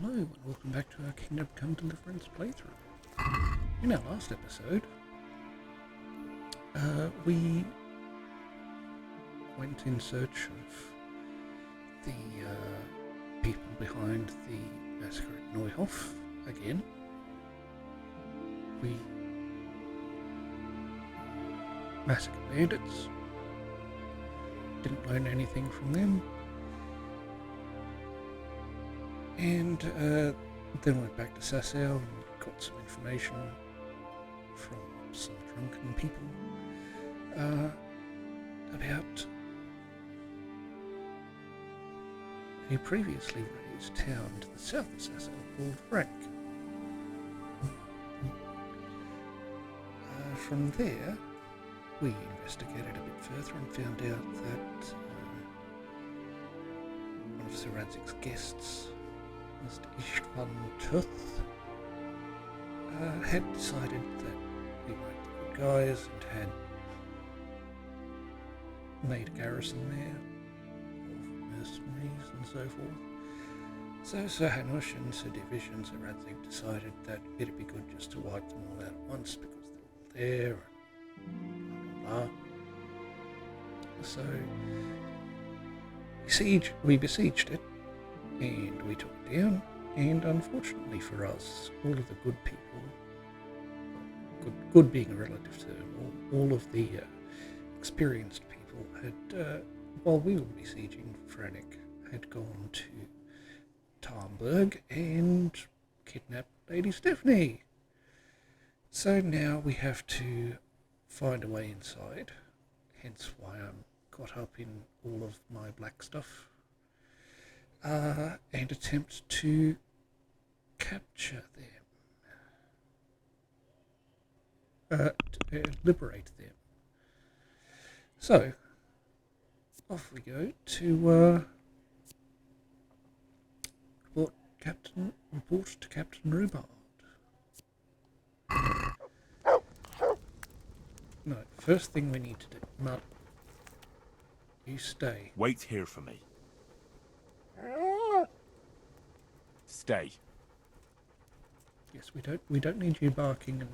Hello and welcome back to our Kingdom Come Deliverance playthrough. In our last episode, we went in search of the people behind the massacre at Neuhof again. We massacred bandits, didn't learn anything from them. And then went back to Sasau and got some information from some drunken people about a previously raised town to the south of Sasau called Vranik. From there, we investigated a bit further and found out that one of Sir Radzik's guests, Mr. Istvan Tuth, had decided that we weren't the good guys and had made a garrison there of mercenaries and so forth. So Sir Hanush and Sir Divish and Sir Radzik decided that it'd be good just to wipe them all out at once because they're all there and blah blah blah. So we besieged it, and we took it down, and unfortunately for us, all of the good people, good being a relative term, all of the experienced people had, while we were besieging Vranik, had gone to Talmberg and kidnapped Lady Stephanie. So now we have to find a way inside, hence why I'm caught up in all of my black stuff. And attempt to capture them, liberate them. So, off we go to report to Captain Rhubarb. No, first thing we need to do, Mud, you stay. Wait here for me. Stay. Yes, we don't need you barking and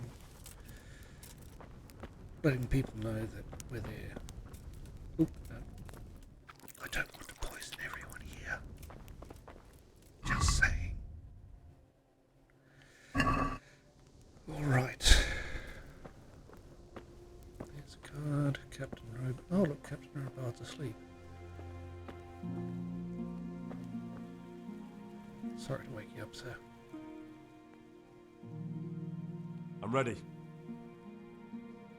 letting people know that we're there. Oop, no. I don't want to poison everyone here. Just saying. Alright. There's a card. Captain Rob. Oh look, Captain Robard's asleep. Sorry to wake you up, sir. I'm ready.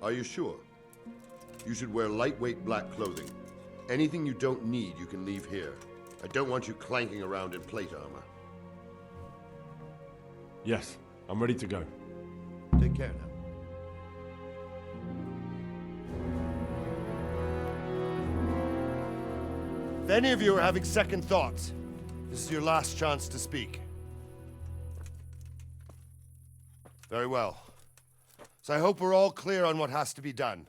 Are you sure? You should wear lightweight black clothing. Anything you don't need, you can leave here. I don't want you clanking around in plate armor. Yes, I'm ready to go. Take care now. If any of you are having second thoughts, this is your last chance to speak. Very well. So I hope we're all clear on what has to be done.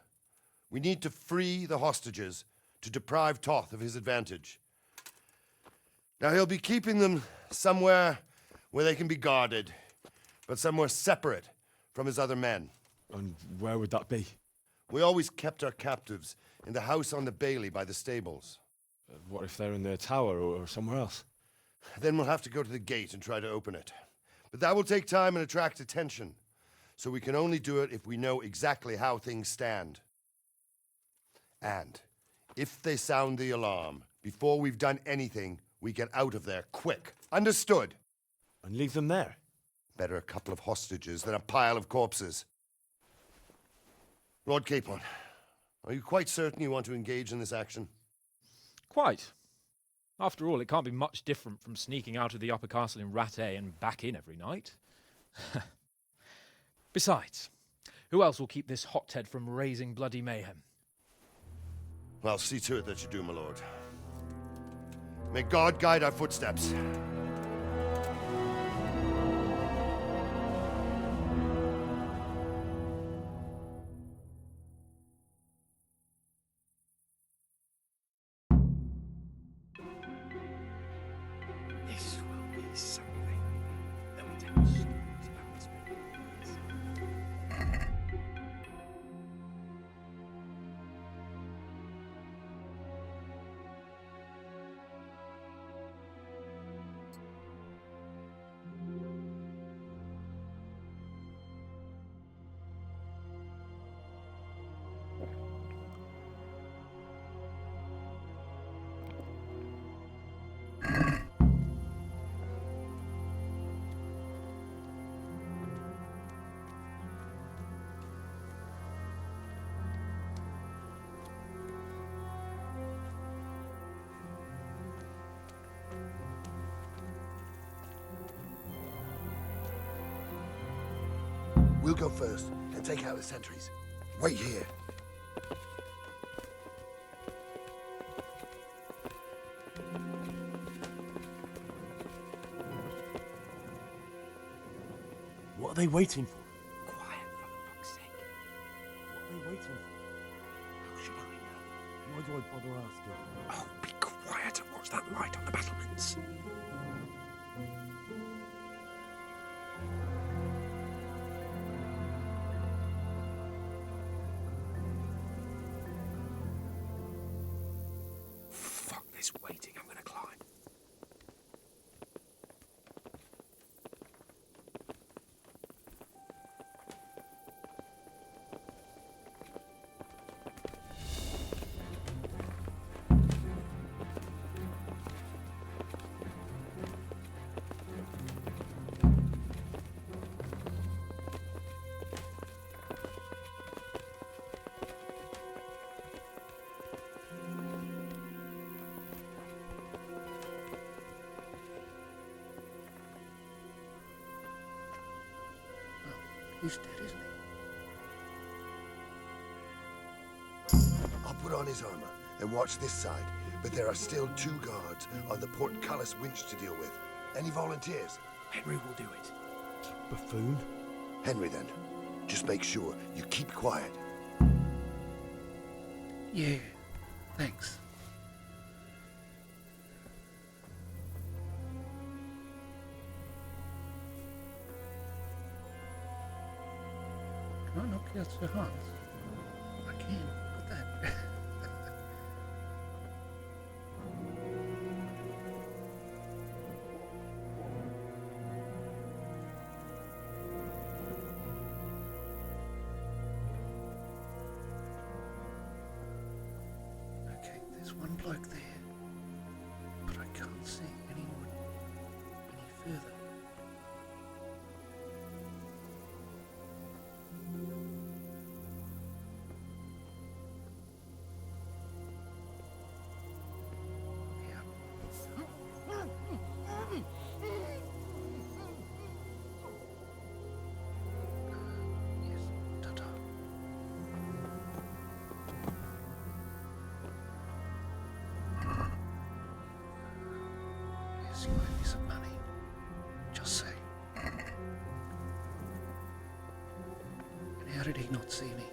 We need to free the hostages to deprive Toth of his advantage. Now he'll be keeping them somewhere where they can be guarded, but somewhere separate from his other men. And where would that be? We always kept our captives in the house on the bailey by the stables. What if they're in their tower or somewhere else? Then we'll have to go to the gate and try to open it. But that will take time and attract attention. So we can only do it if we know exactly how things stand. And if they sound the alarm, before we've done anything, we get out of there quick. Understood? And leave them there? Better a couple of hostages than a pile of corpses. Lord Capon, are you quite certain you want to engage in this action? Quite. After all, it can't be much different from sneaking out of the upper castle in Rattay and back in every night. Besides, who else will keep this hothead from raising bloody mayhem? Well, see to it that you do, my lord. May God guide our footsteps. This will be something. go first and take out the sentries. Wait here. What are they waiting for? Quiet, for fuck's sake. What are they waiting for? How should I know? Why do I bother asking? Oh, be quiet and watch that light on the battlements. Fuck this waiting, I'm gonna climb. He's dead, isn't he? I'll put on his armor and watch this side, but there are still 2 guards on the portcullis winch to deal with. Any volunteers? Henry will do it. Buffoon? Henry, then. Just make sure you keep quiet. Yeah, thanks. Can I knock you out your hands? I can, but that. Okay, there's one bloke there, but I can't see anyone any further. Yes, ta-ta. Yes, you owe me some money. Just say. And how did he not see me?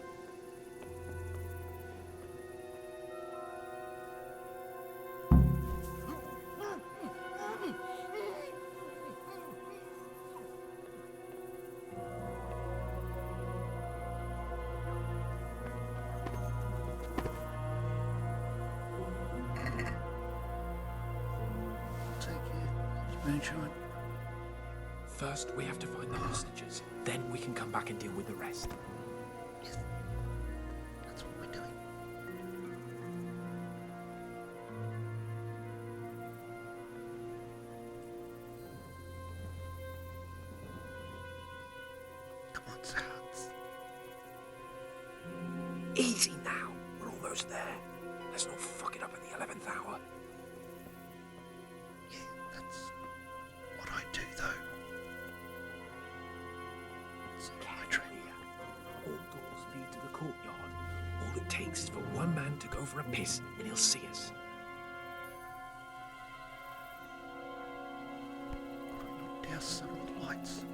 Take care, moonshine. First, we have to find the hostages. Then we can come back and deal with the rest. Yes, that's what we're doing. Come on, Skalitz. Easy now. We're almost there. Let's not fuck it up at the 11th hour. Yeah, that's what I do, though. It's not my trade. All doors lead to the courtyard. All it takes is for one man to go for a piss, and he'll see us. But I knocked down some of the lights.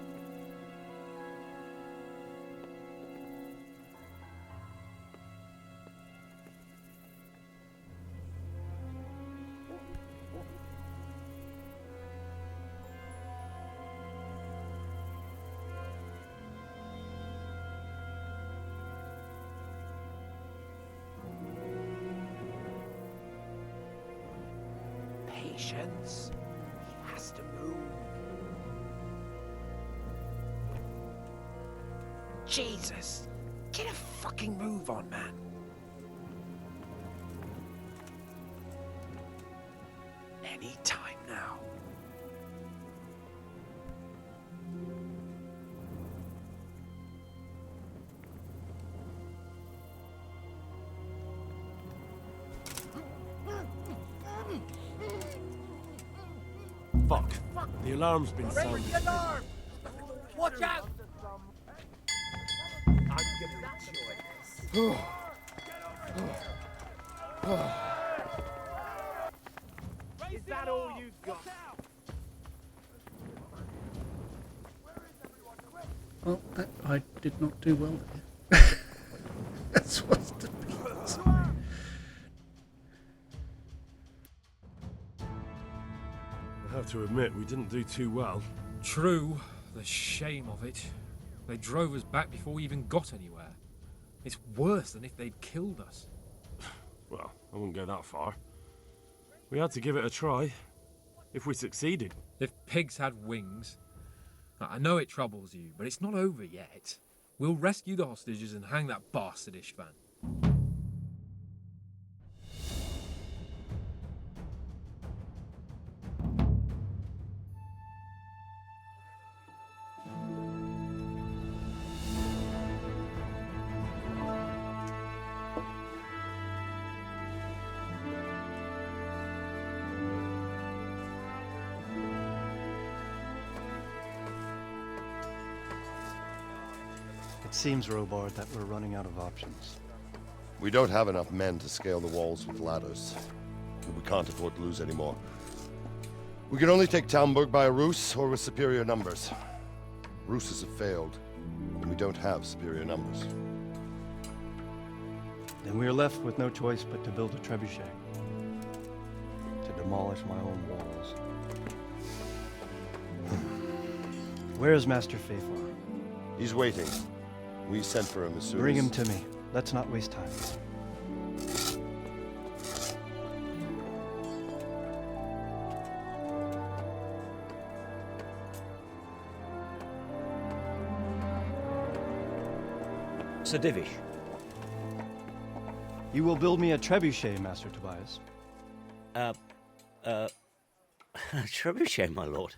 Patience. He has to move. Jesus! Get a fucking move on, man. Any time now. Fuck. The alarm's been sounded. Watch out! Is that all you've got? Well, that I did not do well there. That's what's the beat. I have to admit, we didn't do too well. True. The shame of it. They drove us back before we even got anywhere. It's worse than if they'd killed us. Well, I wouldn't go that far. We had to give it a try. If we succeeded. If pigs had wings... I know it troubles you, but it's not over yet. We'll rescue the hostages and hang that bastard Ishvan. It seems, Robard, that we're running out of options. We don't have enough men to scale the walls with ladders. And we can't afford to lose any more. We can only take Talmberg by a ruse or with superior numbers. Ruses have failed, and we don't have superior numbers. Then we are left with no choice but to build a trebuchet. To demolish my own walls. Where is Master Faithful? He's waiting. We sent for him as soon Bring as... him to me. Let's not waste time. Sir Divish. You will build me a trebuchet, Master Tobias. Trebuchet, my lord.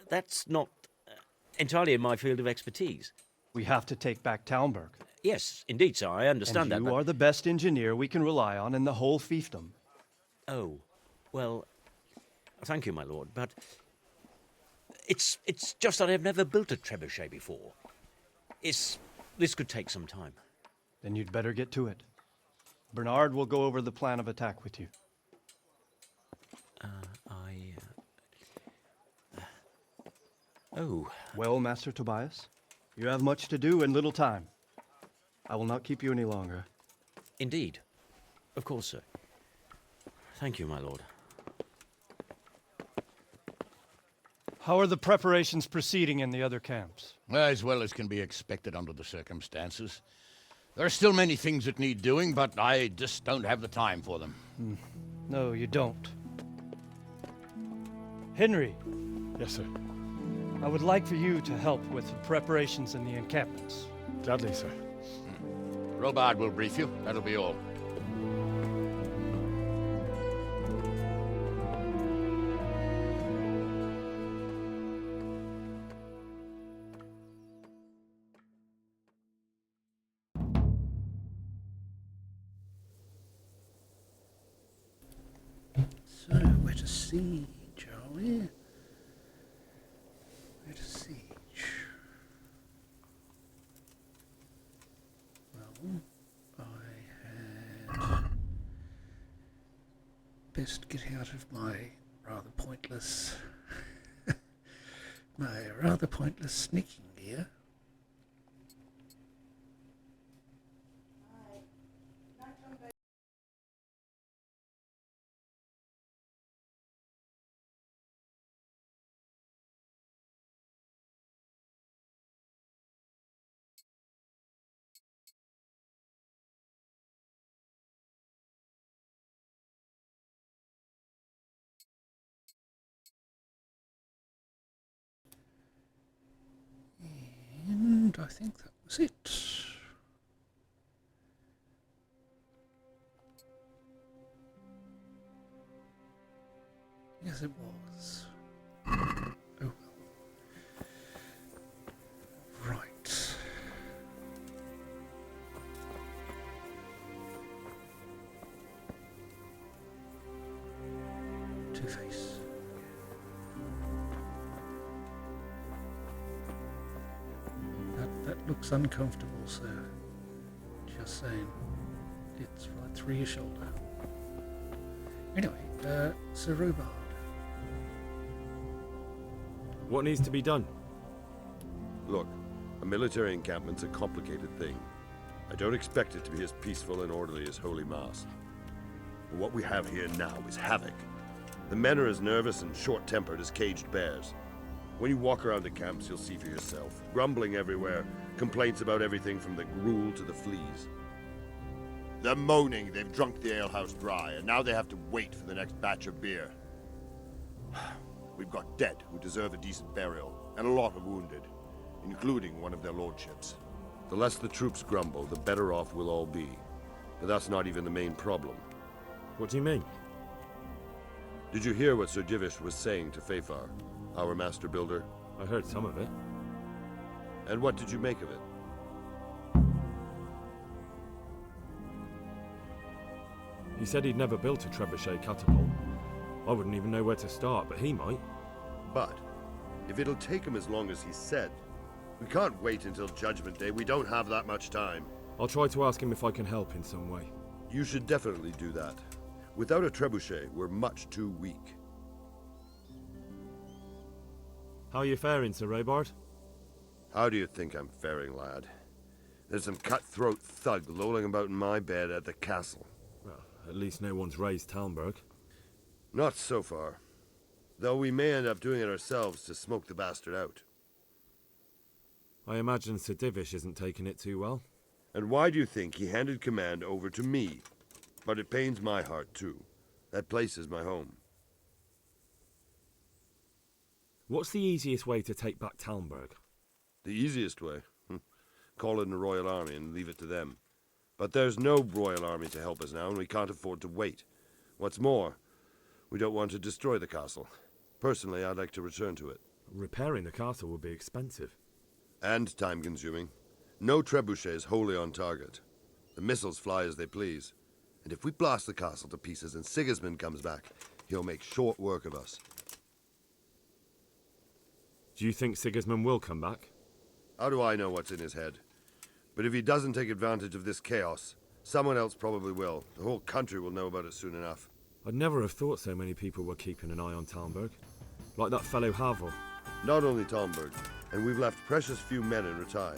That's not entirely in my field of expertise. We have to take back Talmberg. Yes, indeed, sir, I understand And that. you are the best engineer we can rely on in the whole fiefdom. Oh, well, thank you, my lord, but it's just that I've never built a trebuchet before. This could take some time. Then you'd better get to it. Bernard will go over the plan of attack with you. Oh. Well, Master Tobias, you have much to do and little time. I will not keep you any longer. Indeed. Of course, sir. Thank you, my lord. How are the preparations proceeding in the other camps? As well as can be expected under the circumstances. There are still many things that need doing, but I just don't have the time for them. No, you don't. Henry, Yes, sir. I would like for you to help with the preparations in the encampments. Gladly, sir. Robard will brief you. That'll be all. So, where to siege, are we? Where to siege? Well, I had best get out of my rather pointless sneaking gear. And I think that was it. Yes, it was. Oh well. Right. Two-Face. That looks uncomfortable, sir. Just saying. It's right through your shoulder. Anyway, Sir Robard. What needs to be done? Look, a military encampment's a complicated thing. I don't expect it to be as peaceful and orderly as Holy Mass. But what we have here now is havoc. The men are as nervous and short-tempered as caged bears. When you walk around the camps, you'll see for yourself. Grumbling everywhere, complaints about everything from the gruel to the fleas. They're moaning they've drunk the alehouse dry, and now they have to wait for the next batch of beer. We've got dead who deserve a decent burial, and a lot of wounded, including one of their lordships. The less the troops grumble, the better off we'll all be. But that's not even the main problem. What do you mean? Did you hear what Sir Divish was saying to Fafar, our master builder? I heard some of it. And what did you make of it? He said he'd never built a trebuchet catapult. I wouldn't even know where to start, but he might. But, if it'll take him as long as he said, we can't wait until Judgment Day. We don't have that much time. I'll try to ask him if I can help in some way. You should definitely do that. Without a trebuchet, we're much too weak. How are you faring, Sir Robard? How do you think I'm faring, lad? There's some cutthroat thug lolling about in my bed at the castle. Well, at least no one's raised Talmberg. Not so far. Though we may end up doing it ourselves to smoke the bastard out. I imagine Sir Divish isn't taking it too well. And why do you think he handed command over to me? But it pains my heart, too. That place is my home. What's the easiest way to take back Talmberg? The easiest way? Call in the Royal Army and leave it to them. But there's no Royal Army to help us now, and we can't afford to wait. What's more, we don't want to destroy the castle. Personally, I'd like to return to it. Repairing the castle would be expensive. And time-consuming. No trebuchet is wholly on target. The missiles fly as they please. And if we blast the castle to pieces and Sigismund comes back, he'll make short work of us. Do you think Sigismund will come back? How do I know what's in his head? But if he doesn't take advantage of this chaos, someone else probably will. The whole country will know about it soon enough. I'd never have thought so many people were keeping an eye on Talmberg. Like that fellow Havel. Not only Talmberg, and we've left precious few men in retire.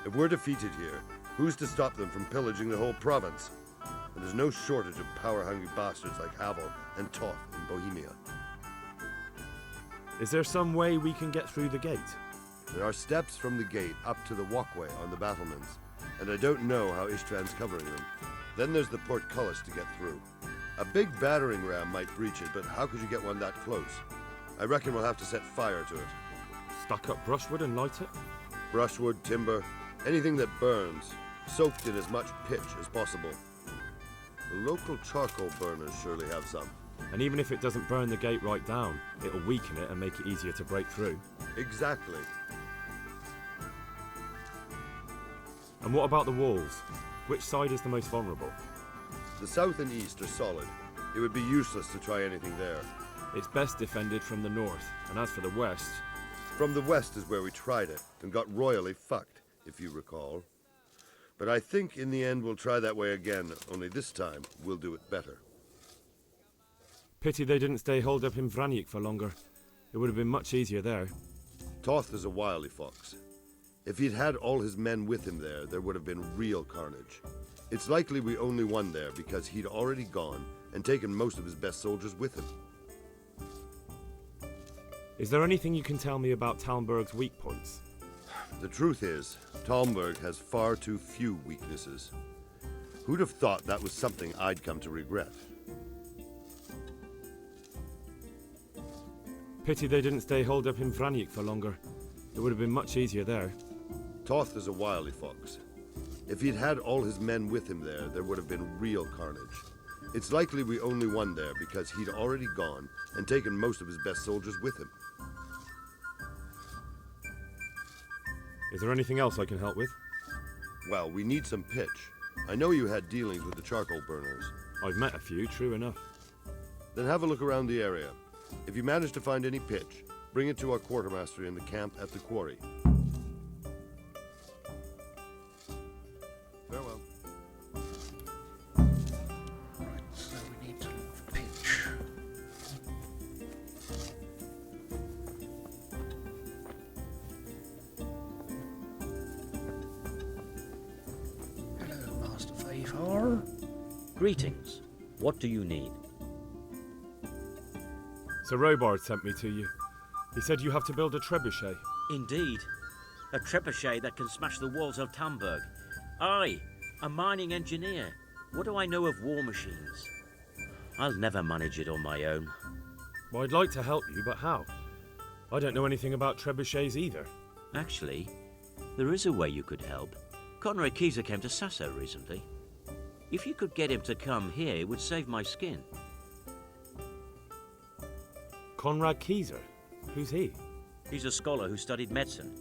If we're defeated here, who's to stop them from pillaging the whole province? And there's no shortage of power-hungry bastards like Havel and Toth in Bohemia. Is there some way we can get through the gate? There are steps from the gate up to the walkway on the battlements, and I don't know how Ishtvan's covering them. Then there's the portcullis to get through. A big battering ram might breach it, but how could you get one that close? I reckon we'll have to set fire to it. Stack up brushwood and light it? Brushwood, timber, anything that burns, soaked in as much pitch as possible. The local charcoal burners surely have some. And even if it doesn't burn the gate right down, it'll weaken it and make it easier to break through. Exactly. And what about the walls? Which side is the most vulnerable? The south and east are solid. It would be useless to try anything there. It's best defended from the north, and as for the west... From the west is where we tried it, and got royally fucked, if you recall. But I think in the end we'll try that way again, only this time we'll do it better. Pity they didn't stay holed up in Vranik for longer. It would have been much easier there. Toth is a wily fox. If he'd had all his men with him there would have been real carnage. It's likely we only won there because he'd already gone and taken most of his best soldiers with him. Is there anything you can tell me about Talmberg's weak points? The truth is, Talmberg has far too few weaknesses. Who'd have thought that was something I'd come to regret? Pity they didn't stay holed up in Vranik for longer. It would have been much easier there. Toth is a wily fox. If he'd had all his men with him there would have been real carnage. It's likely we only won there because he'd already gone and taken most of his best soldiers with him. Is there anything else I can help with? Well, we need some pitch. I know you had dealings with the charcoal burners. I've met a few, true enough. Then have a look around the area. If you manage to find any pitch, bring it to our quartermaster in the camp at the quarry. Greetings. What do you need? Sir Robard sent me to you. He said you have to build a trebuchet. Indeed. A trebuchet that can smash the walls of Talmberg. I, a mining engineer. What do I know of war machines? I'll never manage it on my own. Well, I'd like to help you, but how? I don't know anything about trebuchets either. Actually, there is a way you could help. Conrad Kieser came to Sasso recently. If you could get him to come here, it would save my skin. Conrad Kieser? Who's he? He's a scholar who studied medicine,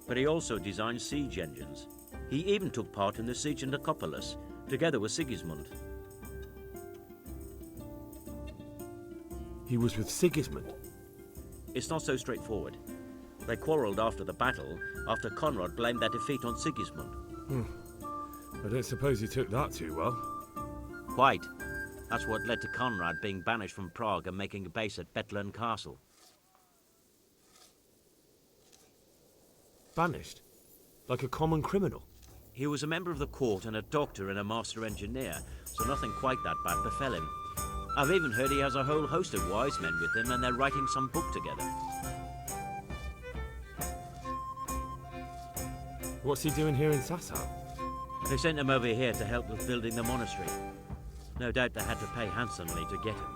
but he also designed siege engines. He even took part in the siege of Nicopolis, together with Sigismund. He was with Sigismund. It's not so straightforward. They quarrelled after the battle, after Conrad blamed their defeat on Sigismund. I don't suppose he took that too well. Quite. That's what led to Conrad being banished from Prague and making a base at Bethlen Castle. Banished? Like a common criminal? He was a member of the court and a doctor and a master engineer, so nothing quite that bad befell him. I've even heard he has a whole host of wise men with him and they're writing some book together. What's he doing here in Sasau? They sent him over here to help with building the monastery. No doubt they had to pay handsomely to get him.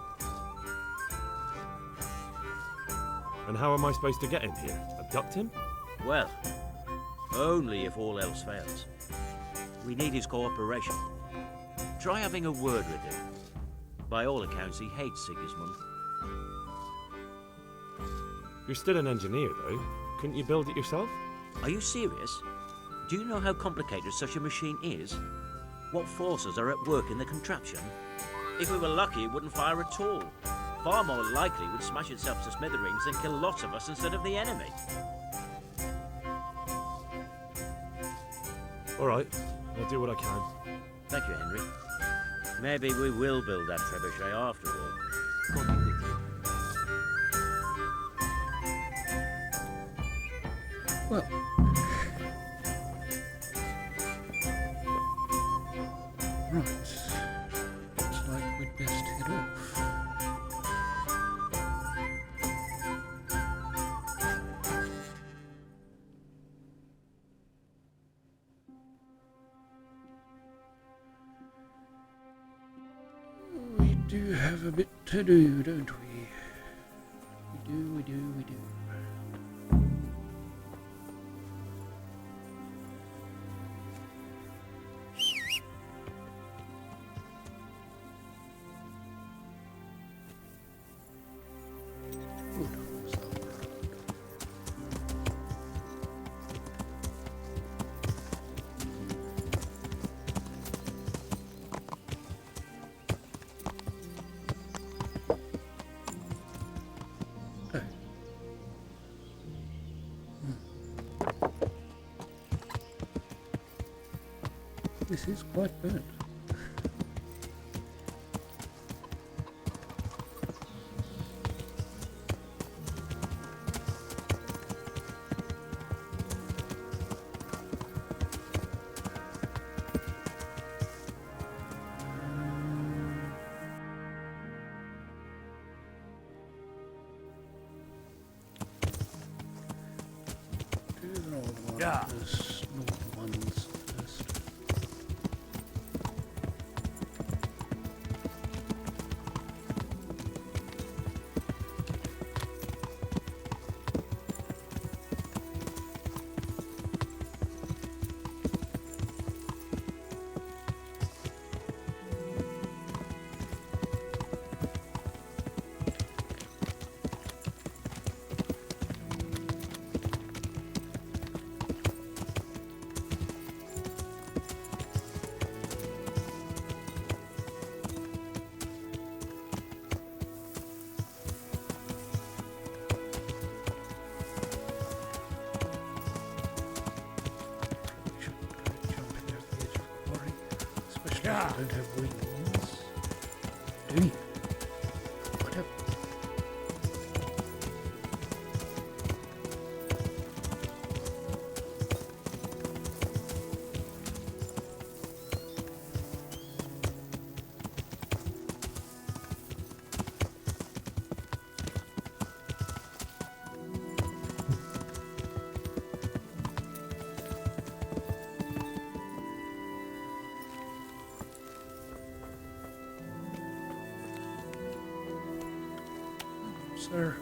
And how am I supposed to get him here? Abduct him? Well, only if all else fails. We need his cooperation. Try having a word with him. By all accounts, he hates Sigismund. You're still an engineer, though. Couldn't you build it yourself? Are you serious? Do you know how complicated such a machine is? What forces are at work in the contraption? If we were lucky, it wouldn't fire at all. Far more likely, it would smash itself to smithereens and kill lots of us instead of the enemy. All right, I'll do what I can. Thank you, Henry. Maybe we will build that trebuchet after all. God be with you. Well, right. Looks like we'd best head off. We do have a bit to do, don't we? We do. This is quite burnt. Do the northern one first, northern ones first. I don't have wings. Do you? Whatever. sir?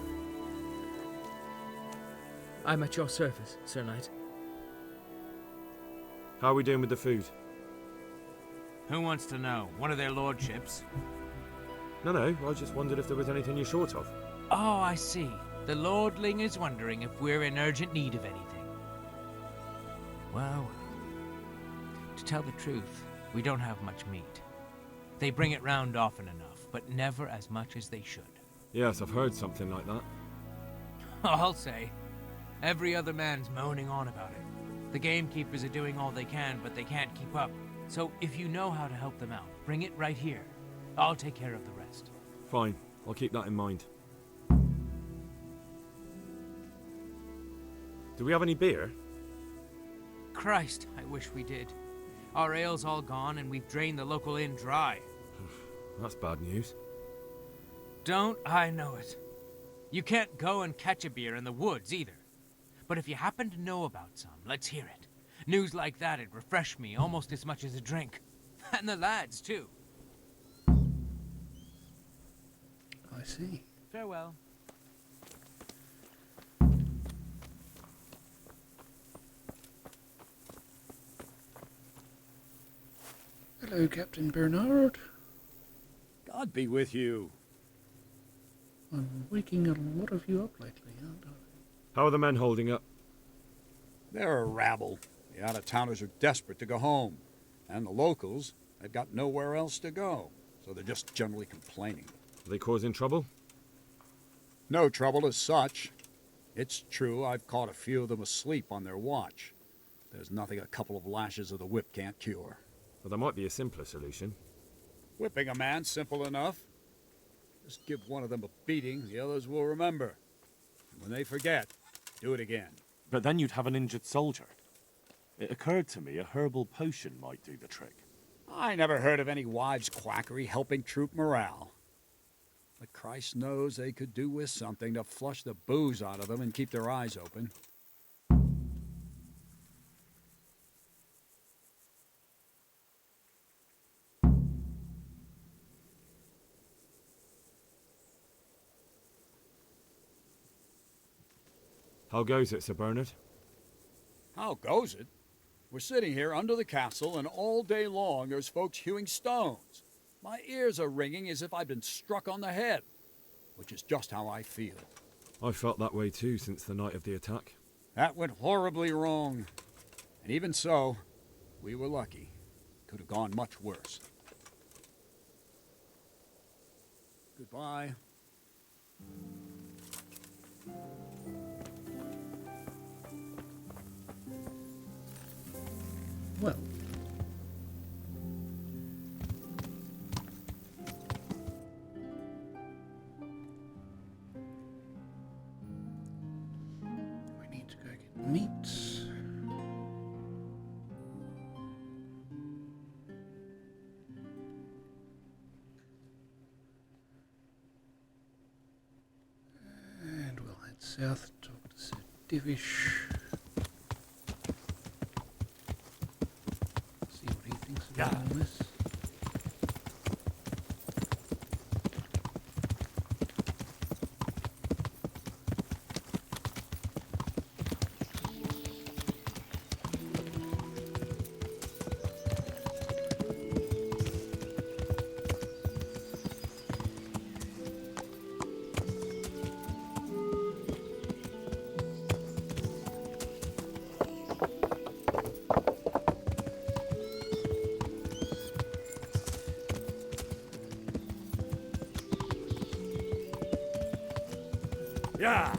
I'm at your service, Sir Knight. How are we doing with the food? Who wants to know? One of their lordships? No, I just wondered if there was anything you're short of. Oh, I see. The lordling is wondering if we're in urgent need of anything. Well, to tell the truth, we don't have much meat. They bring it round often enough, but never as much as they should. Yes, I've heard something like that. I'll say. Every other man's moaning on about it. The gamekeepers are doing all they can, but they can't keep up. So if you know how to help them out, bring it right here. I'll take care of the rest. Fine, I'll keep that in mind. Do we have any beer? Christ, I wish we did. Our ale's all gone and we've drained the local inn dry. That's bad news. Don't I know it? You can't go and catch a beer in the woods either. But if you happen to know about some, let's hear it. News like that'd refresh me almost as much as a drink. And the lads, too. I see. Farewell. Hello, Captain Bernard. God be with you. I'm waking a lot of you up lately, aren't I? How are the men holding up? They're a rabble. The out-of-towners are desperate to go home. And the locals, they've got nowhere else to go. So they're just generally complaining. Are they causing trouble? No trouble as such. It's true I've caught a few of them asleep on their watch. There's nothing a couple of lashes of the whip can't cure. Well, there might be a simpler solution. Whipping a man, simple enough. Just give one of them a beating, the others will remember. And when they forget, do it again. But then you'd have an injured soldier. It occurred to me a herbal potion might do the trick. I never heard of any wives' quackery helping troop morale. But Christ knows they could do with something to flush the booze out of them and keep their eyes open. How goes it, Sir Bernard? How goes it? We're sitting here under the castle, and all day long there's folks hewing stones. My ears are ringing as if I'd been struck on the head, which is just how I feel. I felt that way too since the night of the attack. That went horribly wrong. And even so, we were lucky. Could have gone much worse. Goodbye. Well, we need to go get meat. And we'll head south, talk to Sir Divish. See what he thinks about all this. Yeah!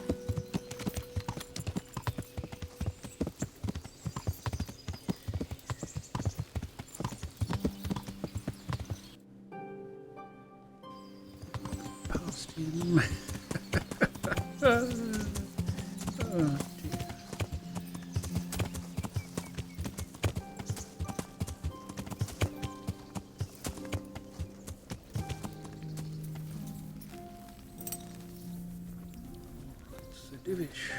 Past him. Oh, dear. Sir Divish,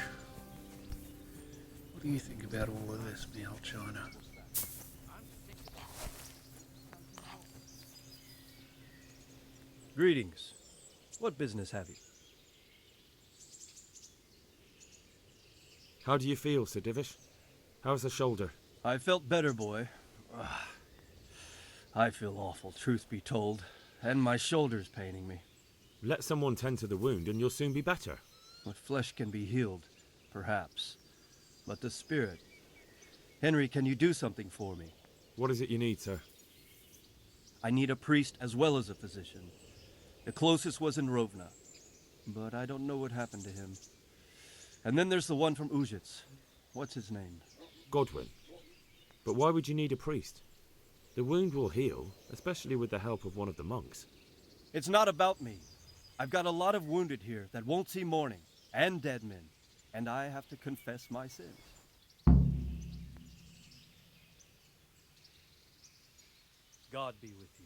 what do you think about all of this, me old China? Greetings. What business have you? How do you feel, Sir Divish? How's the shoulder? I felt better, boy. I feel awful, truth be told, and my shoulder's paining me. Let someone tend to the wound and you'll soon be better. The flesh can be healed, perhaps, but the spirit... Henry, can you do something for me? What is it you need, sir? I need a priest as well as a physician. The closest was in Rovna, but I don't know what happened to him. And then there's the one from Ujits. What's his name? Godwin. But why would you need a priest? The wound will heal, especially with the help of one of the monks. It's not about me. I've got a lot of wounded here that won't see morning, and dead men, and I have to confess my sins. God be with you.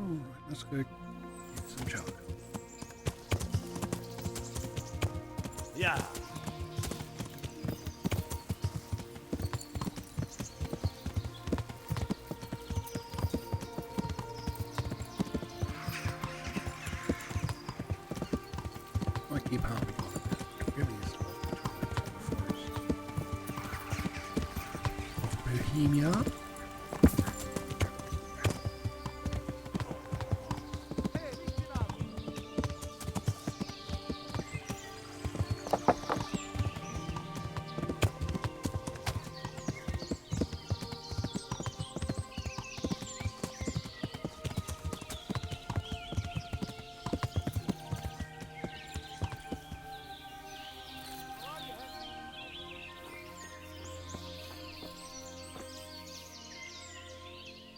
Alright, let's go get some charcoal. Yeah. I keep harping on it, but it really is about the forest of Bohemia.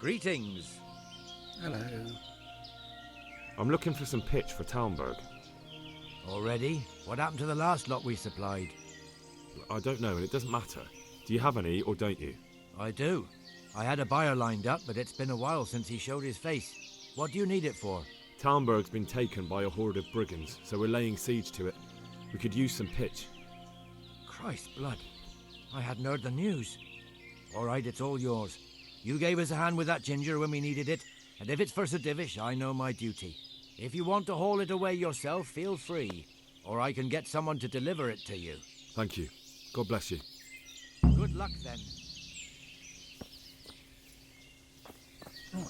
Greetings. Hello. I'm looking for some pitch for Talmberg. Already? What happened to the last lot we supplied? I don't know, and it doesn't matter. Do you have any, or don't you? I do. I had a buyer lined up, but it's been a while since he showed his face. What do you need it for? Talmberg's been taken by a horde of brigands, so we're laying siege to it. We could use some pitch. Christ blood. I hadn't heard the news. All right, it's all yours. You gave us a hand with that ginger when we needed it, and if it's for Sir Divish, I know my duty. If you want to haul it away yourself, feel free, or I can get someone to deliver it to you. Thank you. God bless you. Good luck, then. Right.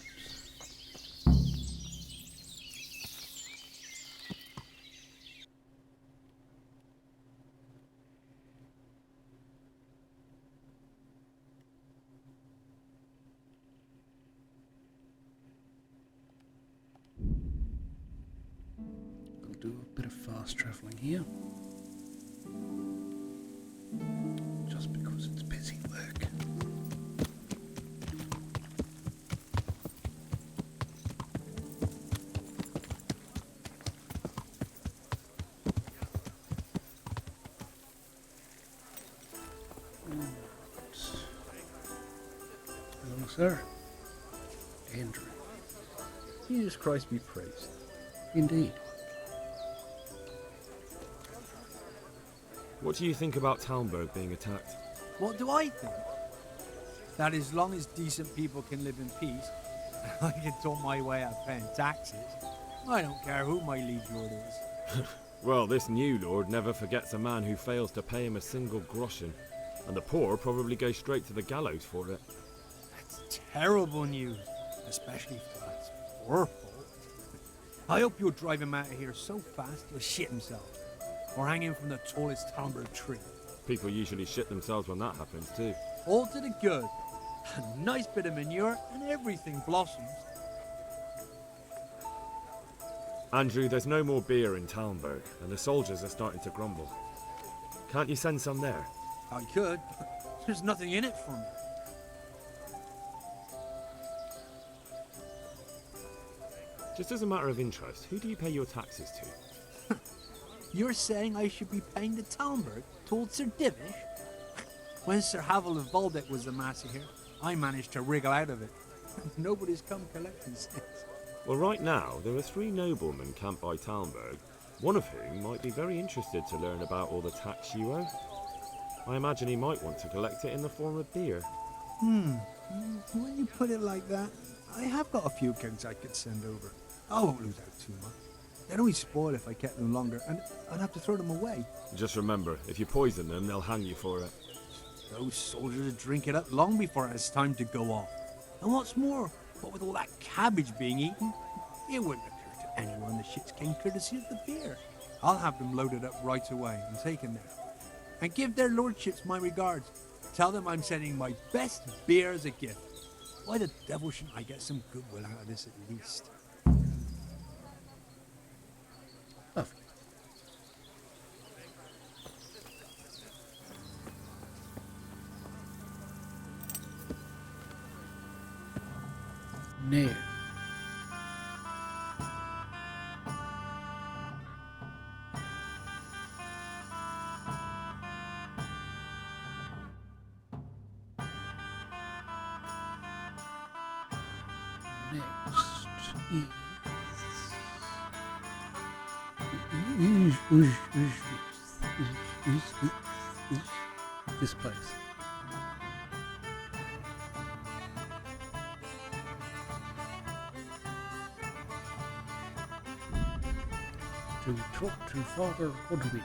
I'll do a bit of fast travelling here. Just because it's busy work. Hello, sir. Andrew. Jesus Christ be praised. Indeed. What do you think about Talmberg being attacked? What do I think? That as long as decent people can live in peace, I can talk my way out of paying taxes. I don't care who my liege lord is. Well, this new lord never forgets a man who fails to pay him a single groschen, and the poor probably go straight to the gallows for it. That's terrible news, especially for us poor folk. I hope you'll drive him out of here so fast he'll shit himself, or hang him from the tallest Talmberg tree. People usually shit themselves when that happens too. All to the good. A nice bit of manure and everything blossoms. Andrew, there's no more beer in Talmberg, and the soldiers are starting to grumble. Can't you send some there? I could, but there's nothing in it for me. Just as a matter of interest, who do you pay your taxes to? You're saying I should be paying the Talmberg told Sir Divish? When Sir Havel of Waldeck was the master here, I managed to wriggle out of it. Nobody's come collecting since. Well, right now, there are 3 noblemen camped by Talmberg, one of whom might be very interested to learn about all the tax you owe. I imagine he might want to collect it in the form of beer. When you put it like that, I have got a few kegs I could send over. I won't lose out too much. They'd only spoil if I kept them longer, and I'd have to throw them away. Just remember, if you poison them, they'll hang you for it. Those soldiers would drink it up long before it has time to go off. And what's more, what with all that cabbage being eaten, it wouldn't occur to anyone the shits came courtesy of the beer. I'll have them loaded up right away and taken there. And give their lordships my regards. Tell them I'm sending my best beer as a gift. Why the devil shouldn't I get some goodwill out of this at least? Lovely. Now, this place. To talk to Father, what do we do?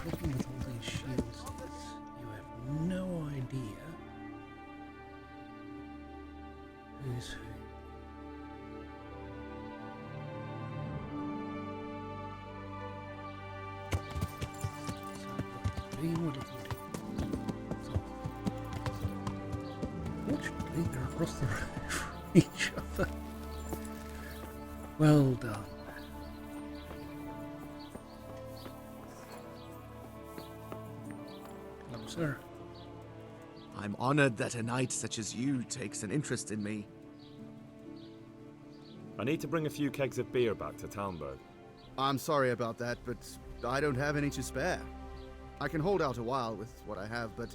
The problem with all these shields is you have no idea who's who. So, what are looking to? Fortunately, they're across the road from each other. Well done. Hello, sir. I'm honored that a knight such as you takes an interest in me. I need to bring a few kegs of beer back to Talmberg. I'm sorry about that, but I don't have any to spare. I can hold out a while with what I have, but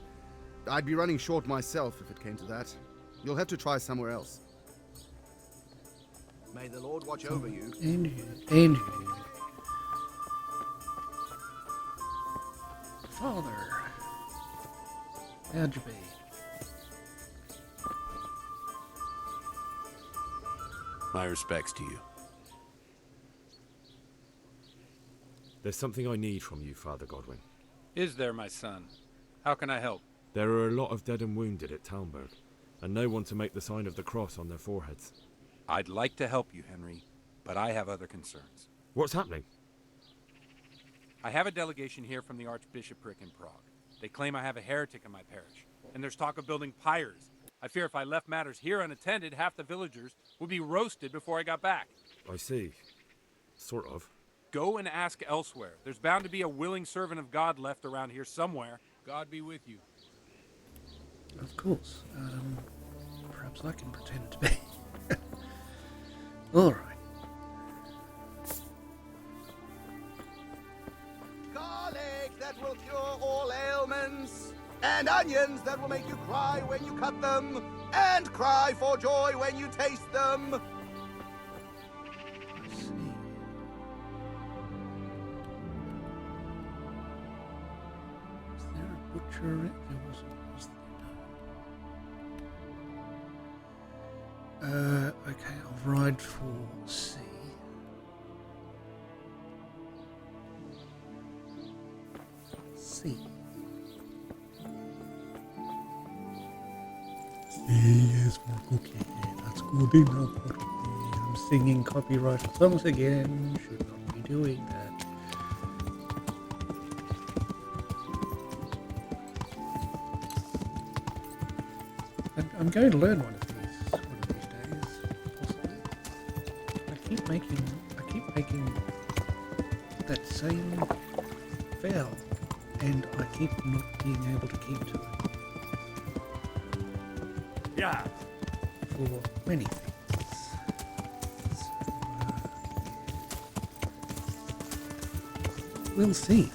I'd be running short myself if it came to that. You'll have to try somewhere else. May the Lord watch over you. And you. And you. Father. How'd you be? My respects to you. There's something I need from you, Father Godwin. Is there, my son? How can I help? There are a lot of dead and wounded at Talmberg, and no one to make the sign of the cross on their foreheads. I'd like to help you, Henry, but I have other concerns. What's happening? I have a delegation here from the Archbishopric in Prague. They claim I have a heretic in my parish, and there's talk of building pyres. I fear if I left matters here unattended, half the villagers would be roasted before I got back. I see. Sort of. Go and ask elsewhere. There's bound to be a willing servant of God left around here somewhere. God be with you. Of course. Perhaps I can pretend to be. All right. Garlic that will cure all ailments, and onions that will make you cry when you cut them, and cry for joy when you taste them. I see. Is there a butcher? There wasn't, was there? No. Okay, I'll ride for C. C. Yes, okay, that's good enough. Okay. I'm singing copyrighted songs again. Should not be doing that. I'm going to learn one of these days, possibly. I keep making that same vow, and I keep not being able to keep to it. Yeah. For many things. So, we'll see.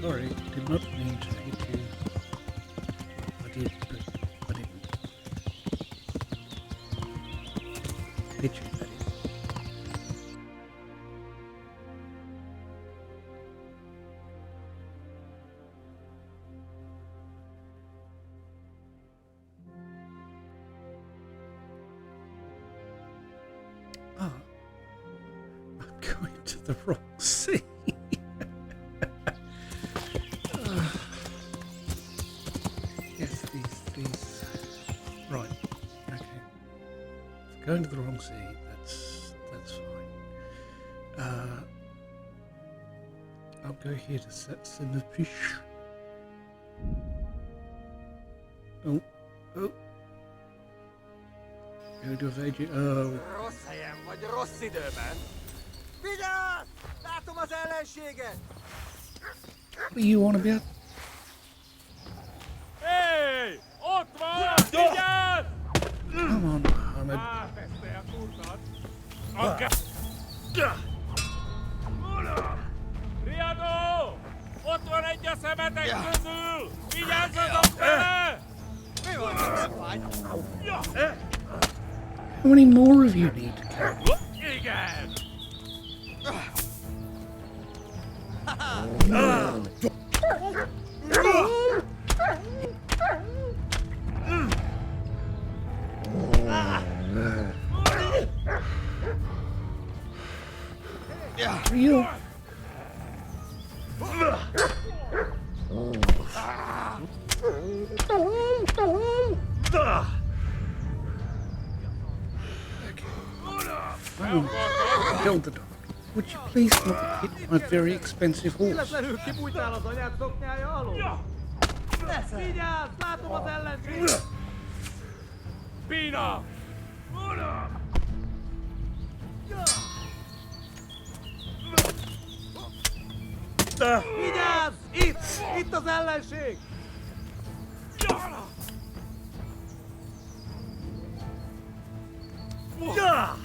Sorry, did not mean to hit you. I did, but I didn't. Hit you, that is. Ah, I'm going to the wrong sea. Right, okay. Going to the wrong sea, that's fine. I'll go here to set some fish. Oh. Go to evade you. Oh. Rossz helyen vagy, rossz időben. Vigyázz! Látom az ellenséget! What are you on about? Hey! Ott van! Vigyázz! Come on, Mohammed. Áteszte a kurtat. Riadó! Ott van egy a szemetek közül! Vigyázzatok vele! Mi van, nem fáj? How many more of you need to kill? Igen! Real. Killed the dog. Would you please not hit my very expensive horse? Véletlenül kibújtál az anyád szoknyája alól? Vigyázz! Látom az ellenséget! Pina! Vigyázz! Itt az ellenség! Ide!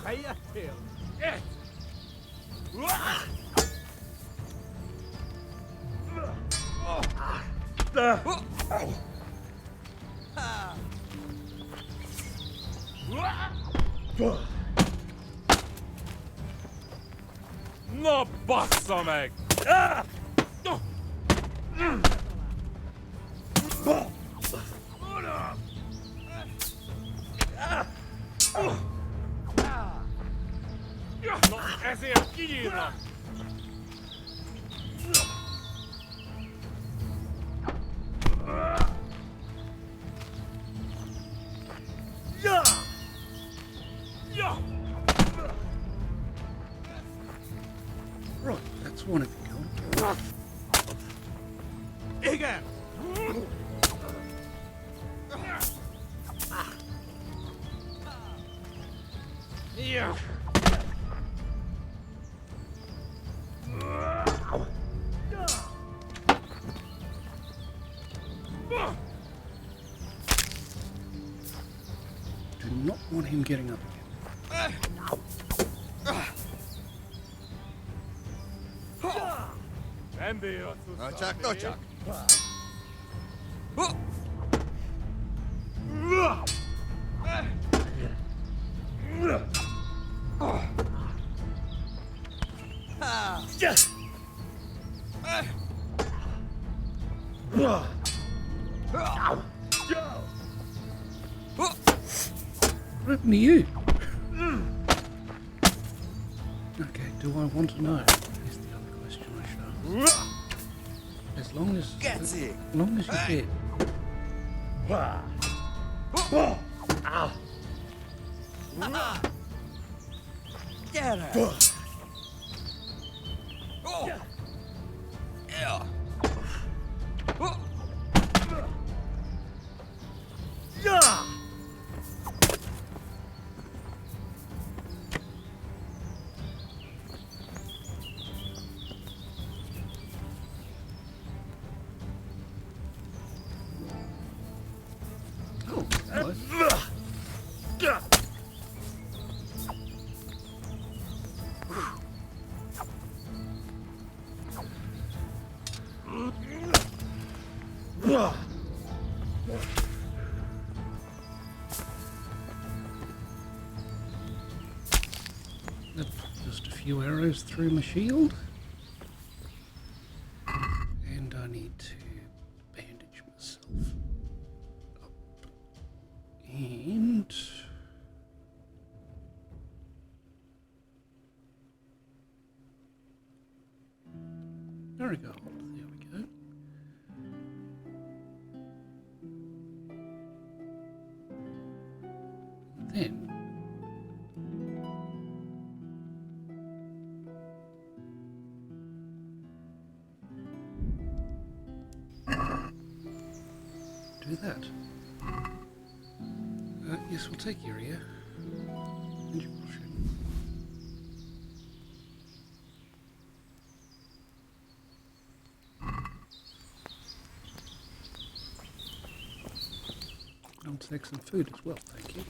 Helyettél? Na bassza meg! Na, ezért kinyírnak! Right, that's one of you gone. Do not want him getting up again. Dochak. What happened to you? Okay, do I want to know? Is the other question I should ask. As long as you get. Get her! Just a few arrows through my shield. And I need to bandage myself up. And there we go. There we go. Then do that. Yes, we'll take your ear. And your caution. I'll take some food as well, thank you.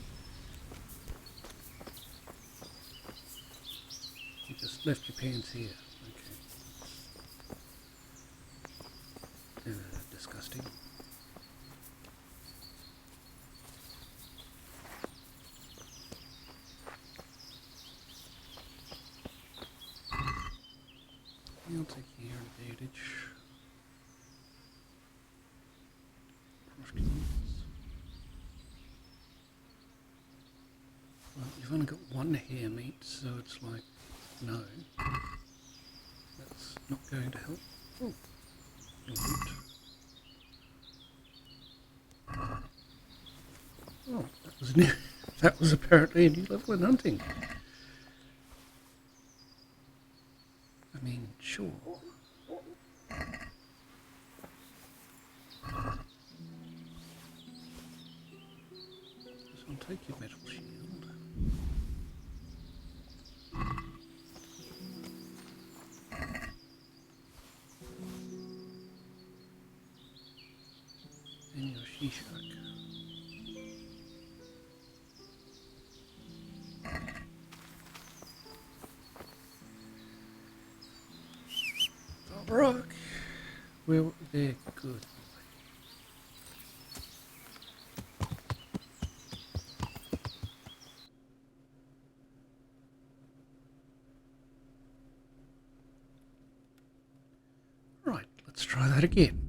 You just left your pants here. Okay. Disgusting. I'll take your bandage. Well, you've only got one hair meat, so it's like, no. That's not going to help. Oh, loot. Oh, that was new. That was apparently a new level in hunting. I mean, sure. So I'll take your metal shield. And your shishak. Rock. Well, they're good. Right, let's try that again.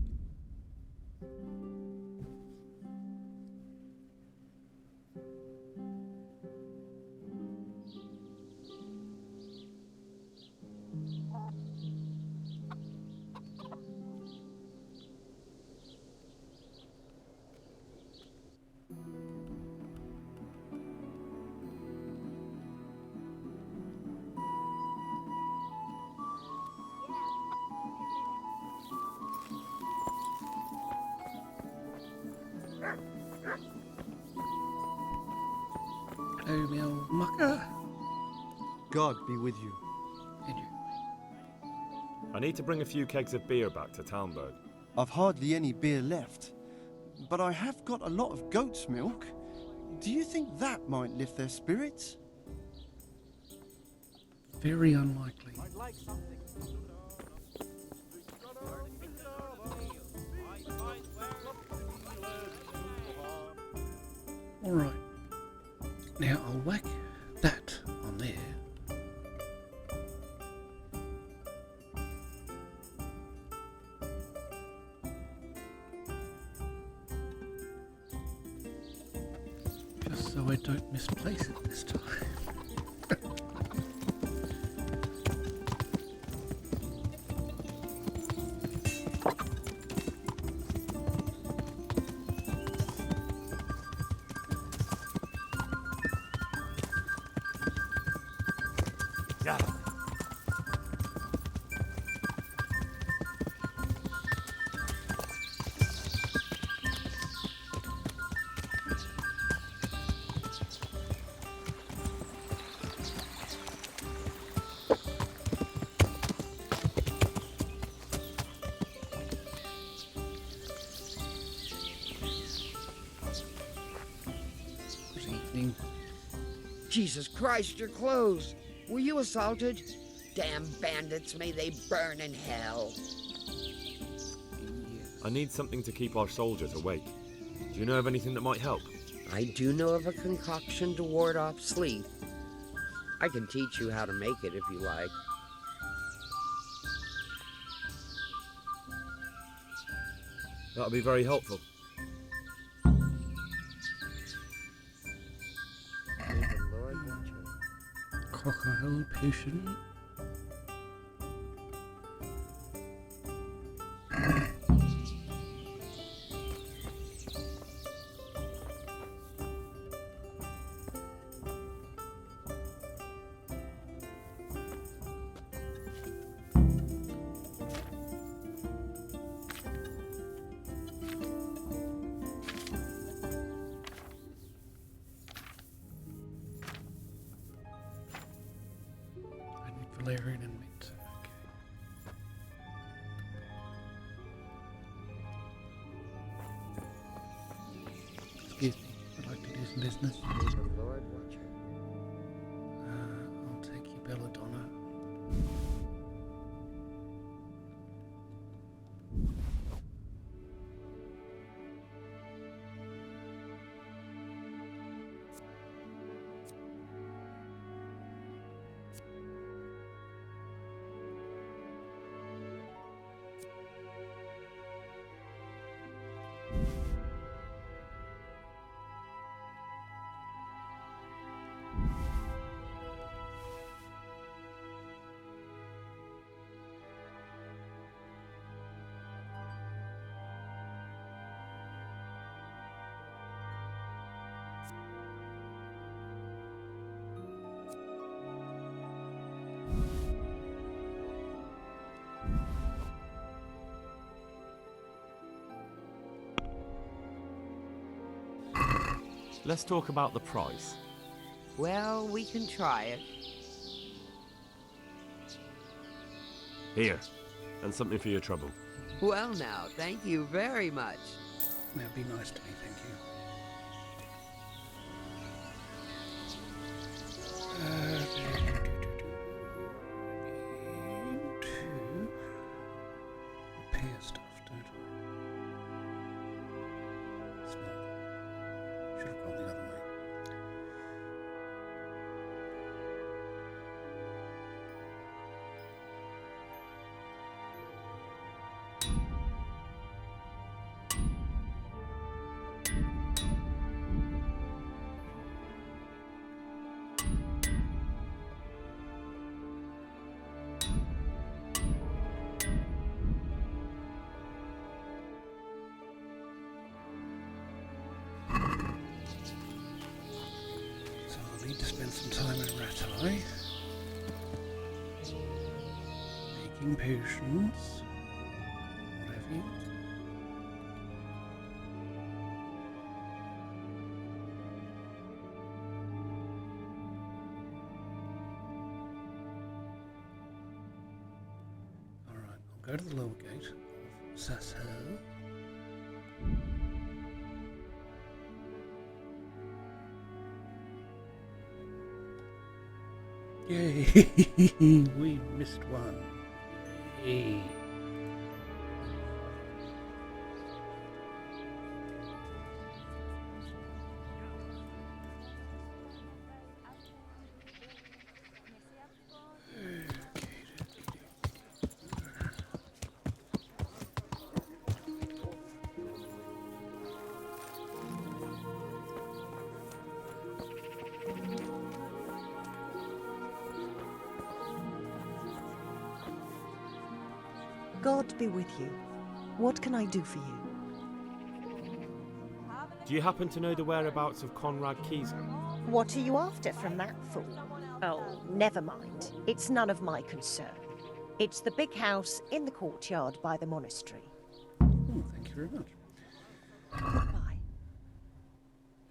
Hello, my old mucker. God be with you. And you. I need to bring a few kegs of beer back to Talmberg. I've hardly any beer left, but I have got a lot of goat's milk. Do you think that might lift their spirits? Very unlikely. I'd like something. Alright. Now I'll whack that on there. Just so I don't misplace it this time. Yeah. Good evening. Jesus Christ, you're closed. Were you assaulted? Damn bandits, may they burn in hell. I need something to keep our soldiers awake. Do you know of anything that might help? I do know of a concoction to ward off sleep. I can teach you how to make it if you like. That'll be very helpful. Crocodile potion. Valerian and mint. Okay. Excuse me, I'd like to do some business. May the Lord watch you. I'll take you, Belladonna. Let's talk about the price. Well, we can try it. Here, and something for your trouble. Well now, thank you very much. Now be nice to me, thank you. Need to repair stuff, don't I? Small. Should have gone the other way. So I'll need to spend some time in Ratai. Making potions. What have you? go to the lower gate of Sasser. Yay! We missed one. Yay! God be with you. What can I do for you? Do you happen to know the whereabouts of Conrad Kieser? What are you after from that fool? Oh, never mind. It's none of my concern. It's the big house in the courtyard by the monastery. Oh, thank you very much. Goodbye.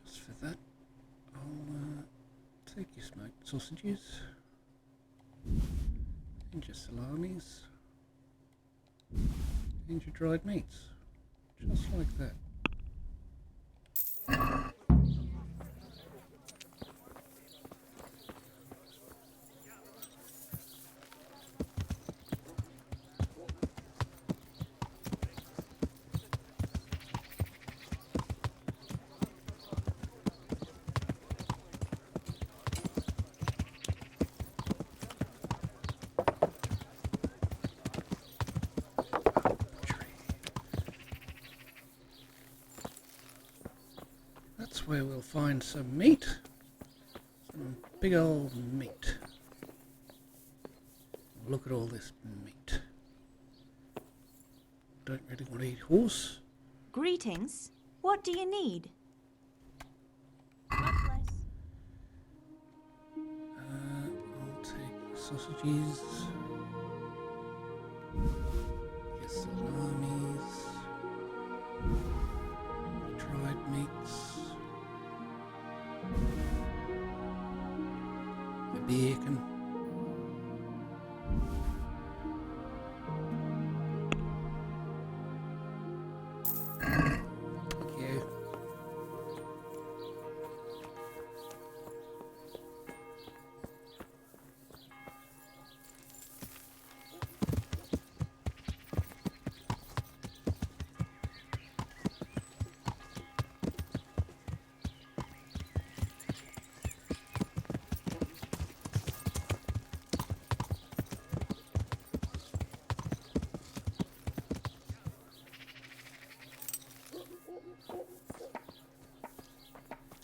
Just for that, I'll take your smoked sausages and your salamis and your dried meats, just like that. That's where we'll find some meat. Some big old meat. Look at all this meat. Don't really want to eat horse. Greetings. What do you need? I'll take sausages. Get salamis. Dried meats. The bacon. Thank you.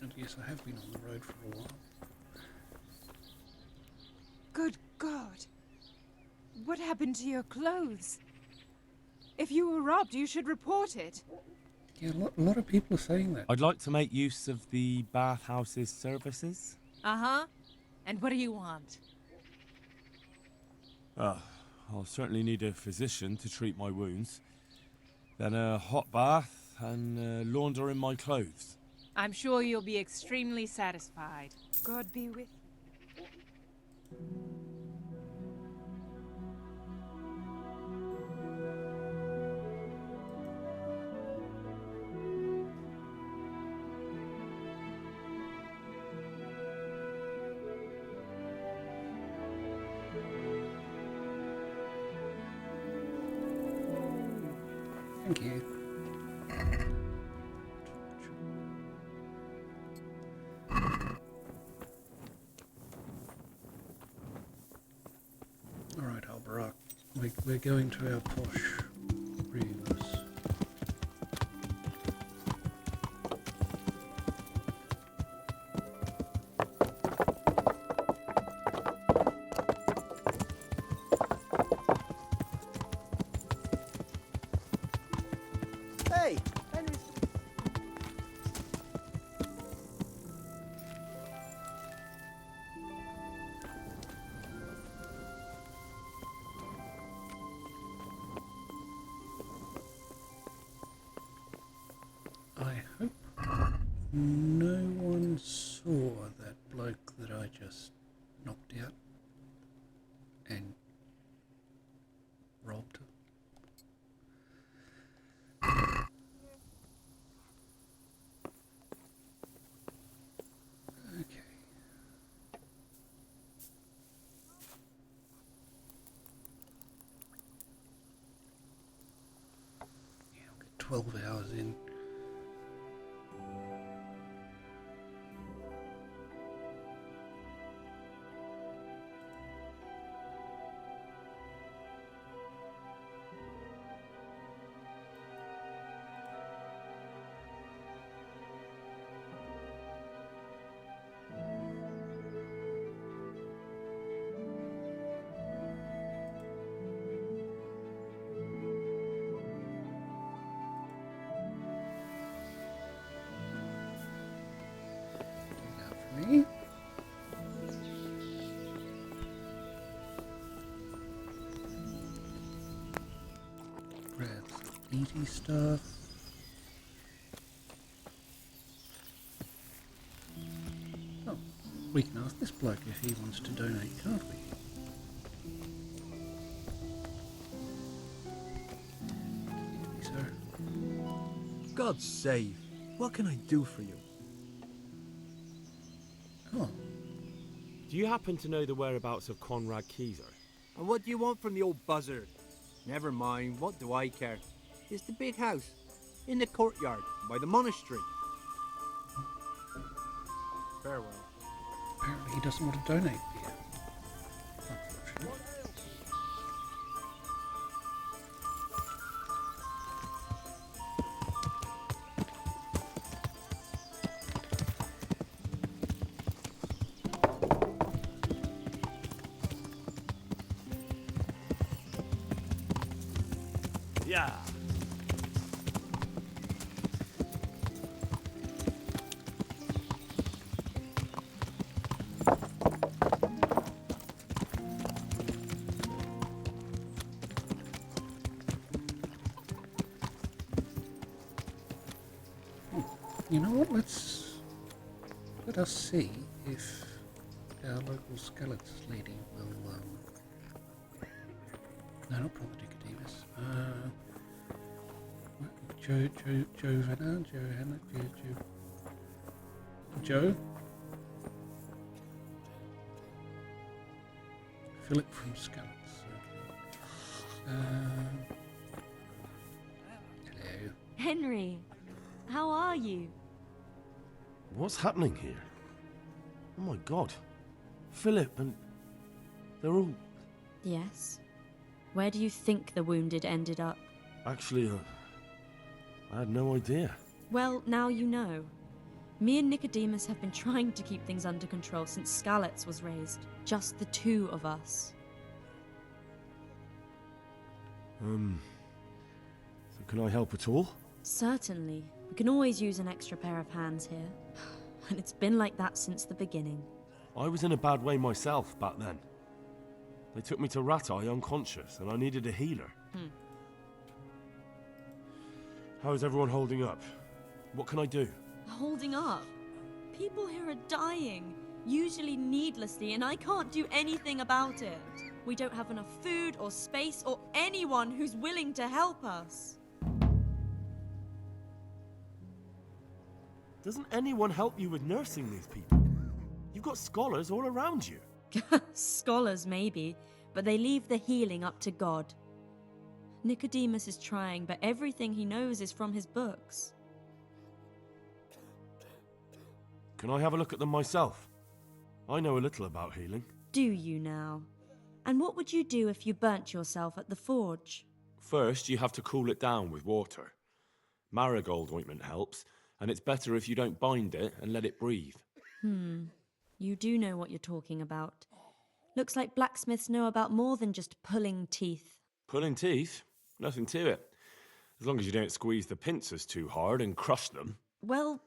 And yes, I have been on the road for a while. Good God. What happened to your clothes? If you were robbed, you should report it. Yeah, a lot of people are saying that. I'd like to make use of the bathhouse's services. Uh-huh. And what do you want? I'll certainly need a physician to treat my wounds. Then a hot bath and laundering my clothes. I'm sure you'll be extremely satisfied. God be with you. Thank you. Alright, Albarak. We're going to our posh rooms. Hey, Henry. I hope no one saw that bloke that I just knocked out and robbed. 12 hours in. Me. Grab some eaty stuff. Oh, we can ask this bloke if he wants to donate, can't we? Excuse me, sir. God's sake, what can I do for you? Oh. Do you happen to know the whereabouts of Conrad Keyser? And what do you want from the old buzzard? Never mind, what do I care? It's the big house, in the courtyard, by the monastery. Farewell. Apparently he doesn't want to donate beer. Unfortunately. Yeah. You know what? Let us see if our local Skalitz lady will. No, not Brother Nicodemus. Johanna, Joe. Philip from Skalitz. Hello. Henry, how are you? What's happening here? Oh my god. Philip and... they're all... Yes. Where do you think the wounded ended up? Actually, I had no idea. Well, now you know. Me and Nicodemus have been trying to keep things under control since Skalitz was raised. Just the two of us. So can I help at all? Certainly. We can always use an extra pair of hands here. And it's been like that since the beginning. I was in a bad way myself back then. They took me to Ratai unconscious, and I needed a healer. How is everyone holding up? What can I do? Holding up? People here are dying, usually needlessly, and I can't do anything about it. We don't have enough food or space or anyone who's willing to help us. Doesn't anyone help you with nursing these people? You've got scholars all around you. Scholars, maybe, but they leave the healing up to God. Nicodemus is trying, but everything he knows is from his books. Can I have a look at them myself? I know a little about healing. Do you now? And what would you do if you burnt yourself at the forge? First, you have to cool it down with water. Marigold ointment helps, and it's better if you don't bind it and let it breathe. You do know what you're talking about. Looks like blacksmiths know about more than just pulling teeth. Pulling teeth? Nothing to it. As long as you don't squeeze the pincers too hard and crush them. Well,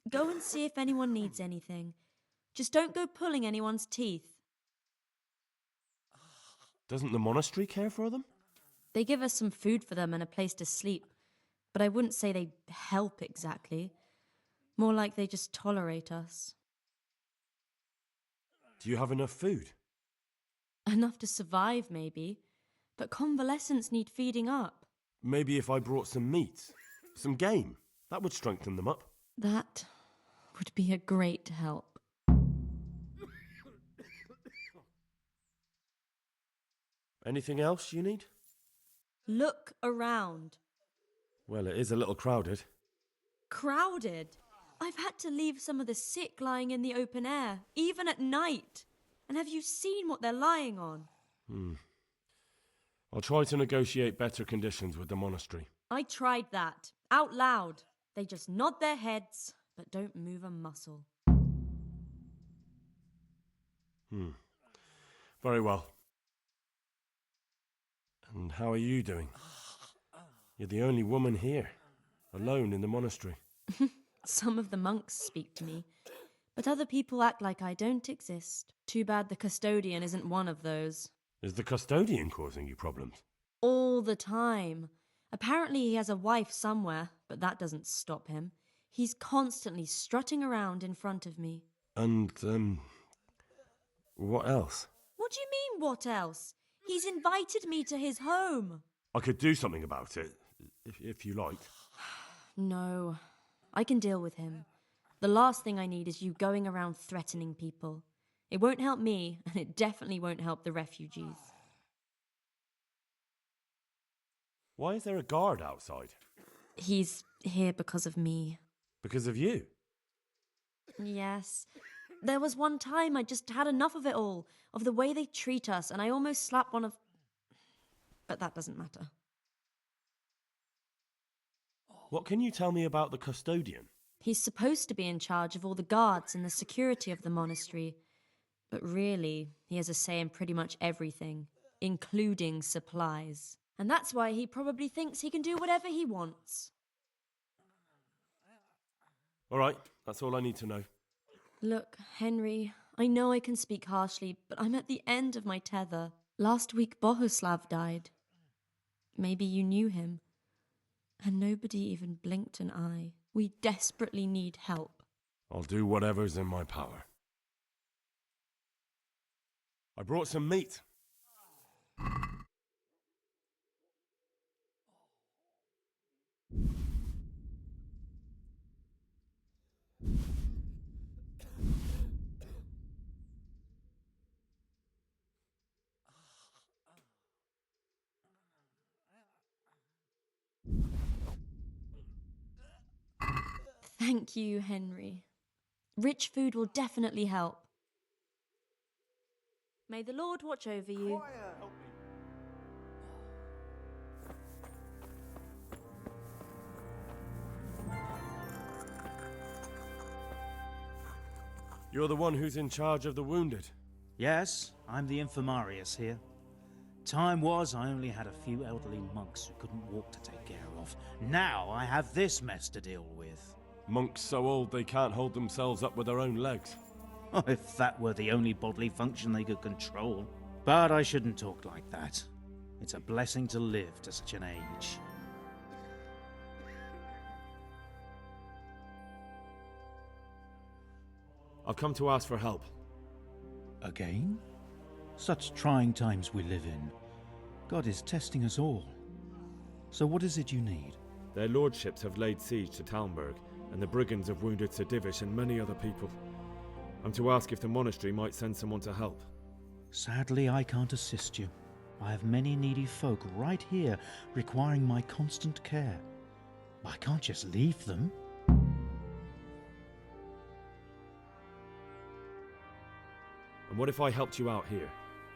go and see if anyone needs anything. Just don't go pulling anyone's teeth. Doesn't the monastery care for them? They give us some food for them and a place to sleep, but I wouldn't say they help exactly. More like they just tolerate us. Do you have enough food? Enough to survive, maybe, but convalescents need feeding up. Maybe if I brought some meat, some game, that would strengthen them up. That would be a great help. Anything else you need? Look around. Well, it is a little crowded. Crowded? I've had to leave some of the sick lying in the open air, even at night. And have you seen what they're lying on? I'll try to negotiate better conditions with the monastery. I tried that, out loud. They just nod their heads, but don't move a muscle. Very well. And how are you doing? You're the only woman here, alone in the monastery. Some of the monks speak to me, but other people act like I don't exist. Too bad the custodian isn't one of those. Is the custodian causing you problems? All the time. Apparently he has a wife somewhere, but that doesn't stop him. He's constantly strutting around in front of me. And, what else? What do you mean, what else? He's invited me to his home. I could do something about it, if you like. No, I can deal with him. The last thing I need is you going around threatening people. It won't help me, and it definitely won't help the refugees. Why is there a guard outside? He's here because of me. Because of you? Yes. There was one time I just had enough of it all, of the way they treat us, and I almost slapped one of... But that doesn't matter. What can you tell me about the custodian? He's supposed to be in charge of all the guards and the security of the monastery. But really, he has a say in pretty much everything, including supplies. And that's why he probably thinks he can do whatever he wants. All right, that's all I need to know. Look, Henry, I know I can speak harshly, but I'm at the end of my tether. Last week, Bohuslav died. Maybe you knew him. And nobody even blinked an eye. We desperately need help. I'll do whatever's in my power. I brought some meat. Thank you, Henry. Rich food will definitely help. May the Lord watch over you. You're the one who's in charge of the wounded. Yes, I'm the infirmarius here. Time was I only had a few elderly monks who couldn't walk to take care of. Now I have this mess to deal with. Monks so old they can't hold themselves up with their own legs. Oh, if that were the only bodily function they could control. But I shouldn't talk like that. It's a blessing to live to such an age. I've come to ask for help. Again? Such trying times we live in. God is testing us all. So what is it you need? Their lordships have laid siege to Talmberg, and the brigands have wounded Sir Divish and many other people. I'm to ask if the monastery might send someone to help. Sadly, I can't assist you. I have many needy folk right here requiring my constant care. I can't just leave them. And what if I helped you out here?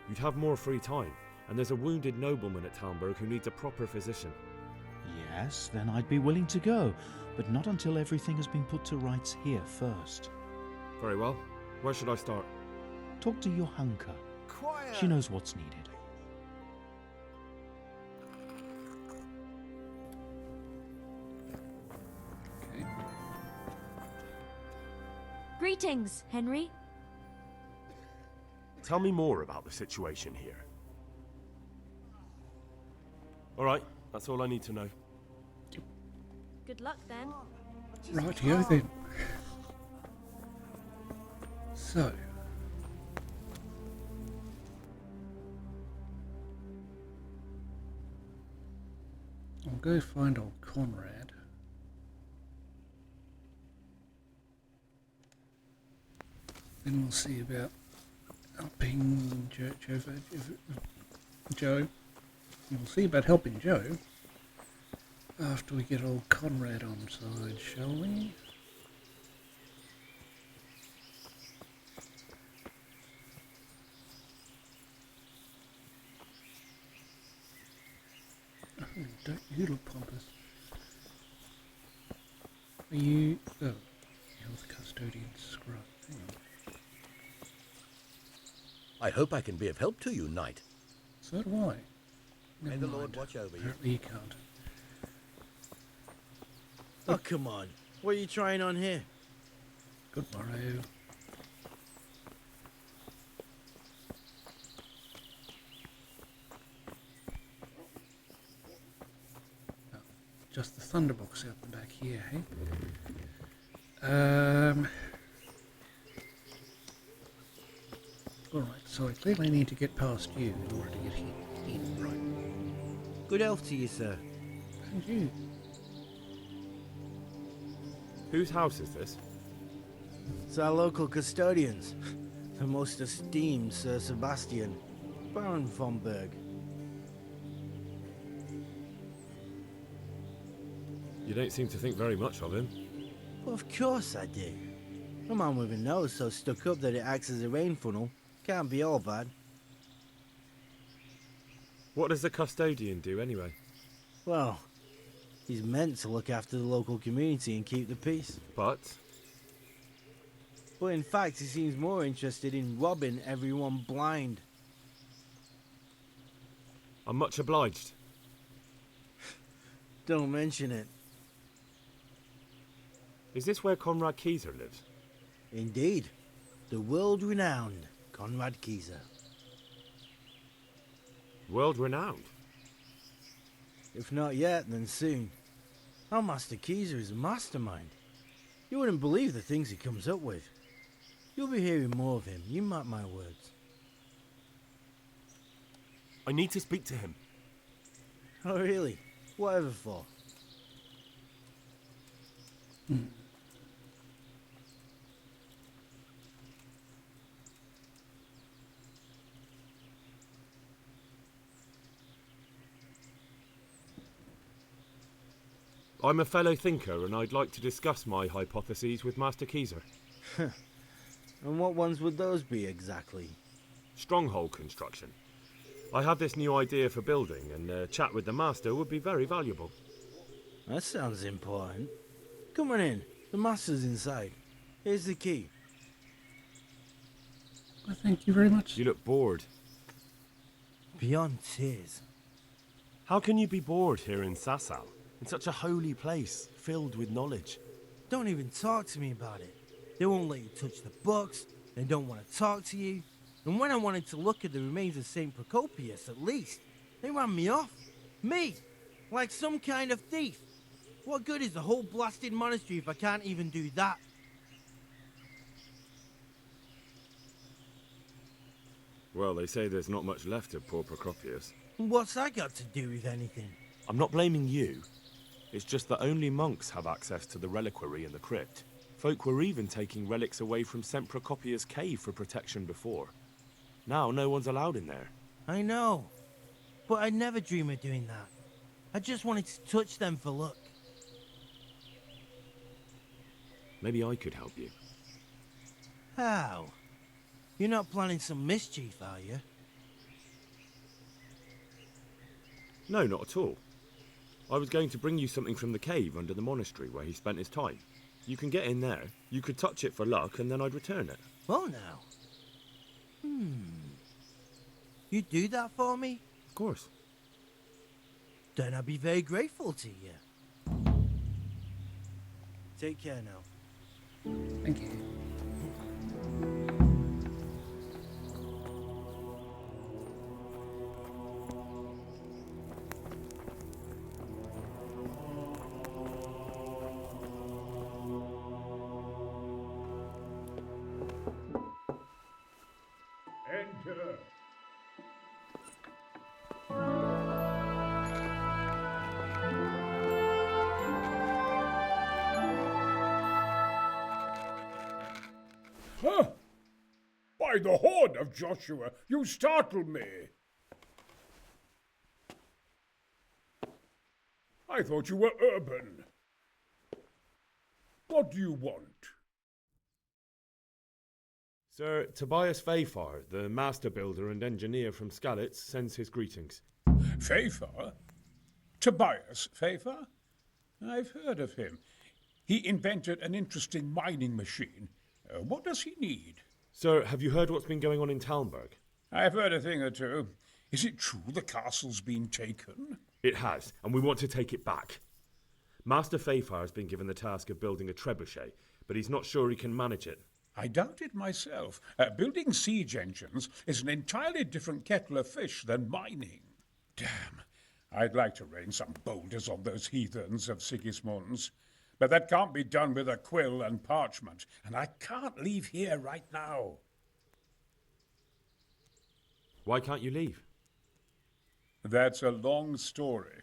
You'd have more free time, and there's a wounded nobleman at Talmberg who needs a proper physician. Yes, then I'd be willing to go, but not until everything has been put to rights here first. Very well. Where should I start? Talk to Johanka. She knows what's needed. Greetings, Henry. Tell me more about the situation here. All right, that's all I need to know. Good luck, then. Rightio then. So. I'll go find old Conrad. Then we'll see about helping Joe. We'll see about helping Joe. after we get old Conrad on side, shall we? Oh, don't you look pompous. Are you... Oh, you're the custodian scrub. Hang on. I hope I can be of help to you, knight. So do I. May Never the mind. Lord watch over you. Apparently you can't. Oh, come on. What are you trying on here? Good morrow. Oh, just the thunderbox out the back here, hey? Alright, so I clearly need to get past you in order to get in, right? Good health to you, sir. And you. Whose house is this? It's our local custodians. The most esteemed Sir Sebastian, Baron von Berg. You don't seem to think very much of him. Well, of course I do. A man with a nose so stuck up that it acts as a rain funnel can't be all bad. What does the custodian do anyway? Well, he's meant to look after the local community and keep the peace. But in fact, he seems more interested in robbing everyone blind. I'm much obliged. Don't mention it. Is this where Conrad Kieser lives? Indeed. The world-renowned Conrad Kieser. World-renowned? If not yet, then soon. Our Master Kieser is a mastermind. You wouldn't believe the things he comes up with. You'll be hearing more of him, you mark my words. I need to speak to him. Oh, really? Whatever for? I'm a fellow thinker and I'd like to discuss my hypotheses with Master Kieser. And what ones would those be exactly? Stronghold construction. I have this new idea for building and a chat with the Master would be very valuable. That sounds important. Come on in. The Master's inside. Here's the key. Well, thank you very much. You look bored. Beyond tears. How can you be bored here in Sasau? In such a holy place, filled with knowledge. Don't even talk to me about it. They won't let you touch the books. They don't want to talk to you. And when I wanted to look at the remains of St. Procopius, at least, they ran me off. Me! Like some kind of thief. What good is the whole blasted monastery if I can't even do that? Well, they say there's not much left of poor Procopius. What's that got to do with anything? I'm not blaming you. It's just that only monks have access to the reliquary in the crypt. Folk were even taking relics away from St. Procopius' cave for protection before. Now no one's allowed in there. I know. But I'd never dream of doing that. I just wanted to touch them for luck. Maybe I could help you. How? You're not planning some mischief, are you? No, not at all. I was going to bring you something from the cave under the monastery where he spent his time. You can get in there, you could touch it for luck, and then I'd return it. Well now. You do that for me? Of course. Then I'd be very grateful to you. Take care now. Thank you. Enter. Huh? By the horn of Joshua, you startle me. I thought you were urban. What do you want? Sir Tobias Fafar, the master builder and engineer from Skalitz, sends his greetings. Fafar? Tobias Fafar? I've heard of him. He invented an interesting mining machine. What does he need? Sir, have you heard what's been going on in Talmberg? I've heard a thing or two. Is it true the castle's been taken? It has, and we want to take it back. Master Fafar has been given the task of building a trebuchet, but he's not sure he can manage it. I doubt it myself. Building siege engines is an entirely different kettle of fish than mining. Damn, I'd like to rain some boulders on those heathens of Sigismund's. But that can't be done with a quill and parchment, and I can't leave here right now. Why can't you leave? That's a long story.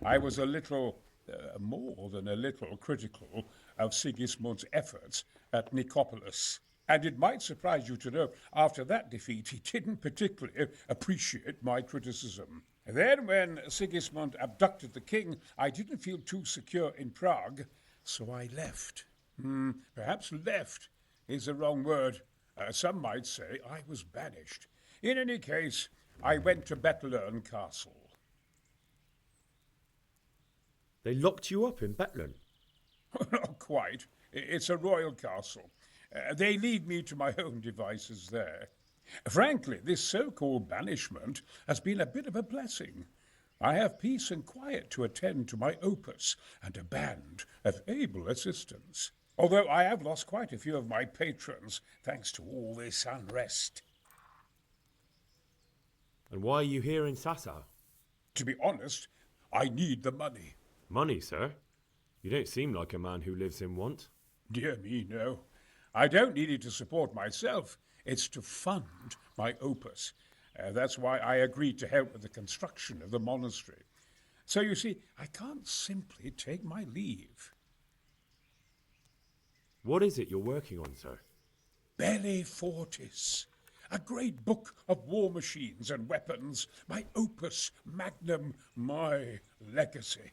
I was a little, more than a little, critical of Sigismund's efforts at Nicopolis. And it might surprise you to know, after that defeat, he didn't particularly appreciate my criticism. Then, when Sigismund abducted the king, I didn't feel too secure in Prague, so I left. Perhaps left is the wrong word. Some might say I was banished. In any case, I went to Bettlern Castle. They locked you up in Bettlern? Not quite. It's a royal castle. They leave me to my own devices there. Frankly, this so-called banishment has been a bit of a blessing. I have peace and quiet to attend to my opus and a band of able assistants. Although I have lost quite a few of my patrons, thanks to all this unrest. And why are you here in Sassa? To be honest, I need the money. Money, sir? You don't seem like a man who lives in want. Dear me, no. I don't need it to support myself. It's to fund my opus. That's why I agreed to help with the construction of the monastery. So you see, I can't simply take my leave. What is it you're working on, sir? Belli Fortis. A great book of war machines and weapons. My opus magnum, my legacy.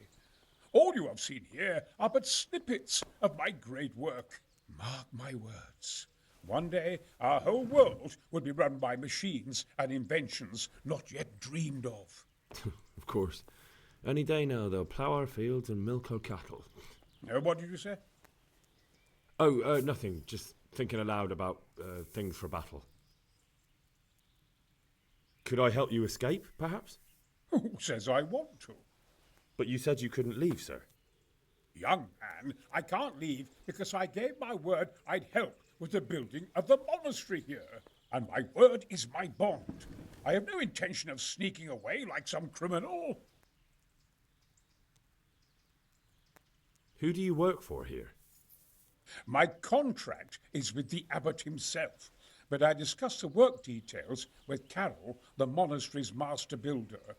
All you have seen here are but snippets of my great work. Mark my words. One day, our whole world will be run by machines and inventions not yet dreamed of. Of course. Any day now, they'll plough our fields and milk our cattle. What did you say? Oh, nothing. Just thinking aloud about things for battle. Could I help you escape, perhaps? Who says I want to? But you said you couldn't leave, sir. Young man, I can't leave because I gave my word I'd help with the building of the monastery here. And my word is my bond. I have no intention of sneaking away like some criminal. Who do you work for here? My contract is with the abbot himself, but I discussed the work details with Carol, the monastery's master builder.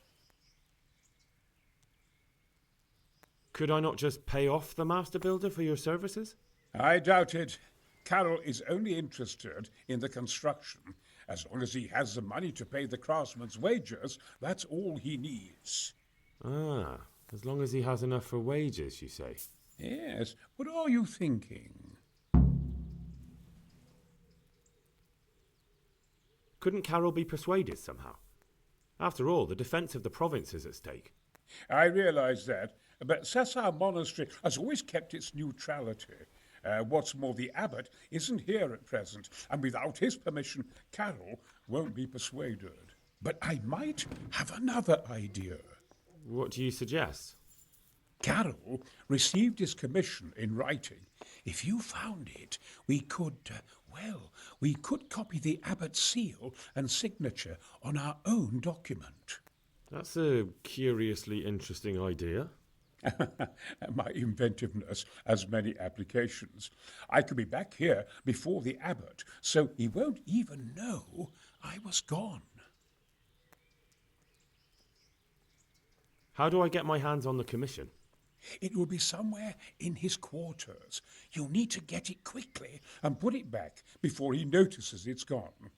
Could I not just pay off the master builder for your services? I doubt it. Carol is only interested in the construction. As long as he has the money to pay the craftsman's wages, that's all he needs. Ah, as long as he has enough for wages, you say? Yes. What are you thinking? Couldn't Carol be persuaded somehow? After all, the defence of the province is at stake. I realize that, but Sassa Monastery has always kept its neutrality. What's more, the abbot isn't here at present, and without his permission, Carol won't be persuaded. But I might have another idea. What do you suggest? Carol received his commission in writing. If you found it, we could copy the abbot's seal and signature on our own document. That's a curiously interesting idea. My inventiveness has many applications. I could be back here before the abbot, so he won't even know I was gone. How do I get my hands on the commission? It will be somewhere in his quarters. You'll need to get it quickly and put it back before he notices it's gone.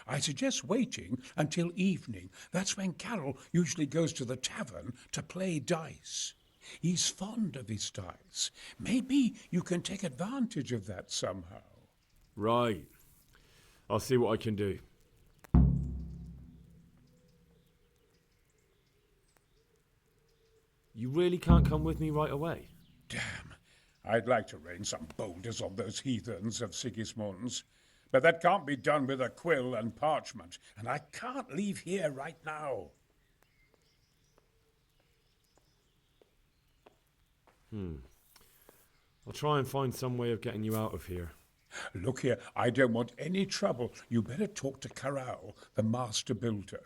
I suggest waiting until evening. That's when Carol usually goes to the tavern to play dice. He's fond of his dice. Maybe you can take advantage of that somehow. Right. I'll see what I can do. You really can't come with me right away? Damn. I'd like to rain some boulders on those heathens of Sigismund's. But that can't be done with a quill and parchment, and I can't leave here right now. I'll try and find some way of getting you out of here. Look here, I don't want any trouble. You better talk to Corral, the master builder.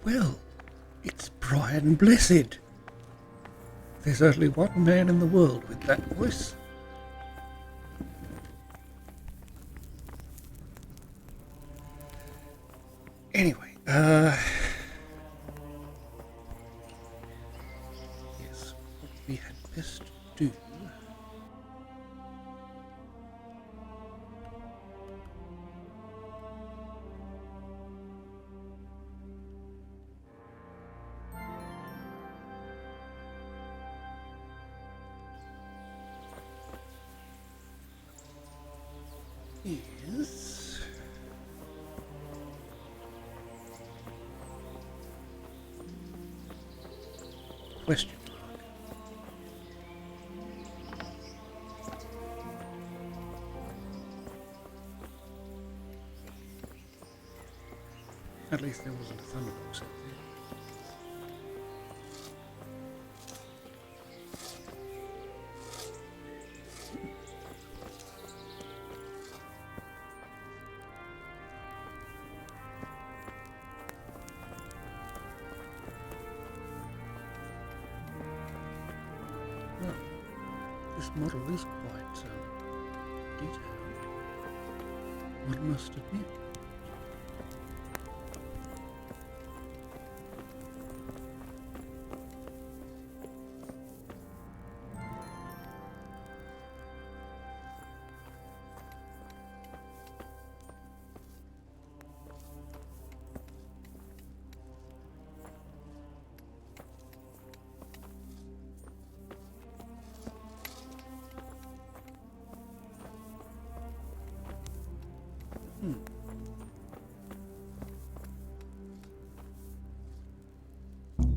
Well, it's Brian Blessed. There's only one man in the world with that voice. Anyway, yes, what we had best do. Is question mark. At least there wasn't a thunderbolt set there. This model is quite detailed, one must admit.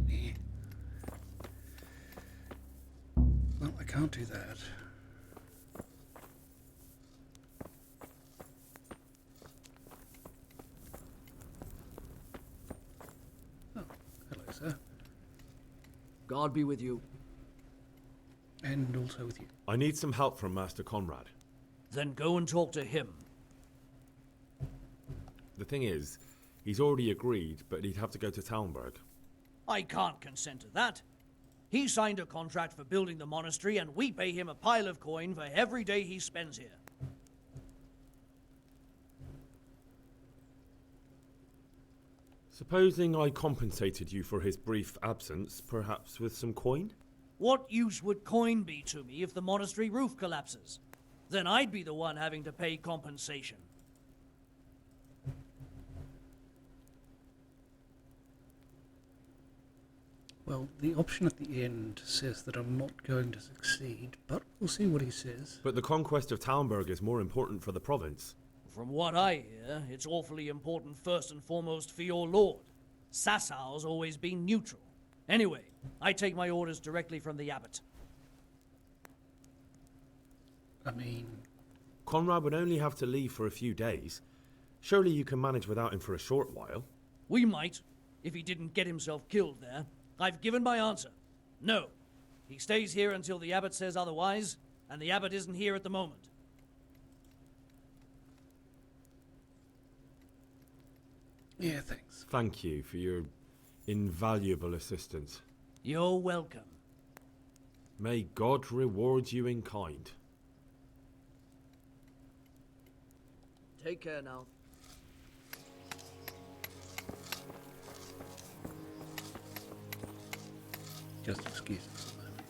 Yeah. Well, I can't do that. Oh, hello, sir. God be with you. And also with you. I need some help from Master Conrad. Then go and talk to him. The thing is, he's already agreed, but he'd have to go to Talmberg. I can't consent to that. He signed a contract for building the monastery, and we pay him a pile of coin for every day he spends here. Supposing I compensated you for his brief absence, perhaps with some coin? What use would coin be to me if the monastery roof collapses? Then I'd be the one having to pay compensation. Well, the option at the end says that I'm not going to succeed, but we'll see what he says. But the conquest of Talmberg is more important for the province. From what I hear, it's awfully important first and foremost for your lord. Sassau's always been neutral. Anyway, I take my orders directly from the abbot. I mean... Conrad would only have to leave for a few days. Surely you can manage without him for a short while. We might, if he didn't get himself killed there. I've given my answer. No. He stays here until the abbot says otherwise, and the abbot isn't here at the moment. Yeah, thanks. Thank you for your invaluable assistance. You're welcome. May God reward you in kind. Take care now. Just excuse me for a moment.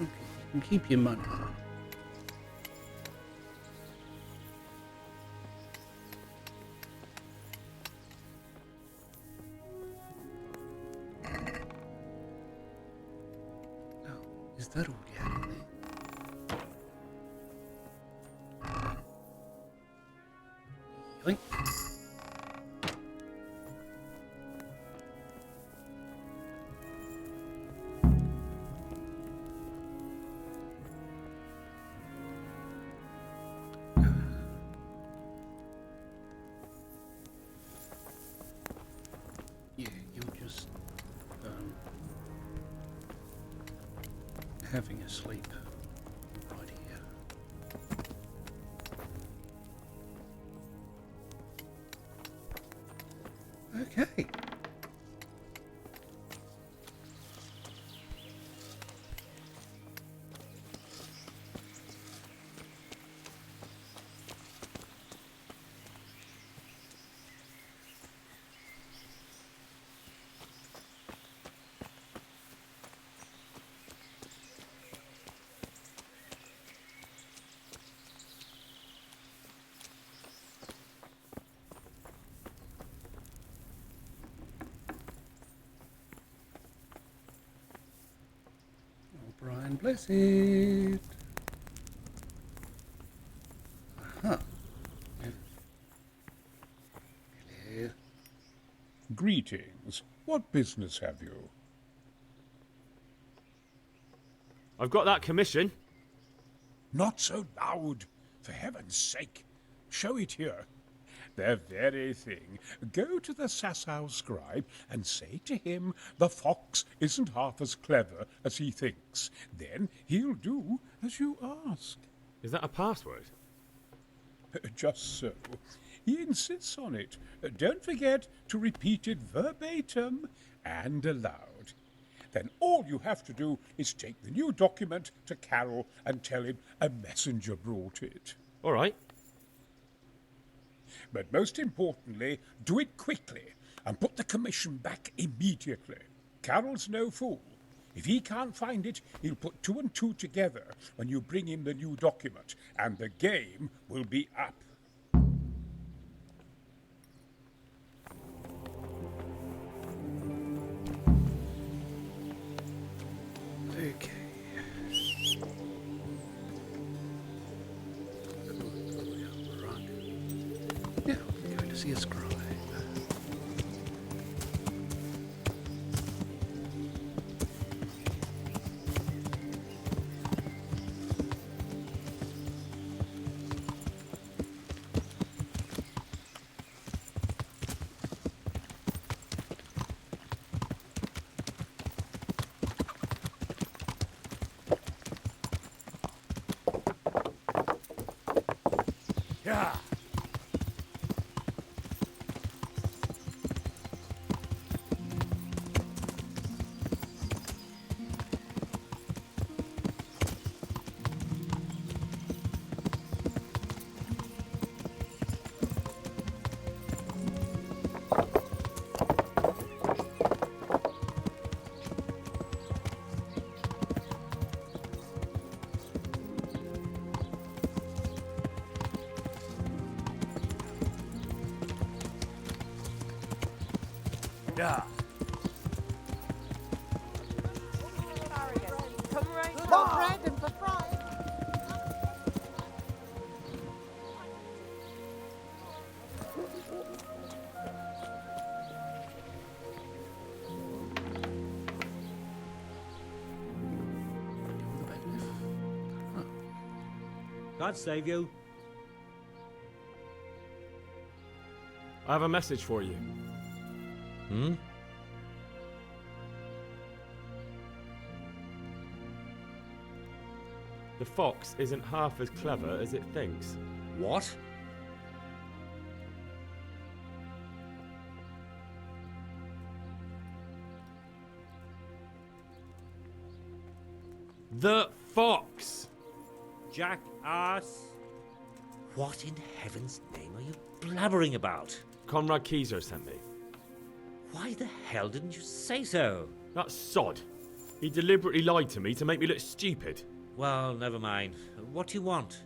Okay, you can keep your money. Now, is that all you have there? Yoink. Yeah, you're just having a sleep right here. Okay. Brian, bless it. Aha. Hello. Greetings. What business have you? I've got that commission. Not so loud, for heaven's sake. Show it here. The very thing. Go to the Sasau scribe and say to him the fox isn't half as clever as he thinks. Then he'll do as you ask. Is that a password? Just so. He insists on it. Don't forget to repeat it verbatim and aloud. Then all you have to do is take the new document to Carol and tell him a messenger brought it. All right. But most importantly, do it quickly and put the commission back immediately. Carol's no fool. If he can't find it, he'll put 2 and 2 together when you bring him the new document, and the game will be up. Okay. Now we're going to see a scribe. Yeah. Yeah. Come right for bread and for fries. God save you. I have a message for you. Hmm? The fox isn't half as clever as it thinks. What? The fox! Jackass! What in heaven's name are you blabbering about? Conrad Keyser sent me. Why the hell didn't you say so? That sod. He deliberately lied to me to make me look stupid. Well, never mind. What do you want?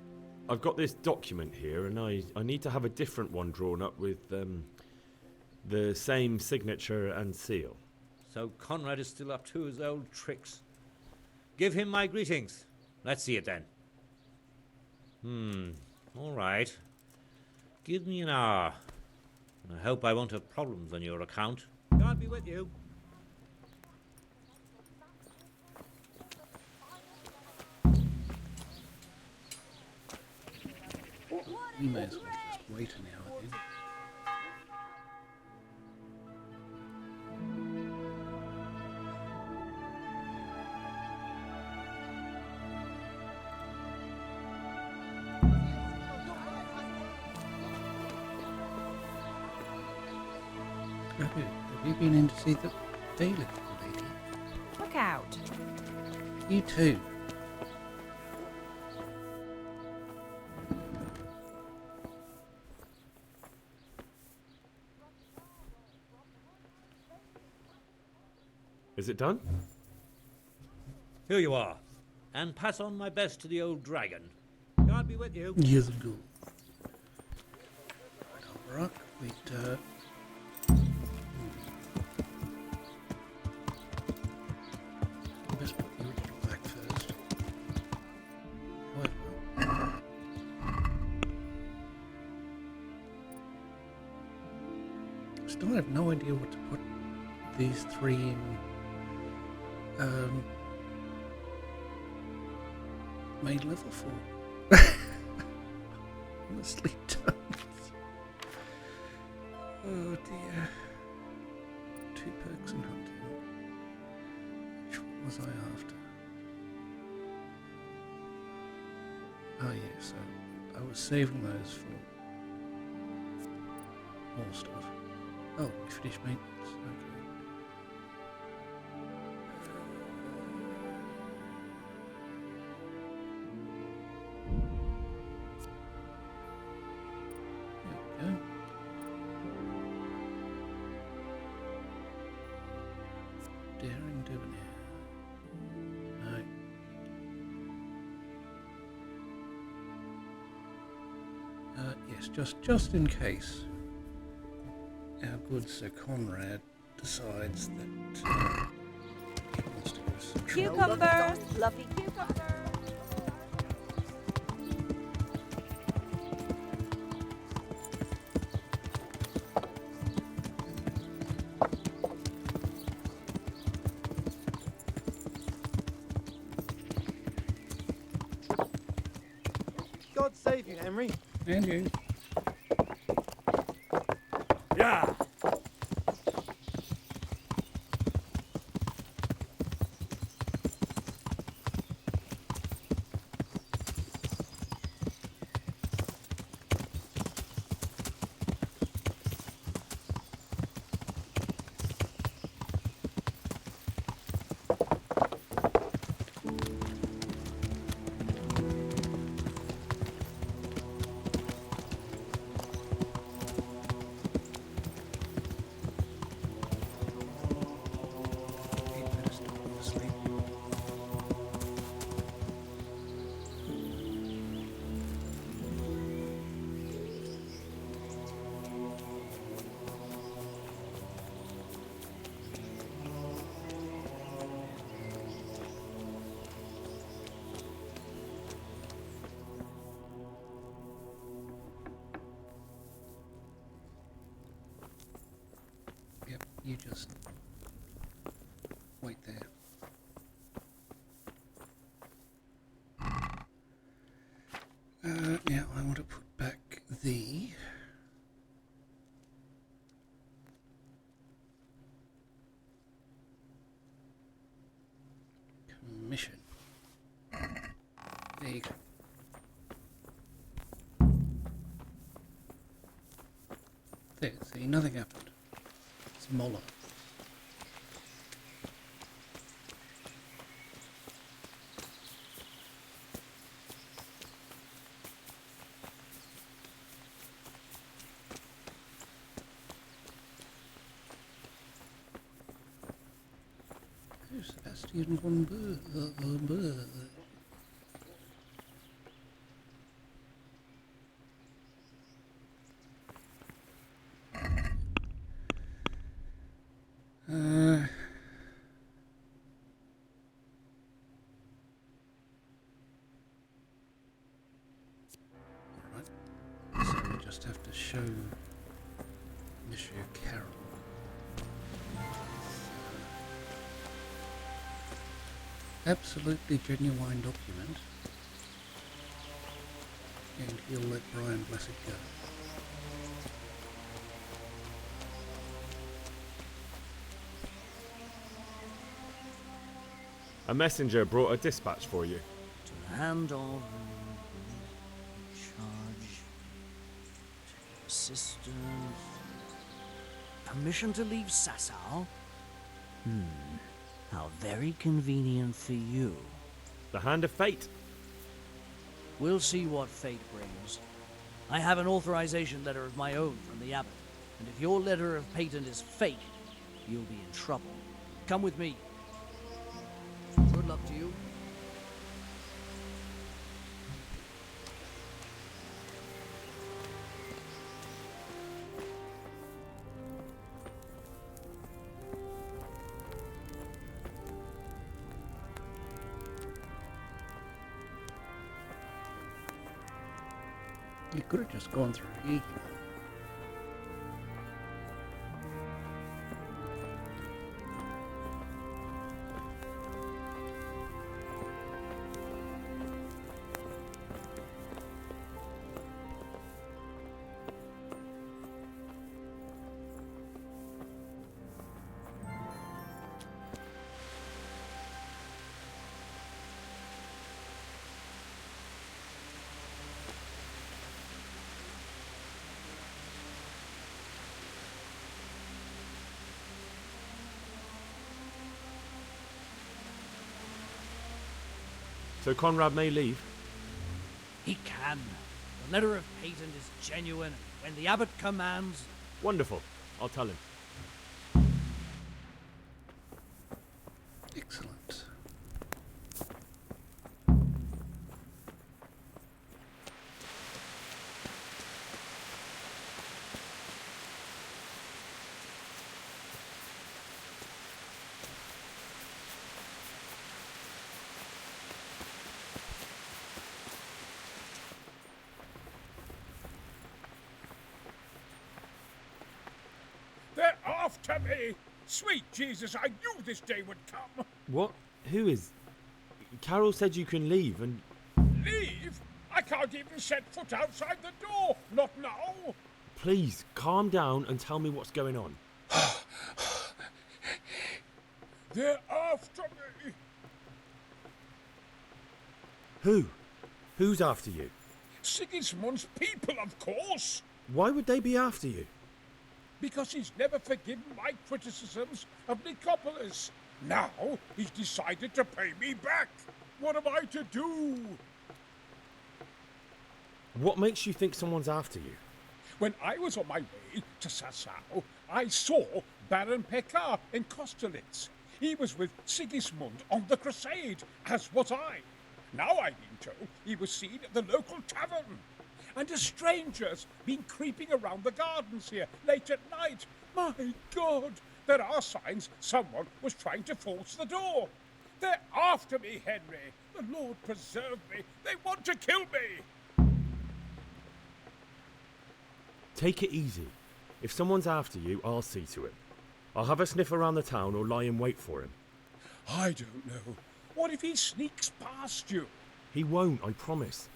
I've got this document here, and I need to have a different one drawn up with the same signature and seal. So Conrad is still up to his old tricks. Give him my greetings. Let's see it then. All right. Give me an hour. I hope I won't have problems on your account. God be with you. We may as well just wait an hour then. Have you been in to see the daily lady? Look out. You too. Is it done? Here you are. And pass on my best to the old dragon. God be with you. Yes, good. Alright, we'd best put you a little back first. However, I still have no idea what to put these three in. Main level for. Honestly don't. Oh dear. 2 perks in hunting. Which one was I after? Oh yeah, so I was saving those for more stuff. Oh, we finished maintenance. Okay. Daring debonair. No. Yes, just in case our good Sir Conrad decides that he wants to give us some trouble. Cucumber! Lovely cucumber! God save you, Henry. And you. Yeah. You just wait there. Now I want to put back the commission. There you go. There, see, nothing happened. Smaller. Who's the best Sebastian von Berg. Alright, so we just have to show Monsieur Carroll absolutely genuine document, and he'll let Brian Blessed go. A messenger brought a dispatch for you. To hand of charge assistant. Permission to leave Sasau? How very convenient for you. The hand of fate. We'll see what fate brings. I have an authorization letter of my own from the abbot, and if your letter of patent is fake, you'll be in trouble. Come with me. Good luck to you. You could have just gone through here. So Conrad may leave? He can. The letter of patent is genuine. When the abbot commands... Wonderful. I'll tell him. Excellent. They're after me! Sweet Jesus, I knew this day would come! What? Who is... Carol said you can leave and... Leave? I can't even set foot outside the door! Not now! Please, calm down and tell me what's going on. They're after me! Who? Who's after you? Sigismund's people, of course! Why would they be after you? Because he's never forgiven my criticisms of Nicopolis. Now he's decided to pay me back. What am I to do? What makes you think someone's after you? When I was on my way to Sasau, I saw Baron Pekar in Kostelitz. He was with Sigismund on the crusade, as was I. Now I've been told he was seen at the local tavern. And a stranger's been creeping around the gardens here late at night. My God, there are signs someone was trying to force the door. They're after me, Henry. The Lord preserve me. They want to kill me. Take it easy. If someone's after you, I'll see to it. I'll have a sniff around the town or lie in wait for him. I don't know. What if he sneaks past you? He won't, I promise.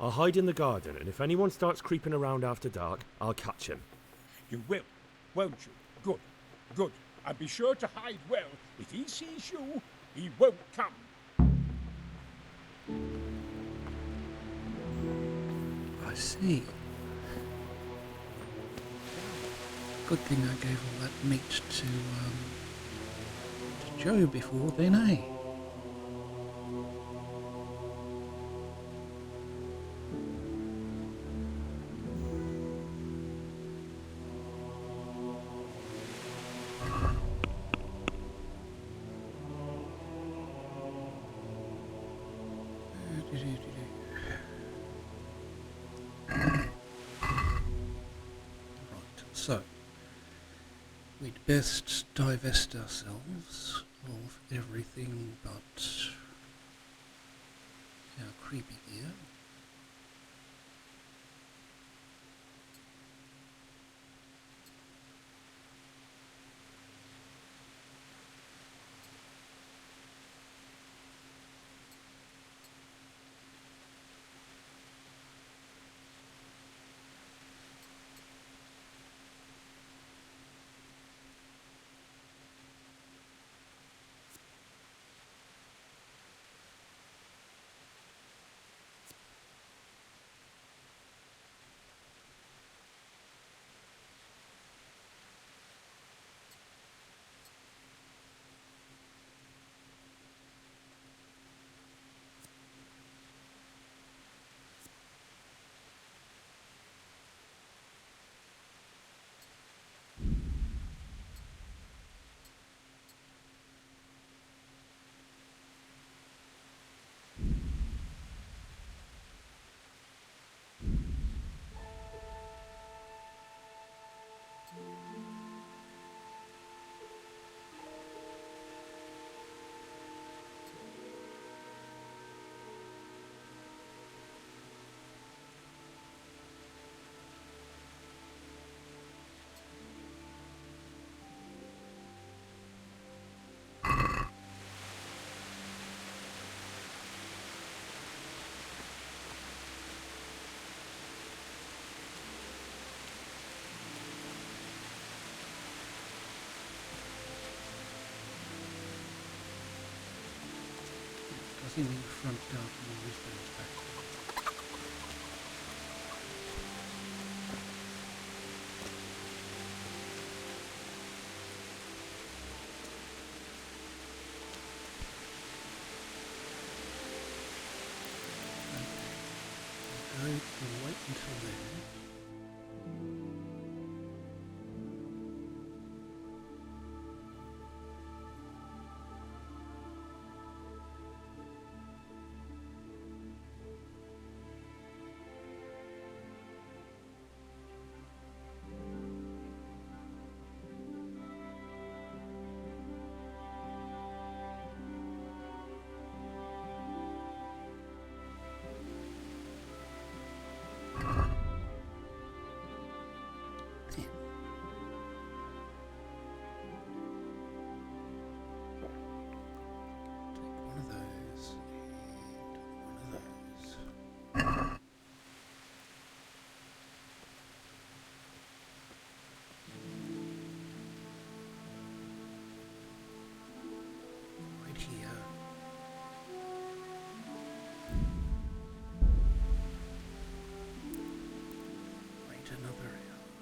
I'll hide in the garden, and if anyone starts creeping around after dark, I'll catch him. You will, won't you? Good, good. And be sure to hide well. If he sees you, he won't come. I see. Good thing I gave all that meat to Joe before then, eh? Right, so we'd best divest ourselves of everything but our creepy gear. Doesn't mean front dark always goes back. Okay. We'll wait until then. Another hour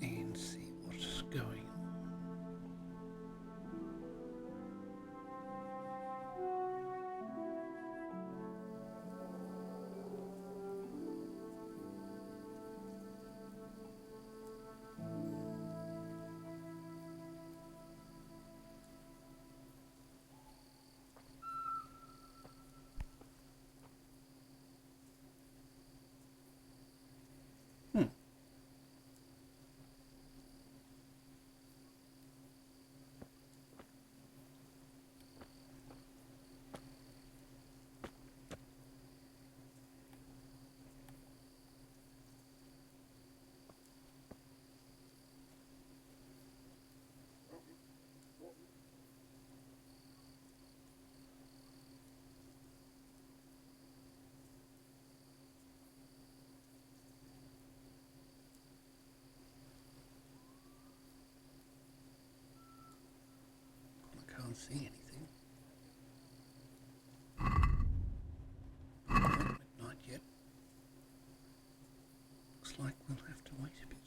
and see what's going on. Can't see anything. Not yet. Looks like we'll have to wait a bit.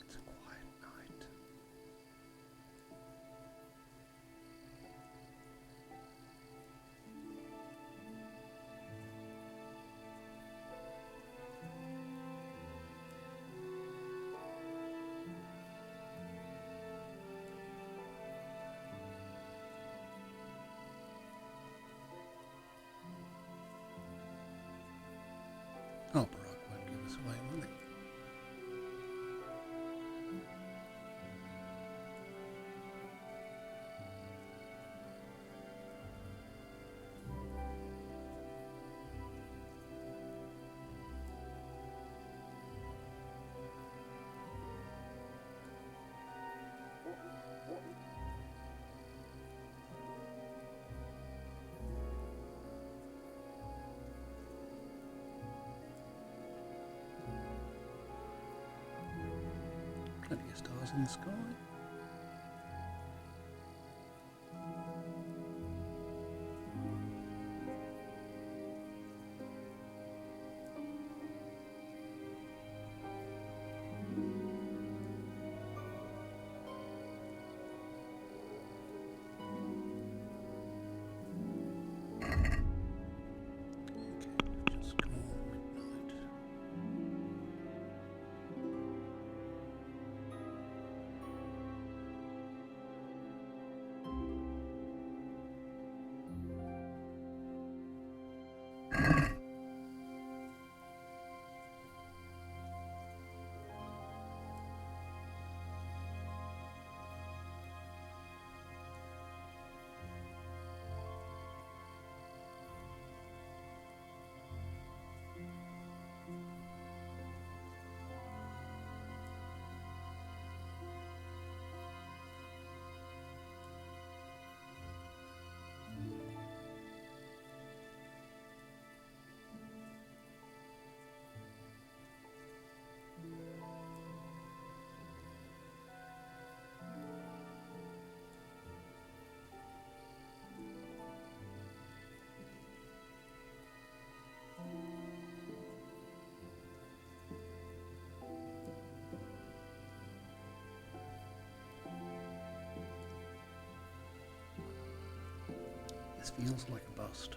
It's a quiet night. Plenty of stars in the sky. This feels like a bust.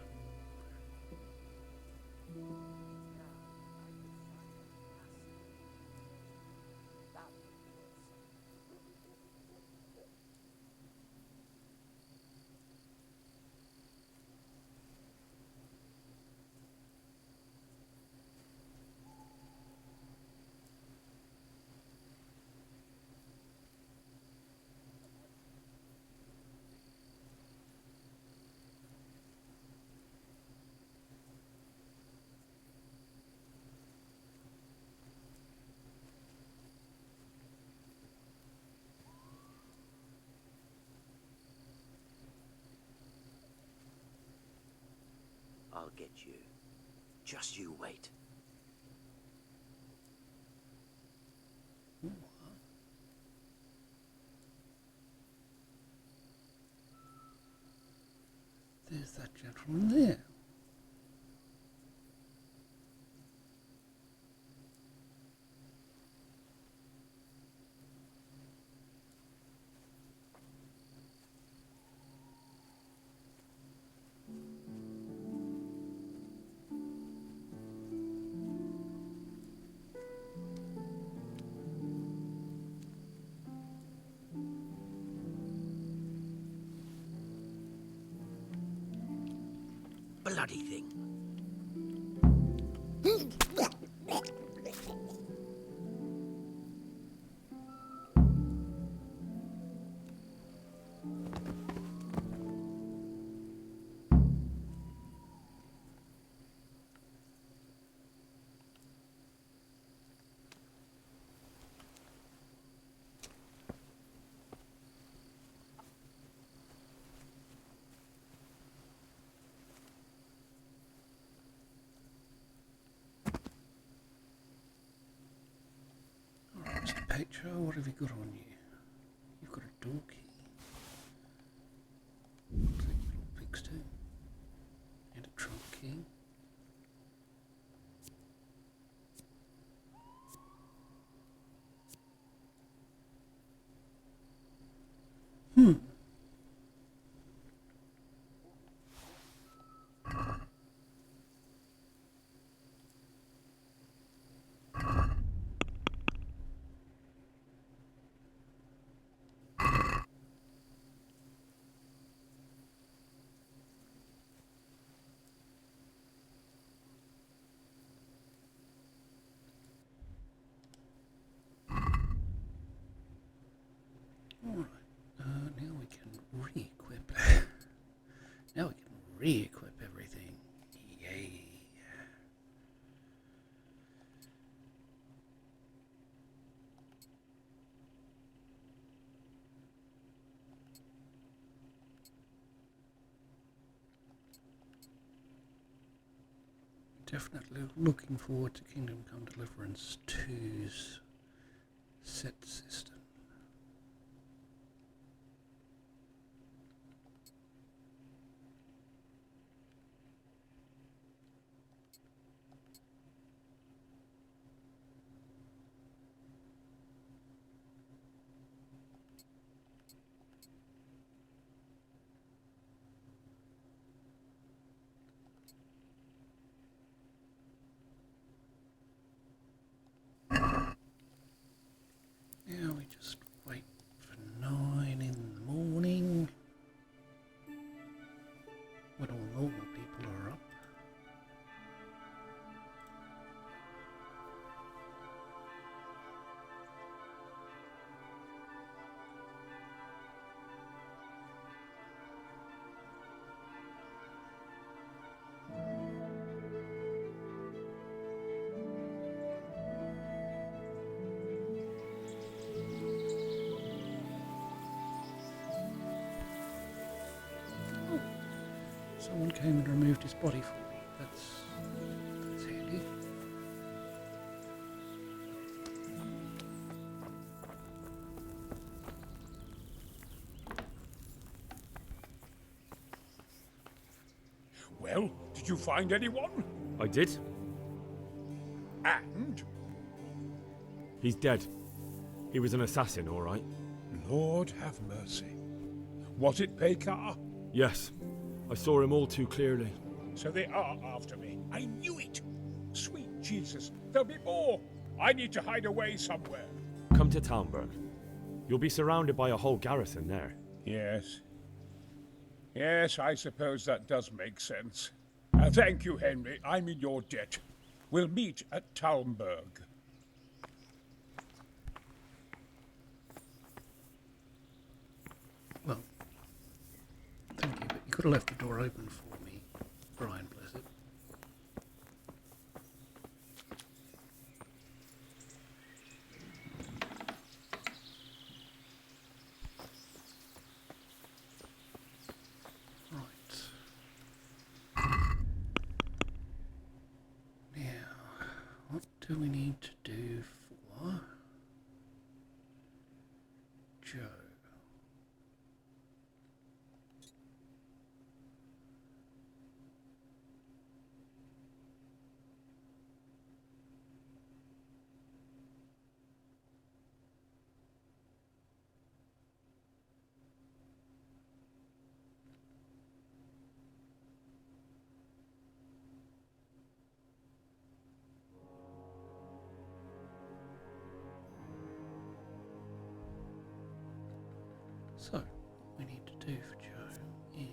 I'll get you. Just you wait. There's that gentleman there. Bloody thing. Mr. Petro, what have you got on you? You've got a door key. Looks like you've got pigs too. And a trunk key. Alright, now we can re-equip. Now we can re-equip everything. Yay. Definitely looking forward to Kingdom Come Deliverance 2's set system. someone came and removed his body for me. That's handy. Well, did you find anyone? I did. And? He's dead. He was an assassin, all right. Lord have mercy. Was it Pekar? Yes. I saw him all too clearly. So they are after me. I knew it. Sweet Jesus, there'll be more. I need to hide away somewhere. Come to Talmberg. You'll be surrounded by a whole garrison there. Yes. Yes, I suppose that does make sense. Thank you, Henry. I'm in your debt. We'll meet at Talmberg. Well, thank you, but you could have left the door open for me. Brian, bless it. What do we need to do for Joe? So, what we need to do for Joe is...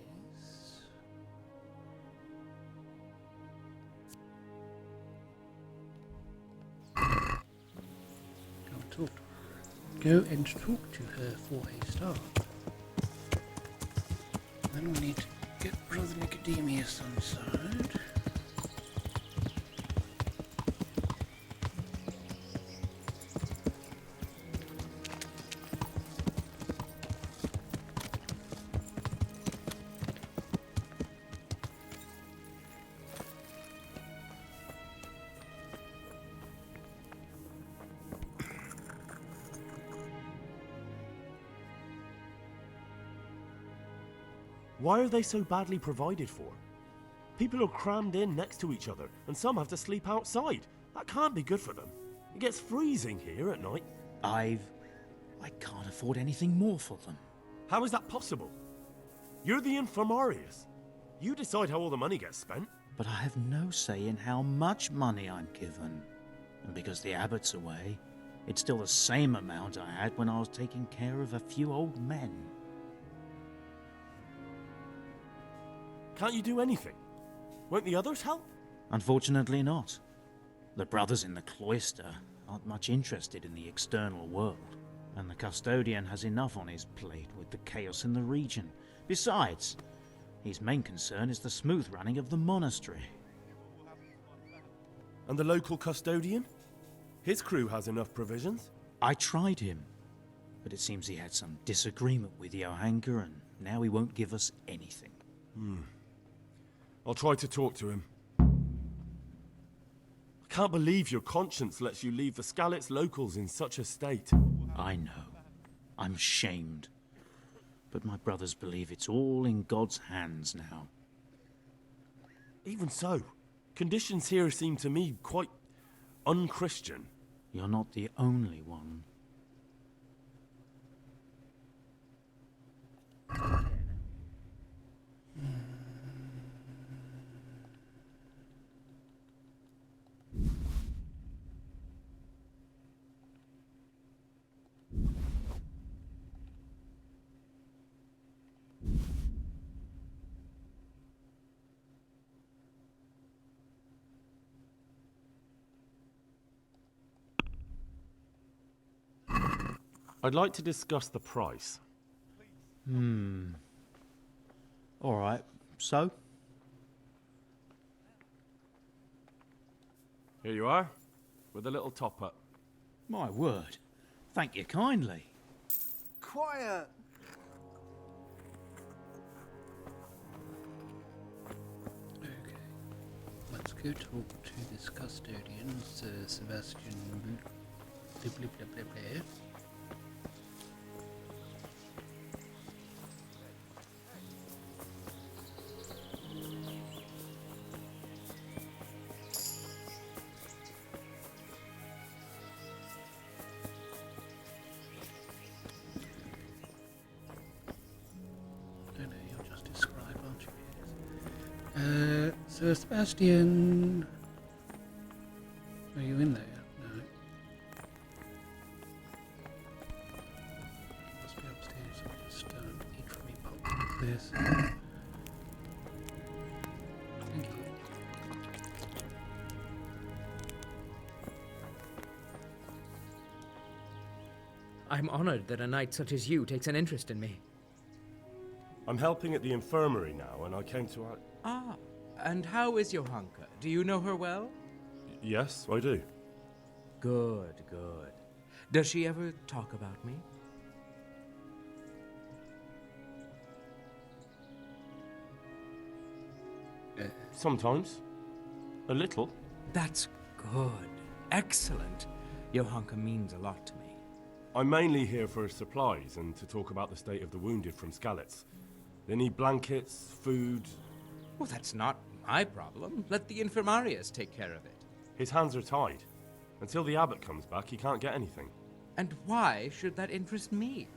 Go and talk to her for a start. Then we need to get Brother Nicodemus on side. Why are they so badly provided for? People are crammed in next to each other, and some have to sleep outside. That can't be good for them. It gets freezing here at night. I can't afford anything more for them. How is that possible? You're the infirmarius. You decide how all the money gets spent. But I have no say in how much money I'm given. And because the abbot's away, it's still the same amount I had when I was taking care of a few old men. Can't you do anything? Won't the others help? Unfortunately not. The brothers in the cloister aren't much interested in the external world, and the custodian has enough on his plate with the chaos in the region. Besides, his main concern is the smooth running of the monastery. And the local custodian? His crew has enough provisions. I tried him, but it seems he had some disagreement with Johanka, and now he won't give us anything. I'll try to talk to him. I can't believe your conscience lets you leave the Skalitz locals in such a state. I know. I'm ashamed. But my brothers believe it's all in God's hands now. Even so, conditions here seem to me quite unchristian. You're not the only one. I'd like to discuss the price. All right, so? Here you are, with a little top-up. My word. Thank you kindly. Quiet! go talk to this custodian, Sir Sebastian blah blah blah blah blah. Sir Sebastian, are you in there? No. He must be upstairs. I'll just eat from me pop like this. Thank you. I'm honored that a knight such as you takes an interest in me. I'm helping at the infirmary now, and I came to... Ah, and how is Johanka? Do you know her well? Yes, I do. Good, good. Does she ever talk about me? Sometimes. A little. That's good. Excellent. Johanka means a lot to me. I'm mainly here for supplies and to talk about the state of the wounded from Skalitz. They need blankets, food... Well, that's not my problem. Let the infirmarius take care of it. His hands are tied. Until the abbot comes back, he can't get anything. And why should that interest me?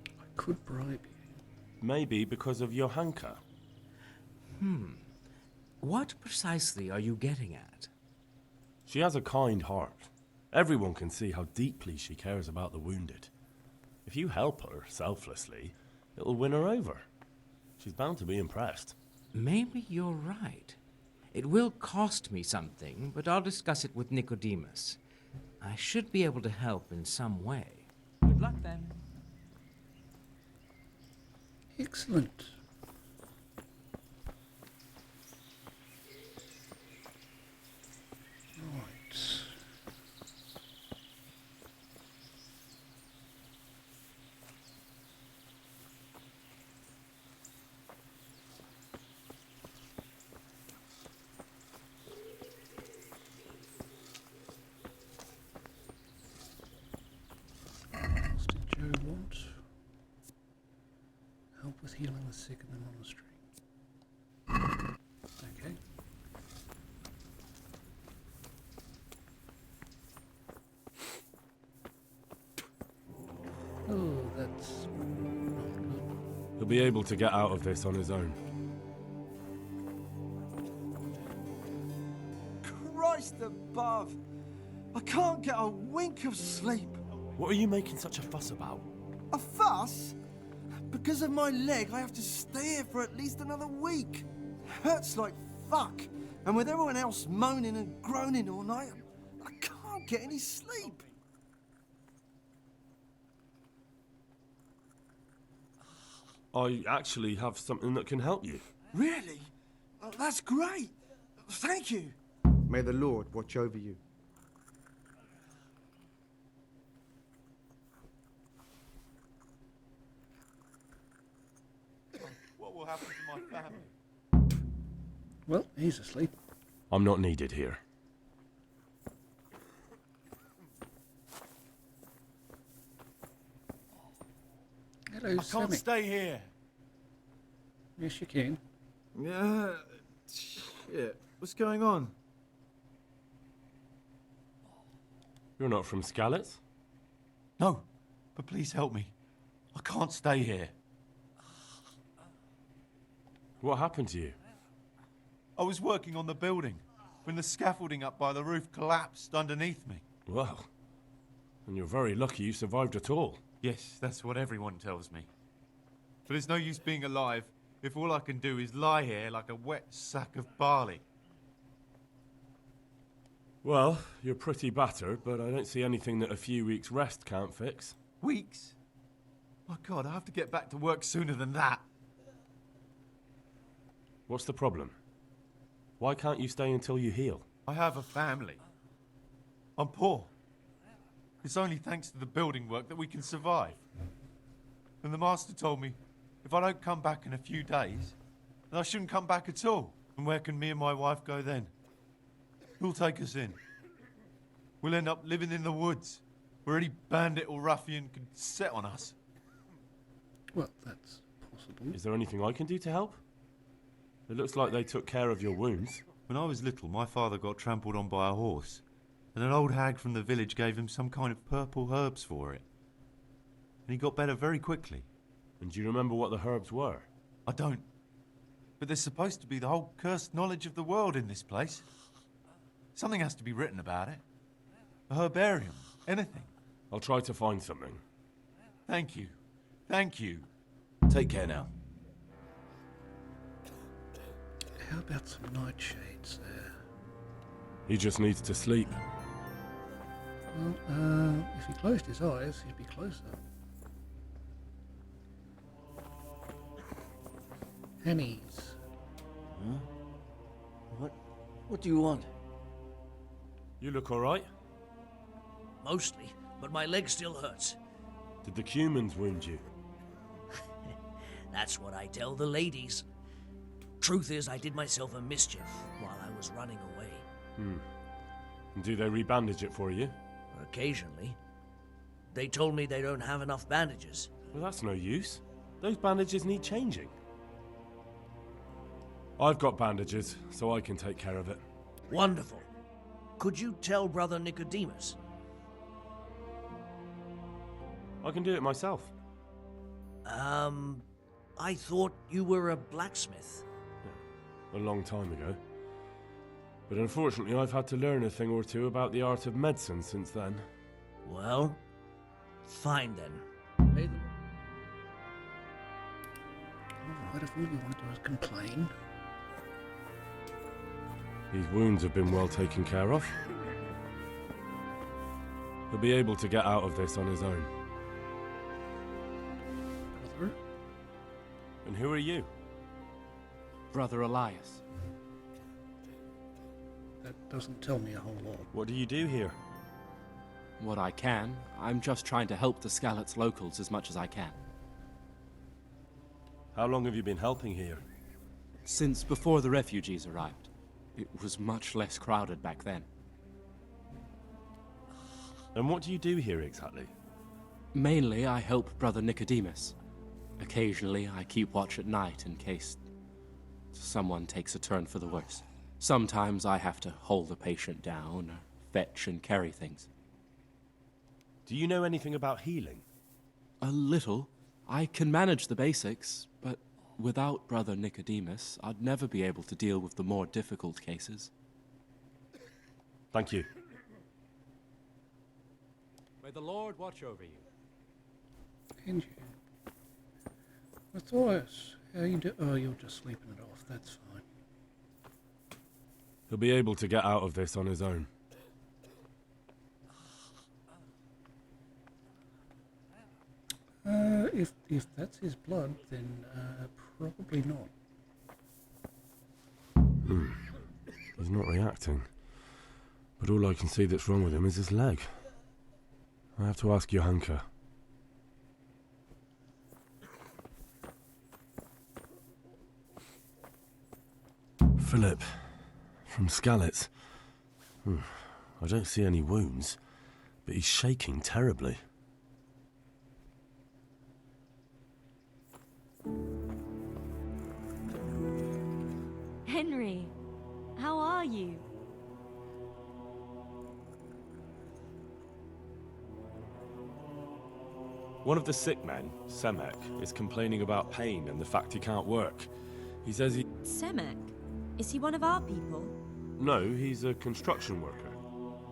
I could bribe you. Maybe because of Johanka. What precisely are you getting at? She has a kind heart. Everyone can see how deeply she cares about the wounded. If you help her selflessly, it'll win her over. She's bound to be impressed. Maybe you're right. It will cost me something, but I'll discuss it with Nicodemus. I should be able to help in some way. Good luck then. Excellent. Right. What did Joe want? Help with healing the sick in the monastery. Okay. Oh, that's not good. He'll be able to get out of this on his own. Christ above! I can't get a wink of sleep. What are you making such a fuss about? A fuss? Because of my leg, I have to stay here for at least another week. Hurts like fuck. And with everyone else moaning and groaning all night, I can't get any sleep. I actually have something that can help you. Really? Oh, that's great. Thank you. May the Lord watch over you. What will happen to my family? Well, he's asleep. I'm not needed here. Hello, I can't Sammy. stay here. Yes, you can. Yeah. Shit. What's going on? You're not from Skalitz? No, but please help me. I can't stay here. What happened to you? I was working on the building when the scaffolding up by the roof collapsed underneath me. Well, and you're very lucky you survived at all. Yes, that's what everyone tells me. But there's no use being alive if all I can do is lie here like a wet sack of barley. Well, you're pretty battered, but I don't see anything that a few weeks' rest can't fix. Weeks? My God, I have to get back to work sooner than that. What's the problem? Why can't you stay until you heal? I have a family. I'm poor. It's only thanks to the building work that we can survive. And the master told me if I don't come back in a few days, then I shouldn't come back at all. And where can me and my wife go then? Who'll take us in? We'll end up living in the woods, where any bandit or ruffian could set on us. Well, that's possible. Is there anything I can do to help? It looks like they took care of your wounds. When I was little, my father got trampled on by a horse, and an old hag from the village gave him some kind of purple herbs for it. And he got better very quickly. And do you remember what the herbs were? I don't. But there's supposed to be the whole cursed knowledge of the world in this place. Something has to be written about it. A herbarium. Anything. I'll try to find something. Thank you. Thank you. Take care now. How about some nightshades there? He just needs to sleep. Well, if he closed his eyes, he'd be closer. Hennies. Huh? What do you want? You look all right? Mostly, but my leg still hurts. Did the cumans wound you? That's what I tell the ladies. Truth is, I did myself a mischief while I was running away. And do they rebandage it for you? Occasionally. They told me they don't have enough bandages. Well, that's no use. Those bandages need changing. I've got bandages, so I can take care of it. Wonderful. Could you tell Brother Nicodemus? I can do it myself. I thought you were a blacksmith. A long time ago. But unfortunately, I've had to learn a thing or two about the art of medicine since then. Well, fine then. May the... Alright, if all you want to do is complain. These wounds have been well taken care of. He'll be able to get out of this on his own. Brother? And who are you? Brother Elias. That doesn't tell me a whole lot. What do you do here? What I can. I'm just trying to help the Skalitz locals as much as I can. How long have you been helping here? Since before the refugees arrived. It was much less crowded back then. And what do you do here exactly? Mainly, I help Brother Nicodemus. Occasionally, I keep watch at night in case someone takes a turn for the worse. Sometimes I have to hold a patient down, or fetch and carry things. Do you know anything about healing? A little. I can manage the basics, but without Brother Nicodemus, I'd never be able to deal with the more difficult cases. Thank you. May the Lord watch over you. And you. Matthias, how you do? Oh, you're just sleeping it off. That's fine. He'll be able to get out of this on his own. If that's his blood, then probably not. He's not reacting. But all I can see that's wrong with him is his leg. I have to ask Johanka. Philip, from Skalitz. I don't see any wounds, but he's shaking terribly. Henry, how are you? One of the sick men, Semek, is complaining about pain and the fact he can't work. He says he... Semek? Is he one of our people? No, he's a construction worker.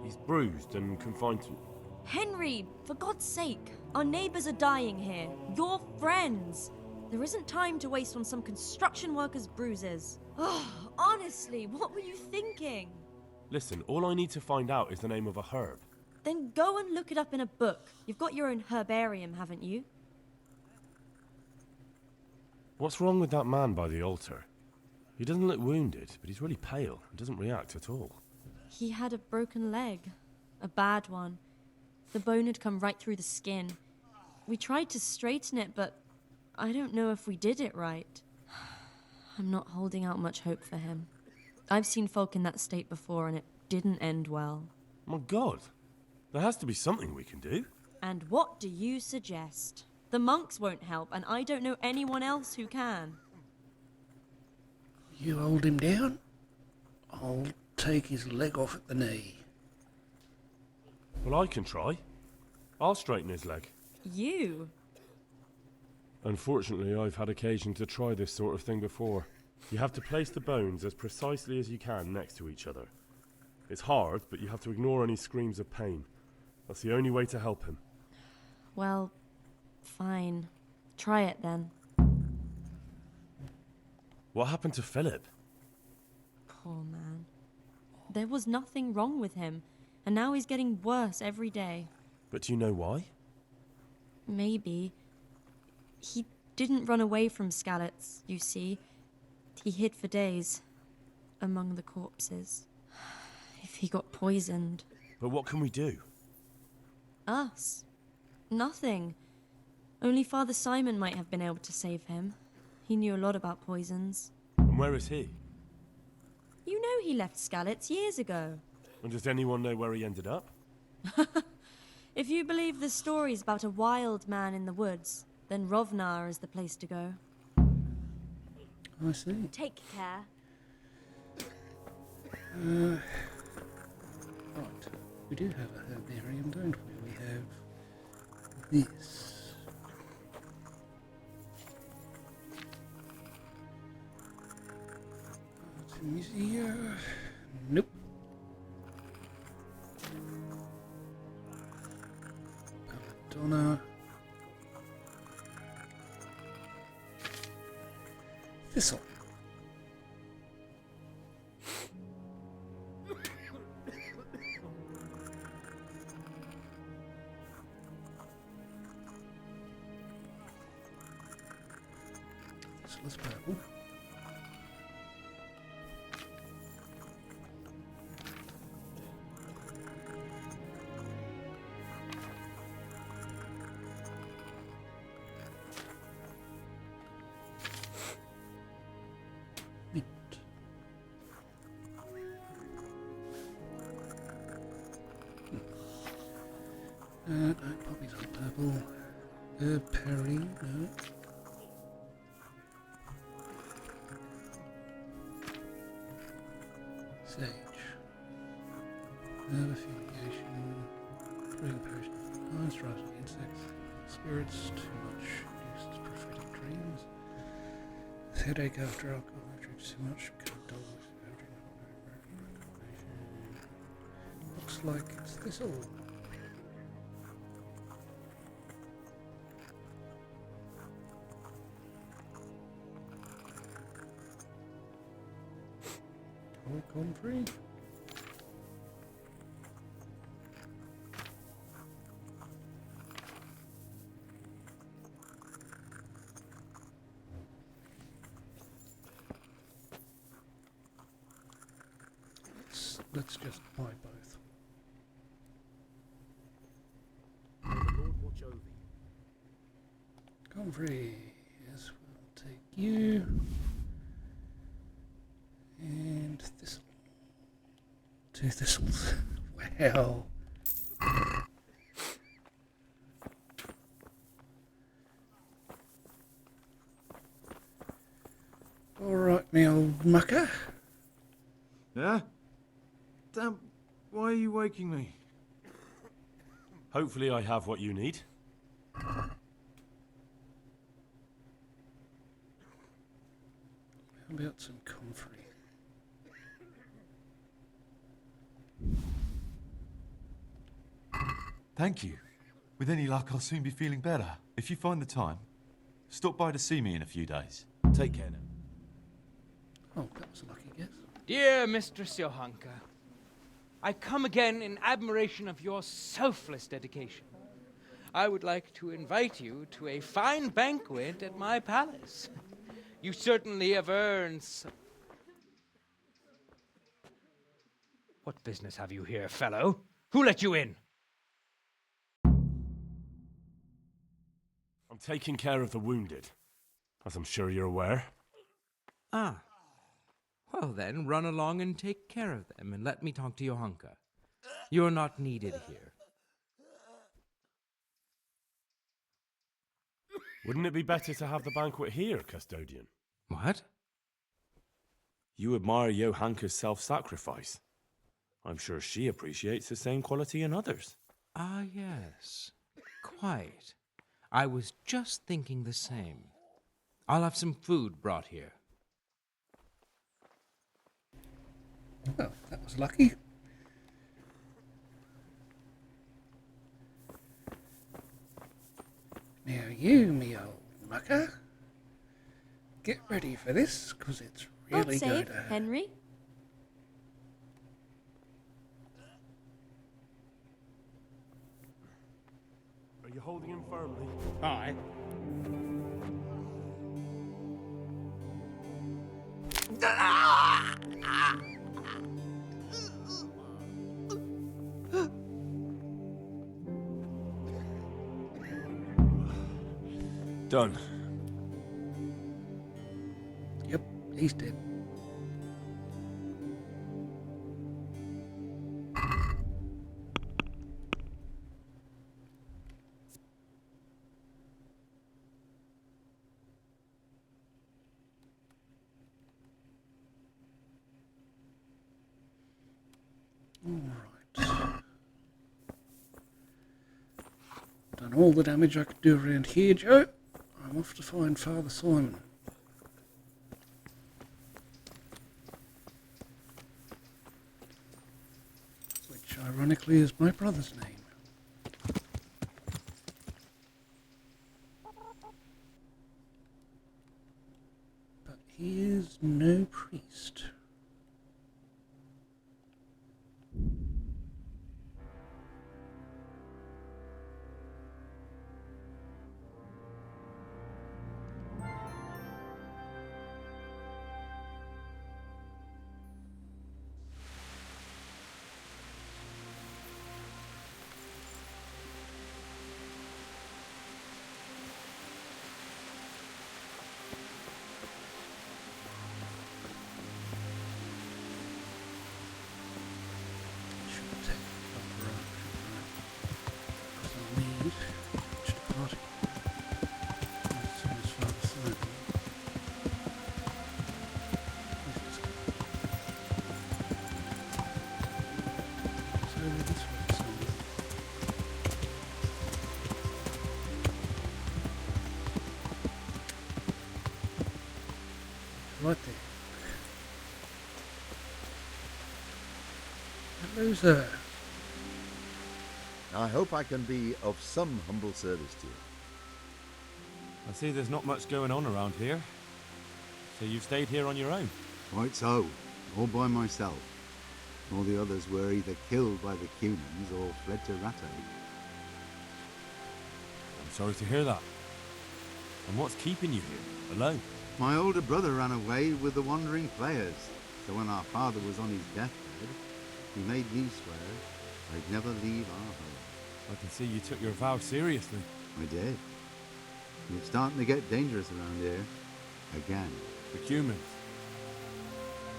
He's bruised and confined to... Henry, for God's sake, our neighbors are dying here. Your friends. There isn't time to waste on some construction worker's bruises. Oh, honestly, what were you thinking? Listen, all I need to find out is the name of a herb. Then go and look it up in a book. You've got your own herbarium, haven't you? What's wrong with that man by the altar? He doesn't look wounded, but he's really pale and doesn't react at all. He had a broken leg. A bad one. The bone had come right through the skin. We tried to straighten it, but I don't know if we did it right. I'm not holding out much hope for him. I've seen folk in that state before, and it didn't end well. My God, there has to be something we can do. And what do you suggest? The monks won't help, and I don't know anyone else who can. You hold him down, I'll take his leg off at the knee. Well, I can try. I'll straighten his leg. You? Unfortunately, I've had occasion to try this sort of thing before. You have to place the bones as precisely as you can next to each other. It's hard, but you have to ignore any screams of pain. That's the only way to help him. Well, fine. Try it then. What happened to Philip? Poor man. There was nothing wrong with him, and now he's getting worse every day. But do you know why? Maybe. He didn't run away from Skalitz, you see. He hid for days, among the corpses. If he got poisoned... But what can we do? Us? Nothing. Only Father Simon might have been able to save him. He knew a lot about poisons. And where is he? You know he left Skalitz years ago. And does anyone know where he ended up? If you believe the stories about a wild man in the woods, then Rovnar is the place to go. I see. Take care. Right. We do have a herbarium, don't we? We have this. Artemisia. Nope. Belladonna. Thistle. Thistle is purple. No, poppies are purple. Perry, no. Sage. Herb fumigation. Brewing potion. Nice rousing insects. Spirits. Too much. Induces prophetic dreams. Headache after alcohol. Drinks too much. Looks like it's thistle. Comfrey. Let's just buy both. Lord watch over you. Comfrey, yes, we'll take you. And thistle. 2 thistles. Wow. Alright, me old mucker. Yeah? Damn, why are you waking me? Hopefully I have what you need. How about some comfrey? Thank you. With any luck, I'll soon be feeling better. If you find the time, stop by to see me in a few days. Take care now. Oh, that was a lucky guess. Dear Mistress Johanka, I come again in admiration of your selfless dedication. I would like to invite you to a fine banquet at my palace. You certainly have earned some... What business have you here, fellow? Who let you in? I'm taking care of the wounded. as I'm sure you're aware. Ah. Well then, run along and take care of them, and let me talk to Johanka. You're not needed here. Wouldn't it be better to have the banquet here, custodian? What? You admire Johanka's self-sacrifice. I'm sure she appreciates the same quality in others. Ah, yes. Quite. I was just thinking the same. I'll have some food brought here. Oh, that was lucky. Now you, me old mucker, get ready for this, because it's really God going save to... Henry. Are you holding him firmly? Aye. Done. Yep, he's dead. Alright. Done all the damage I could do around here, Joe. I'm off to find Father Simon. Which ironically is my brother's name. But he is no priest. Right there. Hello, sir. I hope I can be of some humble service to you. I see there's not much going on around here. So you've stayed here on your own? Quite so, all by myself. All the others were either killed by the humans or fled to Ratay. I'm sorry to hear that. And what's keeping you here, alone? My older brother ran away with the wandering players, so when our father was on his deathbed, he made me swear I'd never leave our home. I can see you took your vow seriously. I did. It's starting to get dangerous around here. Again. The humans?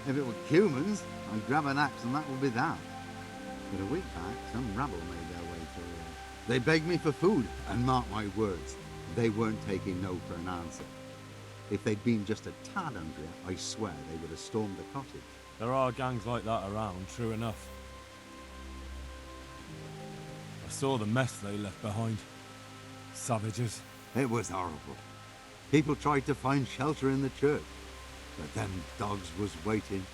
If it were humans, I'd grab an axe and that would be that. But a week back, some rabble made their way through here. They begged me for food, and mark my words, they weren't taking no for an answer. If they'd been just a tad hungrier, I swear they would have stormed the cottage. There are gangs like that around, true enough. I saw the mess they left behind. Savages. It was horrible. People tried to find shelter in the church, but them dogs was waiting.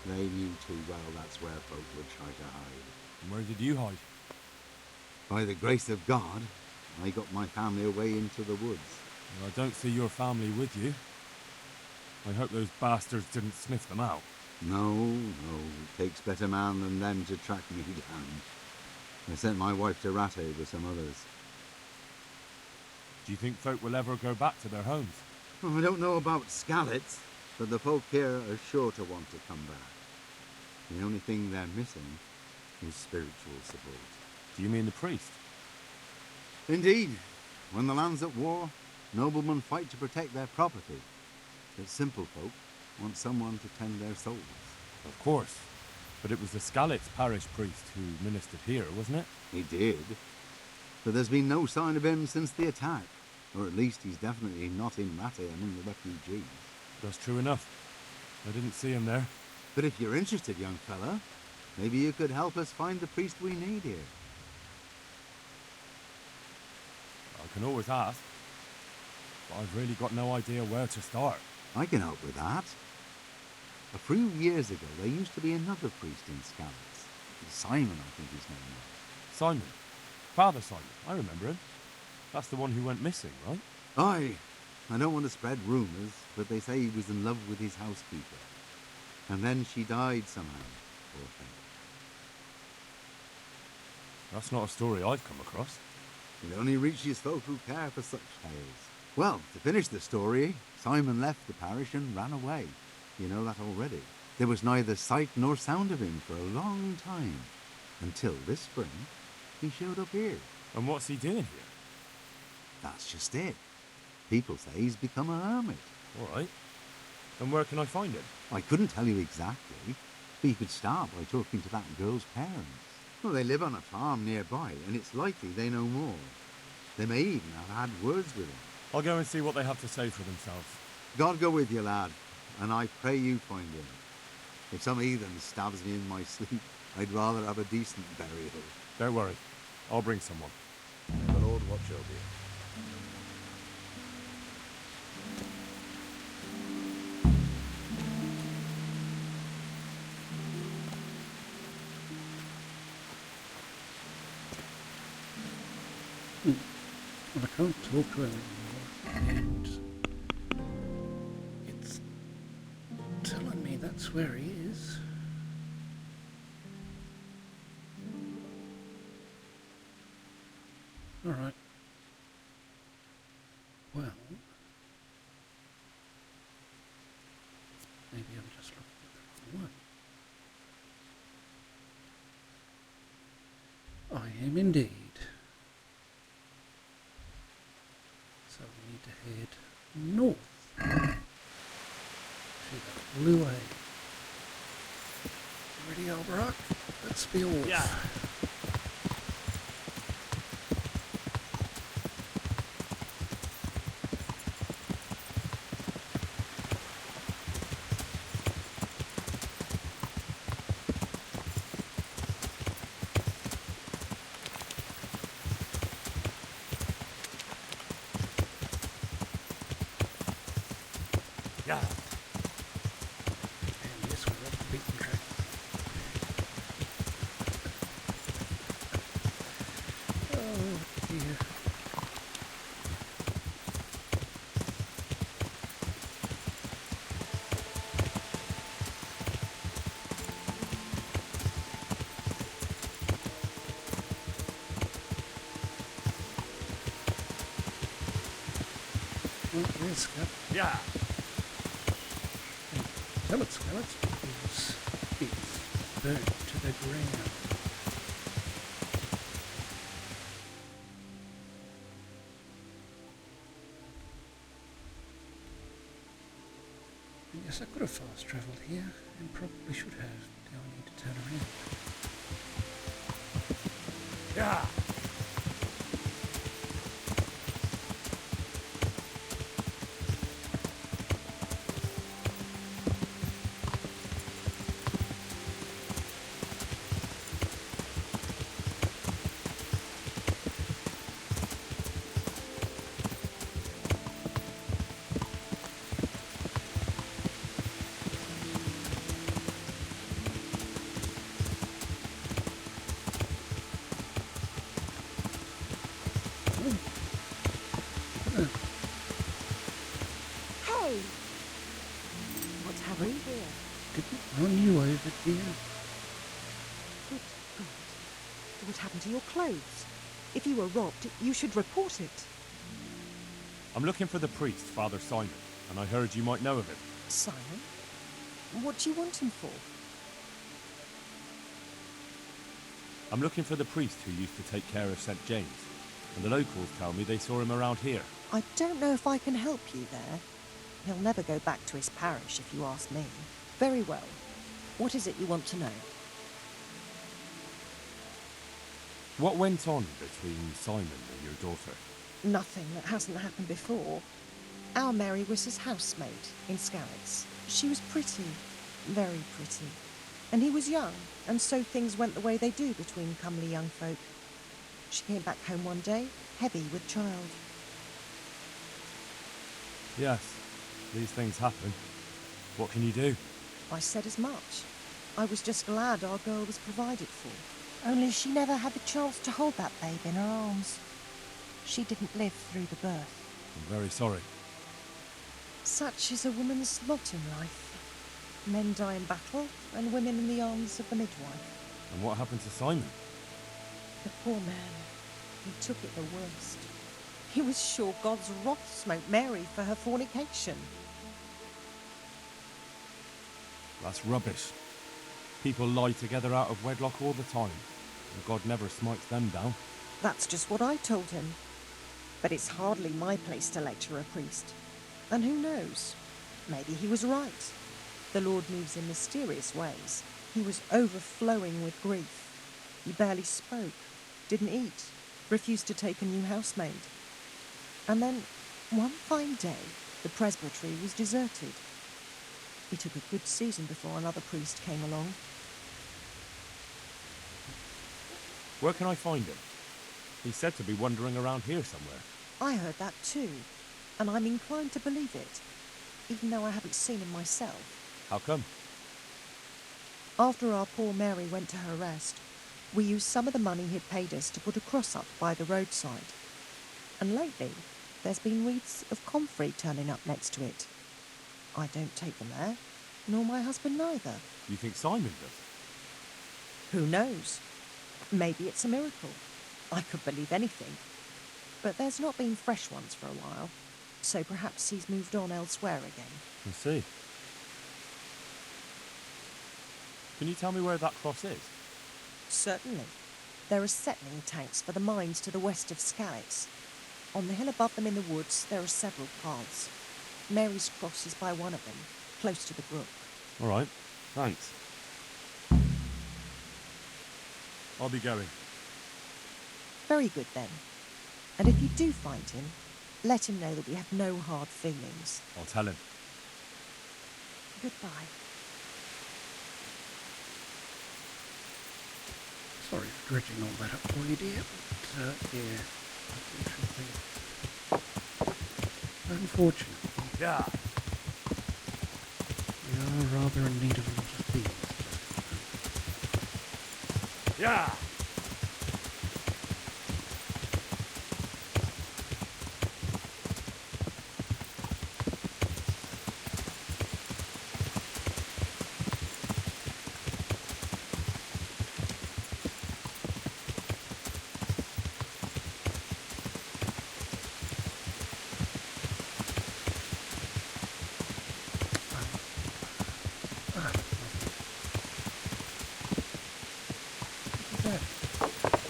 They knew too well that's where folk would try to hide. And where did you hide? By the grace of God, I got my family away into the woods. Well, I don't see your family with you. I hope those bastards didn't sniff them out. No, it takes better man than them to track me down. I sent my wife to Ratay with some others. Do you think folk will ever go back to their homes? Well, I don't know about Skalitz, but the folk here are sure to want to come back. The only thing they're missing is spiritual support. Do you mean the priest? Indeed. When the land's at war, Noblemen fight to protect their property, but simple folk want someone to tend their souls. Of course. But it was the Skalitz parish priest who ministered here, wasn't it? He did. But there's been no sign of him since the attack. Or at least he's definitely not in Rate among the refugees. That's true enough. I didn't see him there. But if you're interested, young fella, maybe you could help us find the priest we need here. I can always ask. But I've really got no idea where to start. I can help with that. A few years ago, there used to be another priest in Skalitz. Simon, I think his name was. Simon? Father Simon, I remember him. That's the one who went missing, right? Aye. I don't want to spread rumours, but they say he was in love with his housekeeper. And then she died somehow, poor thing. That's not a story I've come across. It only reaches folk who care for such tales. Well, to finish the story, Simon left the parish and ran away. You know that already. There was neither sight nor sound of him for a long time. Until this spring, he showed up here. And what's he doing here? That's just it. People say he's become a hermit. All right. And where can I find him? I couldn't tell you exactly, but you could start by talking to that girl's parents. Well, they live on a farm nearby, and it's likely they know more. They may even have had words with him. I'll go and see what they have to say for themselves. God go with you, lad, and I pray you find him. If some heathen stabs me in my sleep, I'd rather have a decent burial. Don't worry. I'll bring someone. May the Lord watch over you. Well, I can't talk to him anymore, and it's telling me that's where he is. All right. Well, maybe I'm just looking at the wrong one. I am indeed. So we need to head north to the blue way. Ready, Albrock? Let's be off. Yeah. Yeah. And yes, we're off the beaten track. Oh dear. Well, there's Scott. Yeah. Tell it, Skalitz, because it's burnt to the ground. Yes, I could have fast travelled here, and probably should have. Now I need to turn around. Yeah. Hey! What's happening here? Didn't run you over, dear. Good God. What happened to your clothes? If you were robbed, you should report it. I'm looking for the priest, Father Simon, and I heard you might know of him. Simon? What do you want him for? I'm looking for the priest who used to take care of St. James. and the locals tell me they saw him around here. I don't know if I can help you there. He'll never go back to his parish, if you ask me. Very well. What is it you want to know? What went on between Simon and your daughter? Nothing that hasn't happened before. Our Mary was his housemaid in Skalitz. She was pretty, very pretty. And he was young, and so things went the way they do between comely young folk. She came back home one day, heavy with child. Yes, these things happen. What can you do? I said as much. I was just glad our girl was provided for. Only she never had the chance to hold that babe in her arms. She didn't live through the birth. I'm very sorry. Such is a woman's lot in life. Men die in battle, and women in the arms of the midwife. And what happened to Simon? The poor man, he took it the worst. He was sure God's wrath smote Mary for her fornication. That's rubbish. People lie together out of wedlock all the time, and God never smites them down. That's just what I told him. But it's hardly my place to lecture a priest. And who knows? Maybe he was right. The Lord moves in mysterious ways. He was overflowing with grief. He barely spoke, didn't eat, refused to take a new housemaid. And then, one fine day, the presbytery was deserted. It took a good season before another priest came along. Where can I find him? He's said to be wandering around here somewhere. I heard that too, and I'm inclined to believe it, even though I haven't seen him myself. How come? After our poor Mary went to her rest, we used some of the money he'd paid us to put a cross up by the roadside. And lately, there's been wreaths of comfrey turning up next to it. I don't take them there, nor my husband neither. You think Simon does? Who knows? Maybe it's a miracle. I could believe anything. But there's not been fresh ones for a while, so perhaps he's moved on elsewhere again. I see. Can you tell me where that cross is? Certainly. There are settling tanks for the mines to the west of Skalitz. On the hill above them in the woods, there are several paths. Mary's cross is by one of them, close to the brook. All right, thanks. I'll be going. Very good then. And if you do find him, let him know that we have no hard feelings. I'll tell him. Goodbye. Sorry for dredging all that up for you, dear, but, yeah, unfortunately, yeah, we are rather in need of a lot of things. Yeah!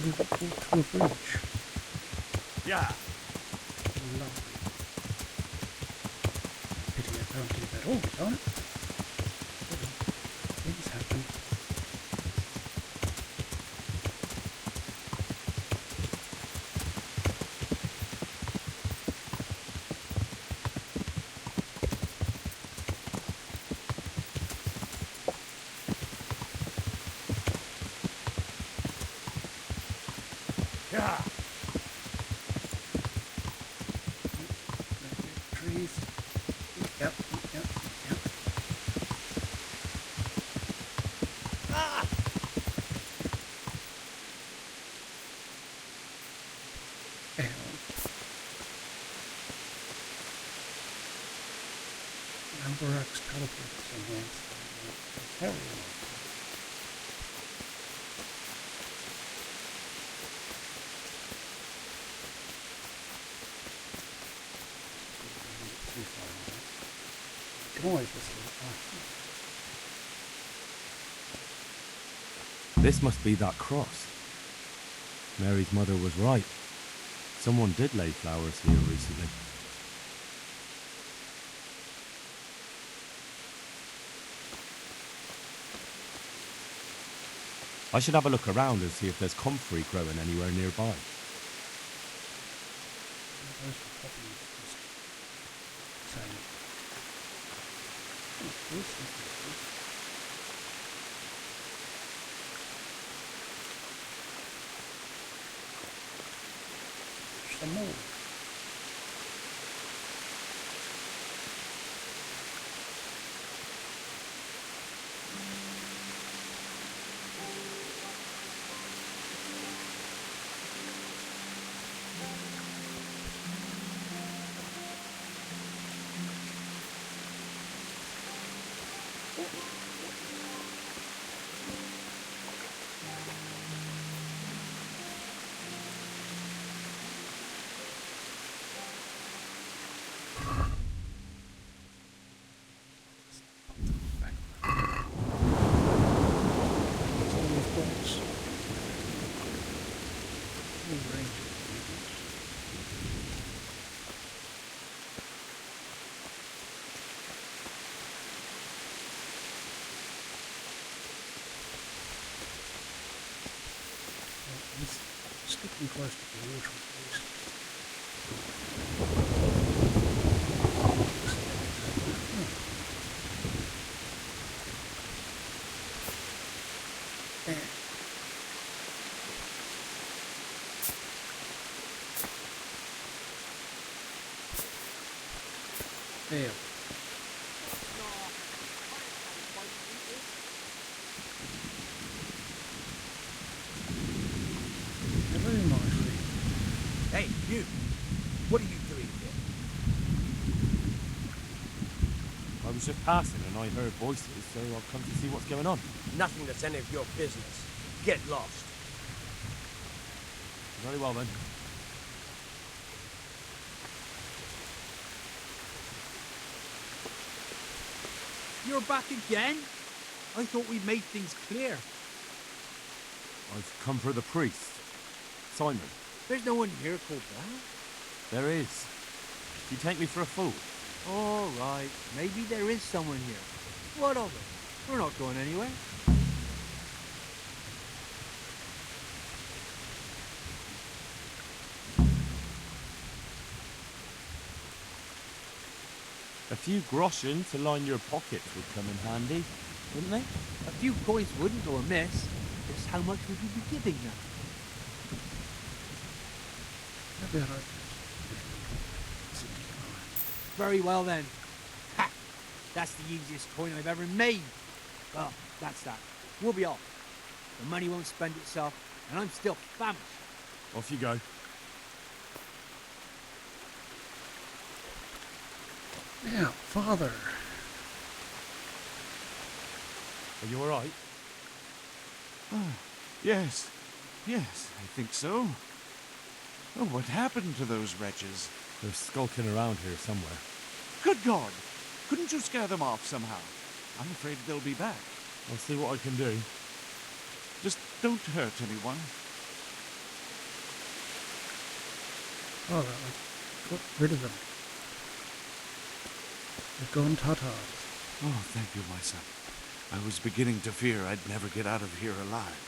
To a bridge. Yeah. Lovely. Pity I can't do that all the time. Things happen. Yeah. Trees. Yep. Ah! Talmberg's teleported somewhere, so carry on. Can always listen. This must be that cross. Mary's mother was right. Someone did lay flowers here recently. I should have a look around and see if there's comfrey growing anywhere nearby. Those are probably just saying, oh, this is good. Some more. Sticking close to the water, at least. There. Very nicely. Hey, you! What are you doing here? I was just passing and I heard voices, so I've come to see what's going on. Nothing that's any of your business. Get lost. Very well then. You're back again? I thought we made things clear. I've come for the priest. Simon. There's no one here called that. There is. Do you take me for a fool? All right. Maybe there is someone here. What of it? We're not going anywhere. A few groschen to line your pockets would come in handy, wouldn't they? A few coins wouldn't go amiss. Just how much would you be giving them? Very well then. Ha! That's the easiest coin I've ever made. Well, that's that. We'll be off. The money won't spend itself, and I'm still famished. Off you go. Now, Father. Are you alright? Oh, yes. Yes, I think so. Oh, what happened to those wretches? They're skulking around here somewhere. Good God! Couldn't you scare them off somehow? I'm afraid they'll be back. I'll see what I can do. Just don't hurt anyone. All right, I got rid of them. They're gone Tatars. Oh, thank you, my son. I was beginning to fear I'd never get out of here alive.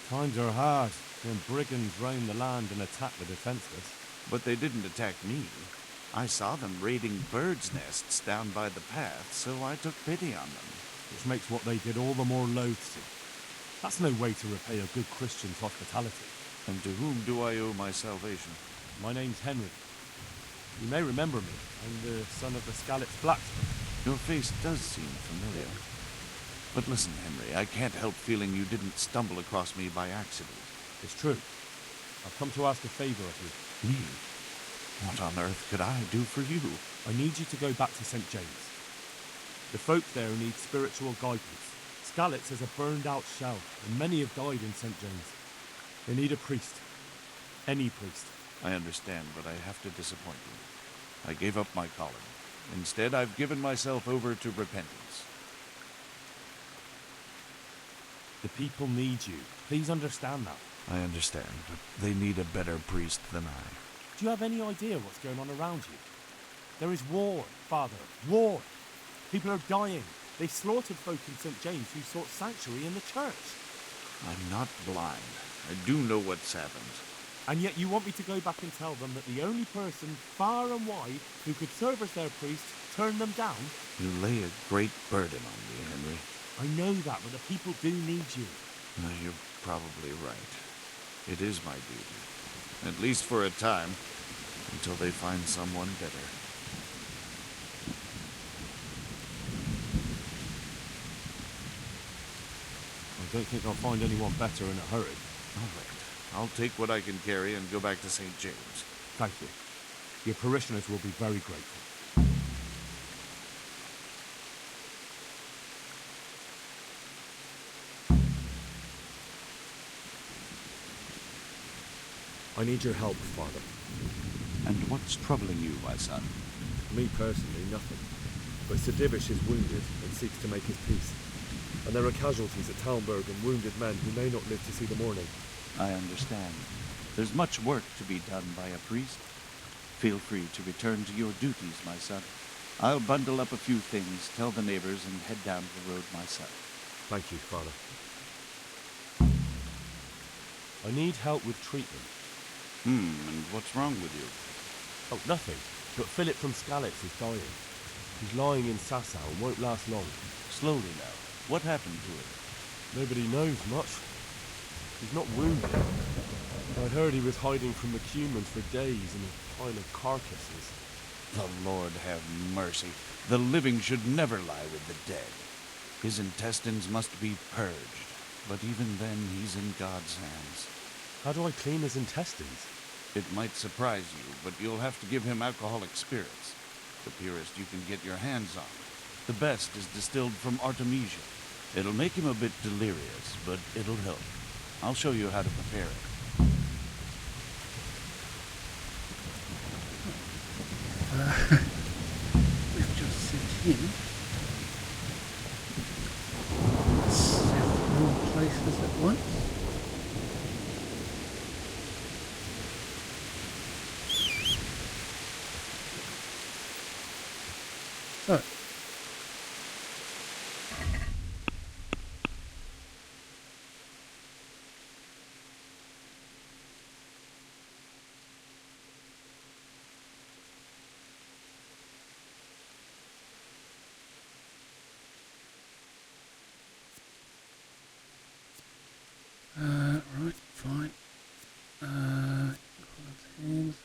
Times are hard when brigands roam the land and attack the defenseless. But they didn't attack me. I saw them raiding birds' nests down by the path, so I took pity on them. Which makes what they did all the more loathsome. That's no way to repay a good Christian's hospitality. And to whom do I owe my salvation? My name's Henry. You may remember me. I'm the son of the Skalitz blacksmith. Your face does seem familiar. But listen, Henry, I can't help feeling you didn't stumble across me by accident. It's true. I've come to ask a favor of you. Me? What on earth could I do for you? I need you to go back to St. James. The folk there need spiritual guidance. Skalitz is a burned-out shell, and many have died in St. James. They need a priest. Any priest. I understand, but I have to disappoint you. I gave up my calling. Instead, I've given myself over to repentance. The people need you. Please understand that. I understand, but they need a better priest than I. Do you have any idea what's going on around you? There is war, Father, war. People are dying. They slaughtered folk in St. James who sought sanctuary in the church. I'm not blind. I do know what's happened. And yet you want me to go back and tell them that the only person, far and wide, who could serve as their priest turned them down? You lay a great burden on me, Henry. I know that, but the people do need you. No, you're probably right. It is my duty. At least for a time, until they find someone better. I don't think I'll find anyone better in a hurry. All right. I'll take what I can carry and go back to St. James. Thank you. Your parishioners will be very grateful. I need your help, Father. And what's troubling you, my son? Me personally, nothing. But Sir Divish is wounded and seeks to make his peace. And there are casualties at Talmberg and wounded men who may not live to see the morning. I understand. There's much work to be done by a priest. Feel free to return to your duties, my son. I'll bundle up a few things, tell the neighbors, and head down the road myself. Thank you, Father. I need help with treatment. And what's wrong with you? Oh, nothing. But Philip from Skalitz is dying. He's lying in Sasau and won't last long. Slowly now. What happened to him? Nobody knows much. He's not wounded. I heard he was hiding from the Cumans for days in a pile of carcasses. The Lord have mercy. The living should never lie with the dead. His intestines must be purged. But even then, he's in God's hands. How do I clean his intestines? It might surprise you, but you'll have to give him alcoholic spirits. The purest you can get your hands on. The best is distilled from Artemisia. It'll make him a bit delirious, but it'll help. I'll show you how to prepare it. We've just sent him several places at once. So, right, fine. Things,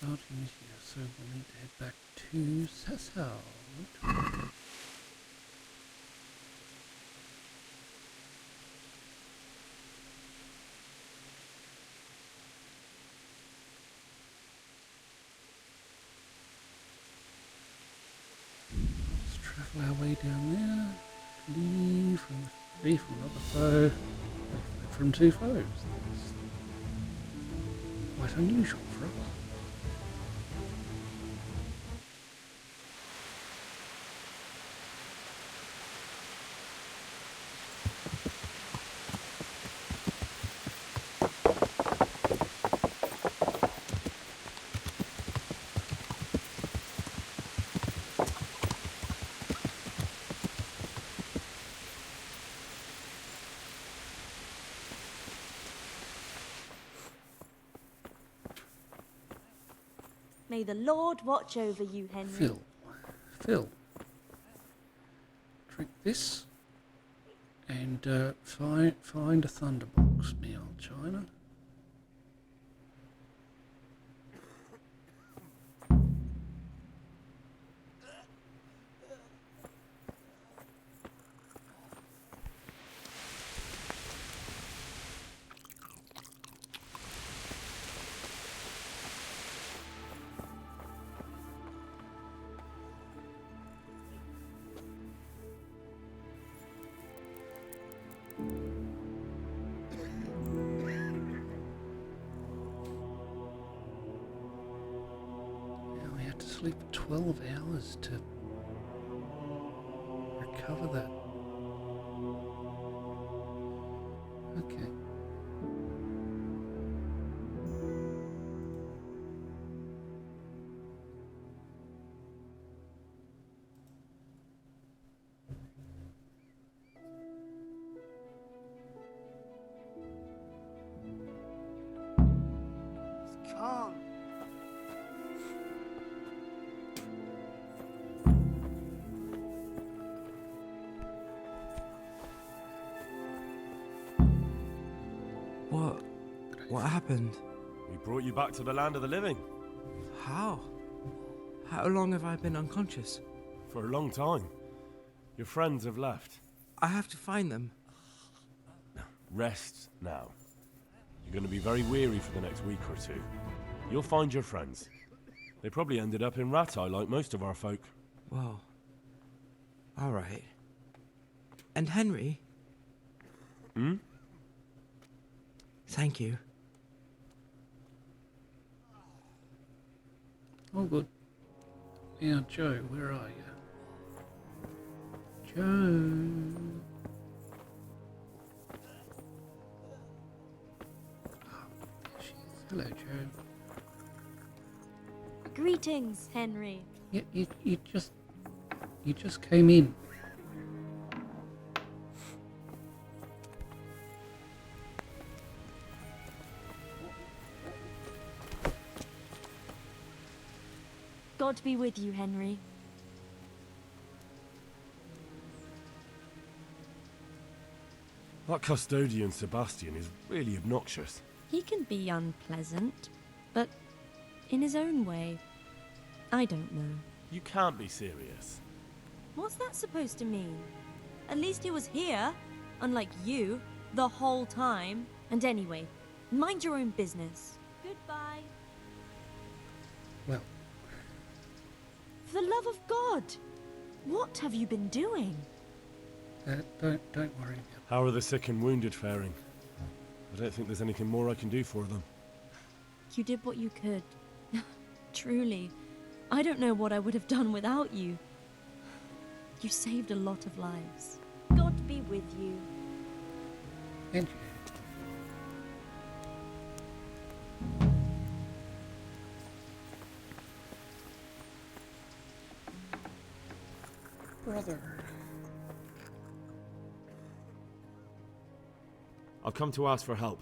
Artemisia, so we'll need to head back to Sasau. Let's travel our way down there. Flee from another foe. From two foes. That's quite unusual for us. May the Lord watch over you, Henry. Phil. Drink this and find a thunderbox, me old China. Sleep 12 hours to recover that. Okay. happened? We brought you back to the land of the living. How? How long have I been unconscious? For a long time. Your friends have left. I have to find them. Rest now. You're going to be very weary for the next week or two. You'll find your friends. They probably ended up in Ratai like most of our folk. Well, all right. And Henry? Hmm? Thank you. Oh, good. Now, Joe, where are you? Joe. Hello, Joe. Greetings, Henry. You just came in. God be with you, Henry. That custodian Sebastian is really obnoxious. He can be unpleasant, but in his own way. I don't know. You can't be serious. What's that supposed to mean? At least he was here, unlike you, the whole time. And anyway, mind your own business. Goodbye. Well. For the love of God, what have you been doing? Don't worry. How are the sick and wounded faring? I don't think there's anything more I can do for them. You did what you could. Truly. I don't know what I would have done without you. You saved a lot of lives. God be with you. And brother. I've come to ask for help.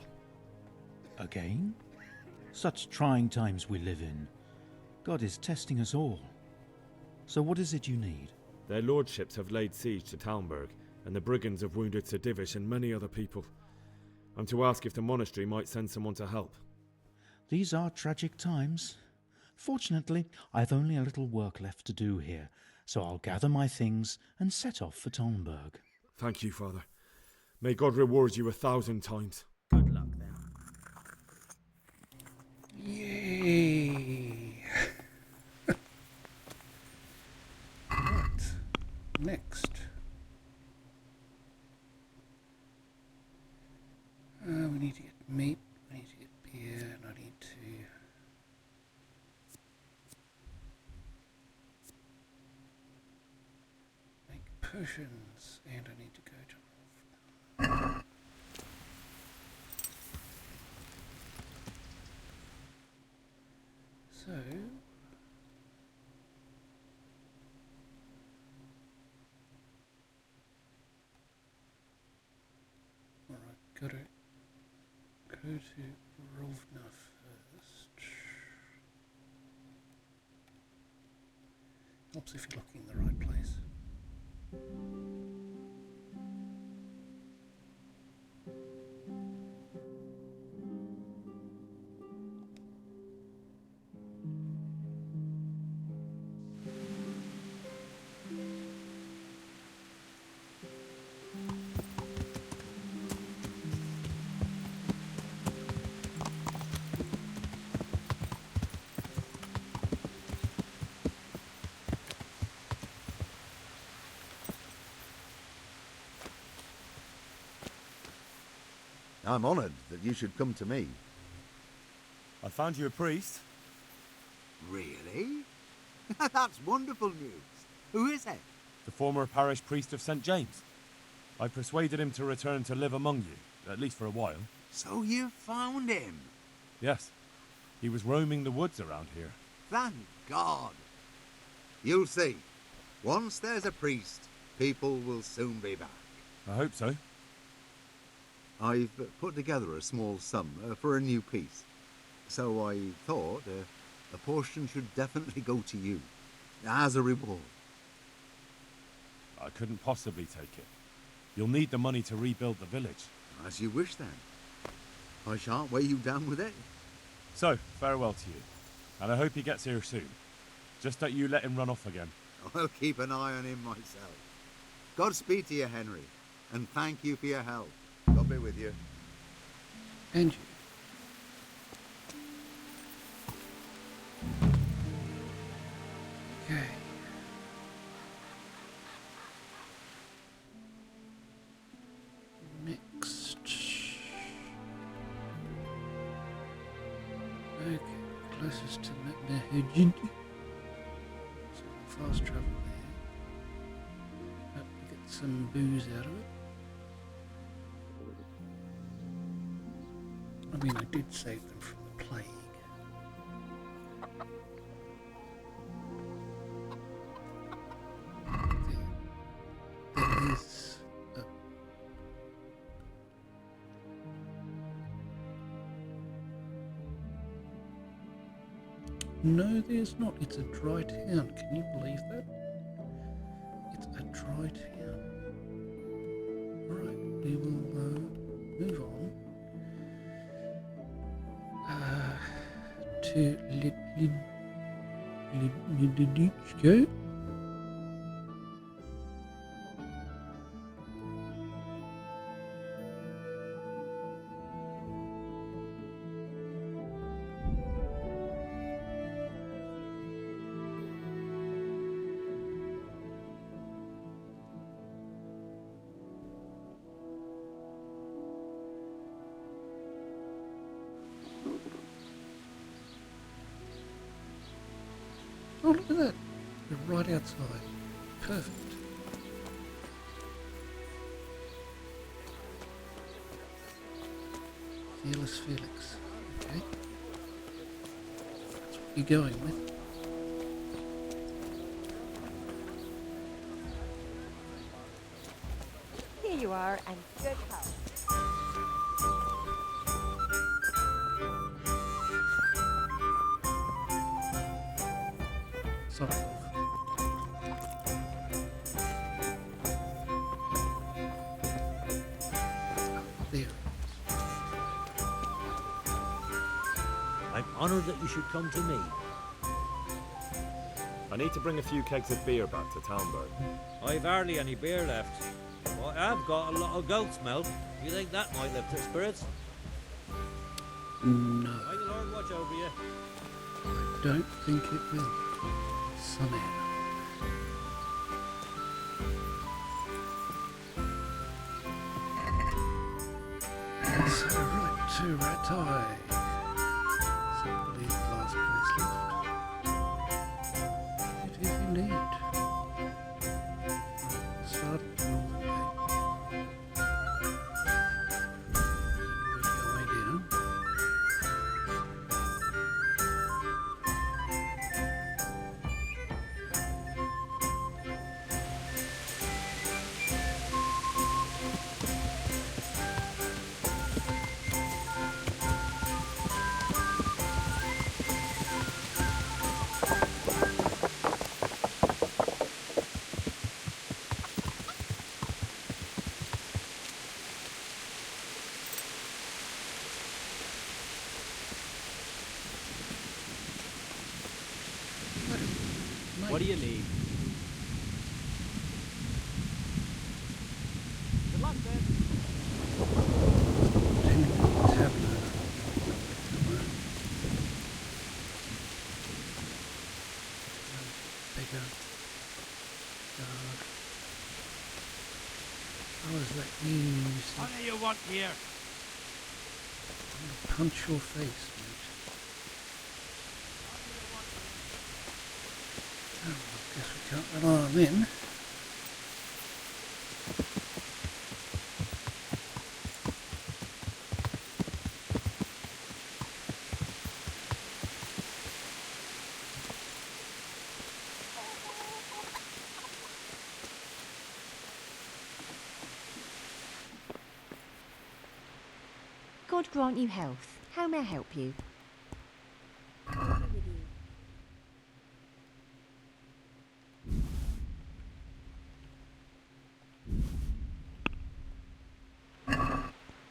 Again? Such trying times we live in. God is testing us all. So what is it you need? Their lordships have laid siege to Talmberg, and the brigands have wounded Sir Divish and many other people. I'm to ask if the monastery might send someone to help. These are tragic times. Fortunately, I've only a little work left to do here, so I'll gather my things and set off for Talmberg. Thank you, Father. May God reward you 1,000 times. Good luck, then. Yay! Right. Next. We need to get meat, we need to get beer, and I need to... make potions, and I need to go to... So... Alright, go to Rovna first. Helps if you're looking in the right place. I'm honoured that you should come to me. I found you a priest. Really? That's wonderful news. Who is it? The former parish priest of St. James. I persuaded him to return to live among you, at least for a while. So you found him? Yes. He was roaming the woods around here. Thank God. You'll see. Once there's a priest, people will soon be back. I hope so. I've put together a small sum for a new piece. So I thought a portion should definitely go to you, as a reward. I couldn't possibly take it. You'll need the money to rebuild the village. As you wish, then. I shan't weigh you down with it. So, farewell to you. And I hope he gets here soon. Just don't you let him run off again. I'll keep an eye on him myself. Godspeed to you, Henry. And thank you for your help. God be with you. And you. Okay. Next. Okay, closest to Metnahujid. So fast travel there. Hope we get some booze out of it. I mean, I did save them from the plague. There is a... No, there's not. It's a dry town. Can you believe that? It's a dry town. Alright, we will move on. To Liditschko. Oh, look at that. We're right outside. Perfect. Fearless Felix. Okay. That's what you're going with. Here you are, and good health. Sorry. There. I'm honoured that you should come to me. I need to bring a few kegs of beer back to Talmberg. I've hardly any beer left. But I have got a lot of goat's milk. You think that might lift her spirits? No. May the Lord watch over you. I don't think it will. Somehow. So right to Ratai. So I believe the last place left. It is indeed. Start at the northern gate. And work our way down. What do you need? Good luck, then. Bigger. God. How is that used? What do you want here? I'm gonna punch your face, mate. Oh, I guess we can't rely on them. God grant you health. How may I help you?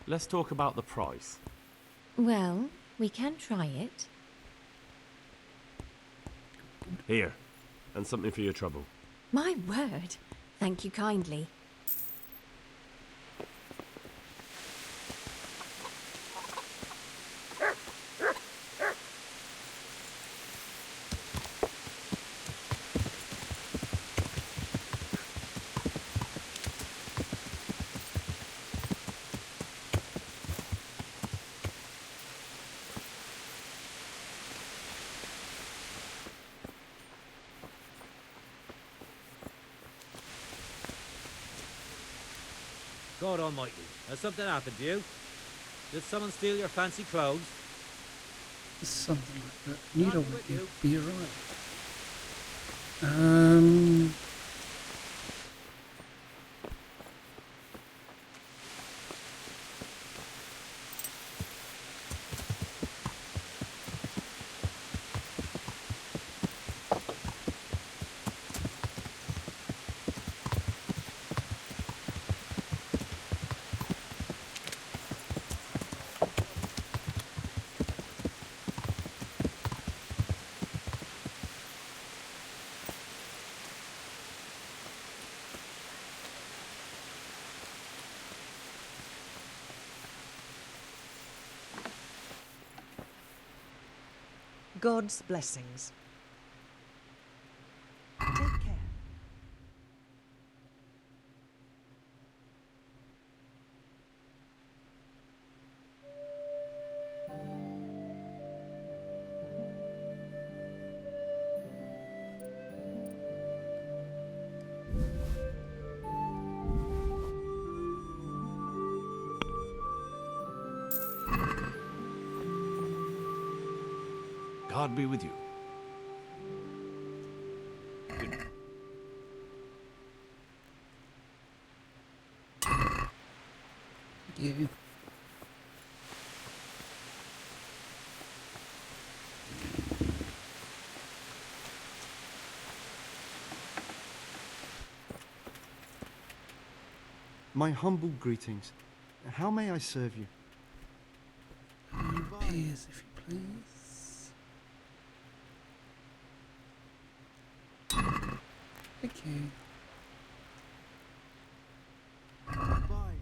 Let's talk about the price. Well, we can try it. Here, and something for your trouble. My word. Thank you kindly. God almighty, has something happened to you? Did someone steal your fancy clothes? Something like that. You don't want to be alright. God's blessings. Take care. God be with you. You. My humble greetings. How may I serve you? Peers, if you please. Thank you. Bye.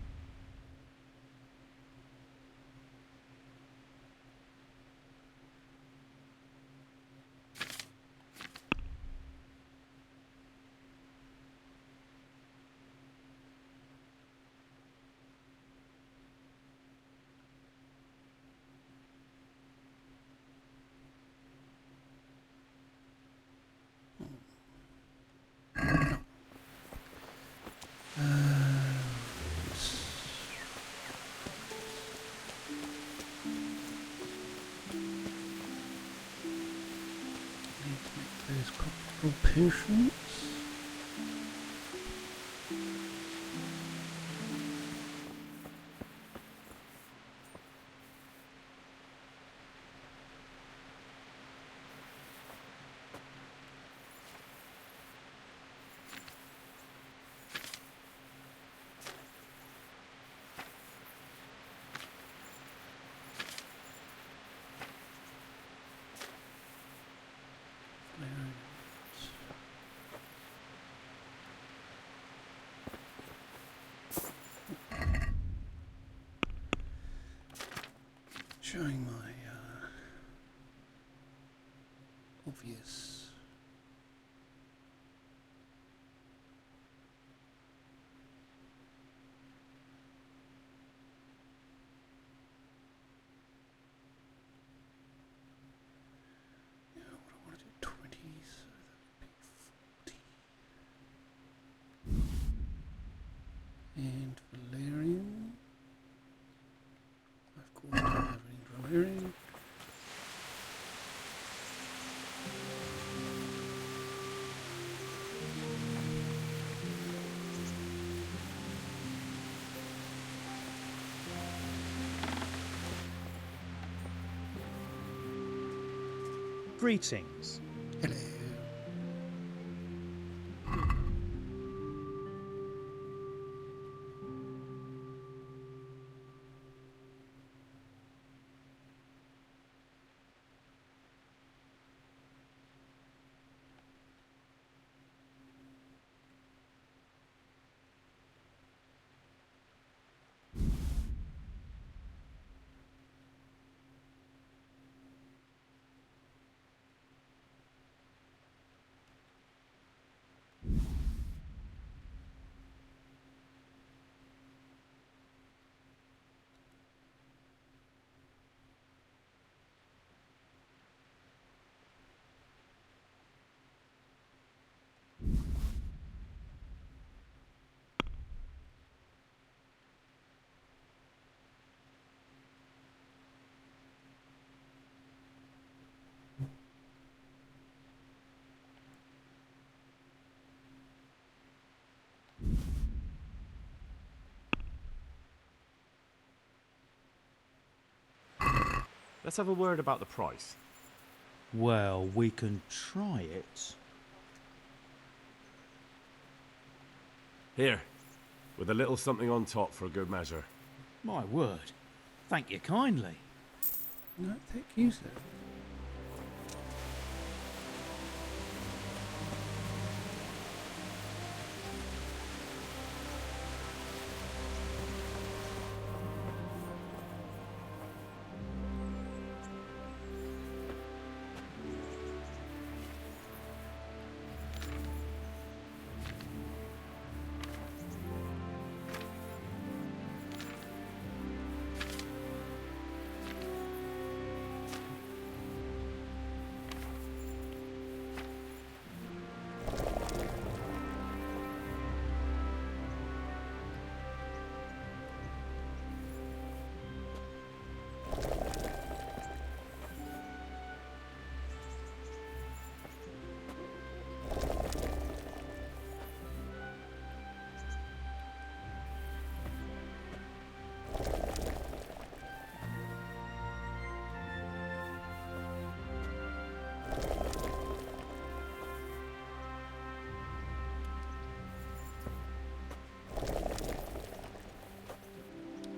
Those corporal potions. Showing my obvious what I want to do 20, so that would be 40. And Valerian. Of course, I'm having Valerian. Greetings. Hello. Let's have a word about the price. Well, we can try it. Here, with a little something on top for a good measure. My word. Thank you kindly. No, thank you, sir.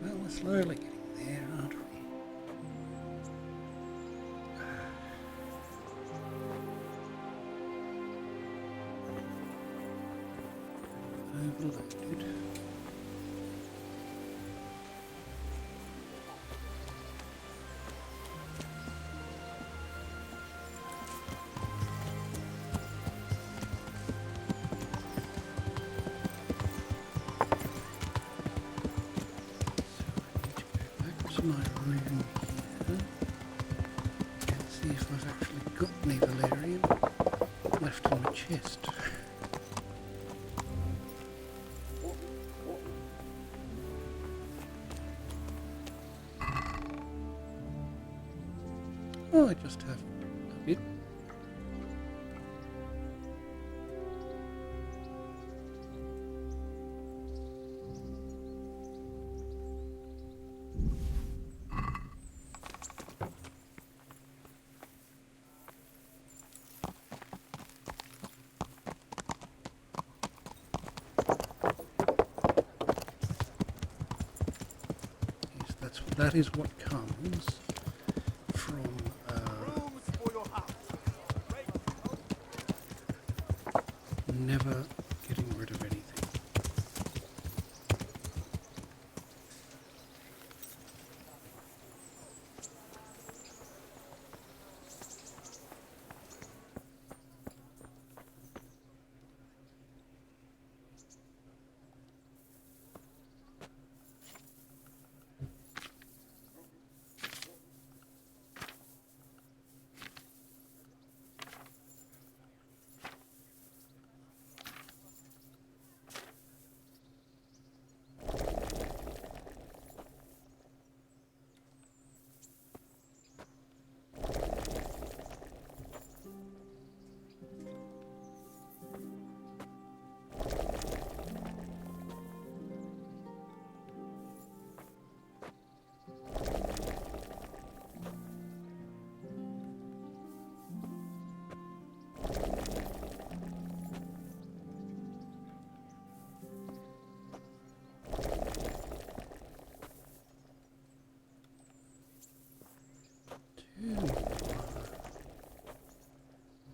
Well, we're slowly getting there, aren't we? Overloaded. To my room here and see if I've actually got any valerian left in my chest. Oh, I just have a bit. That is what comes from never getting rid of anything.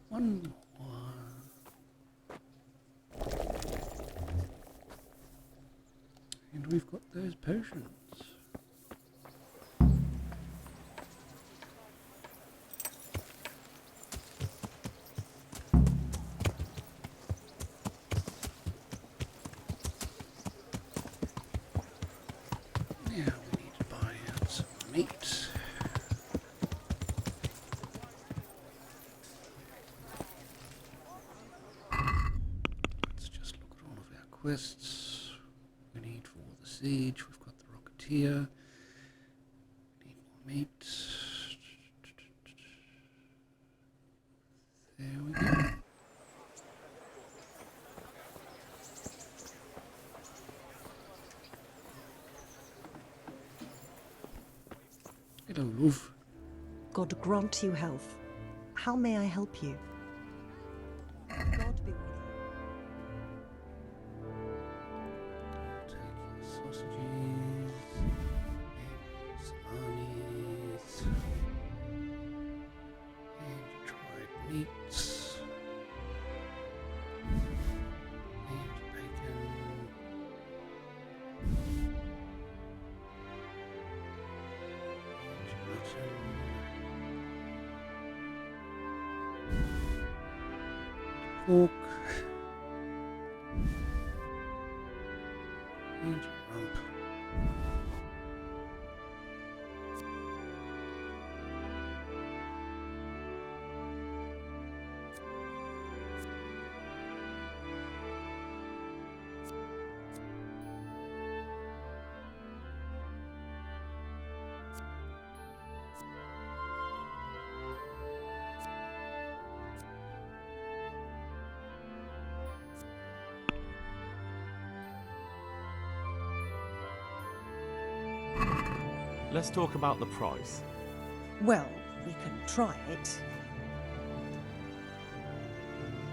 One more. And we've got those potions. Now we need to buy out some meat. Quests we need for the siege. We've got the rocketeer. We need more meat. There we go. Hello, love. God grant you health. How may I help you? God be with you. Take sausages and salamis and dried meats and bacon and mutton. Pork and rump. Let's talk about the price. Well, we can try it.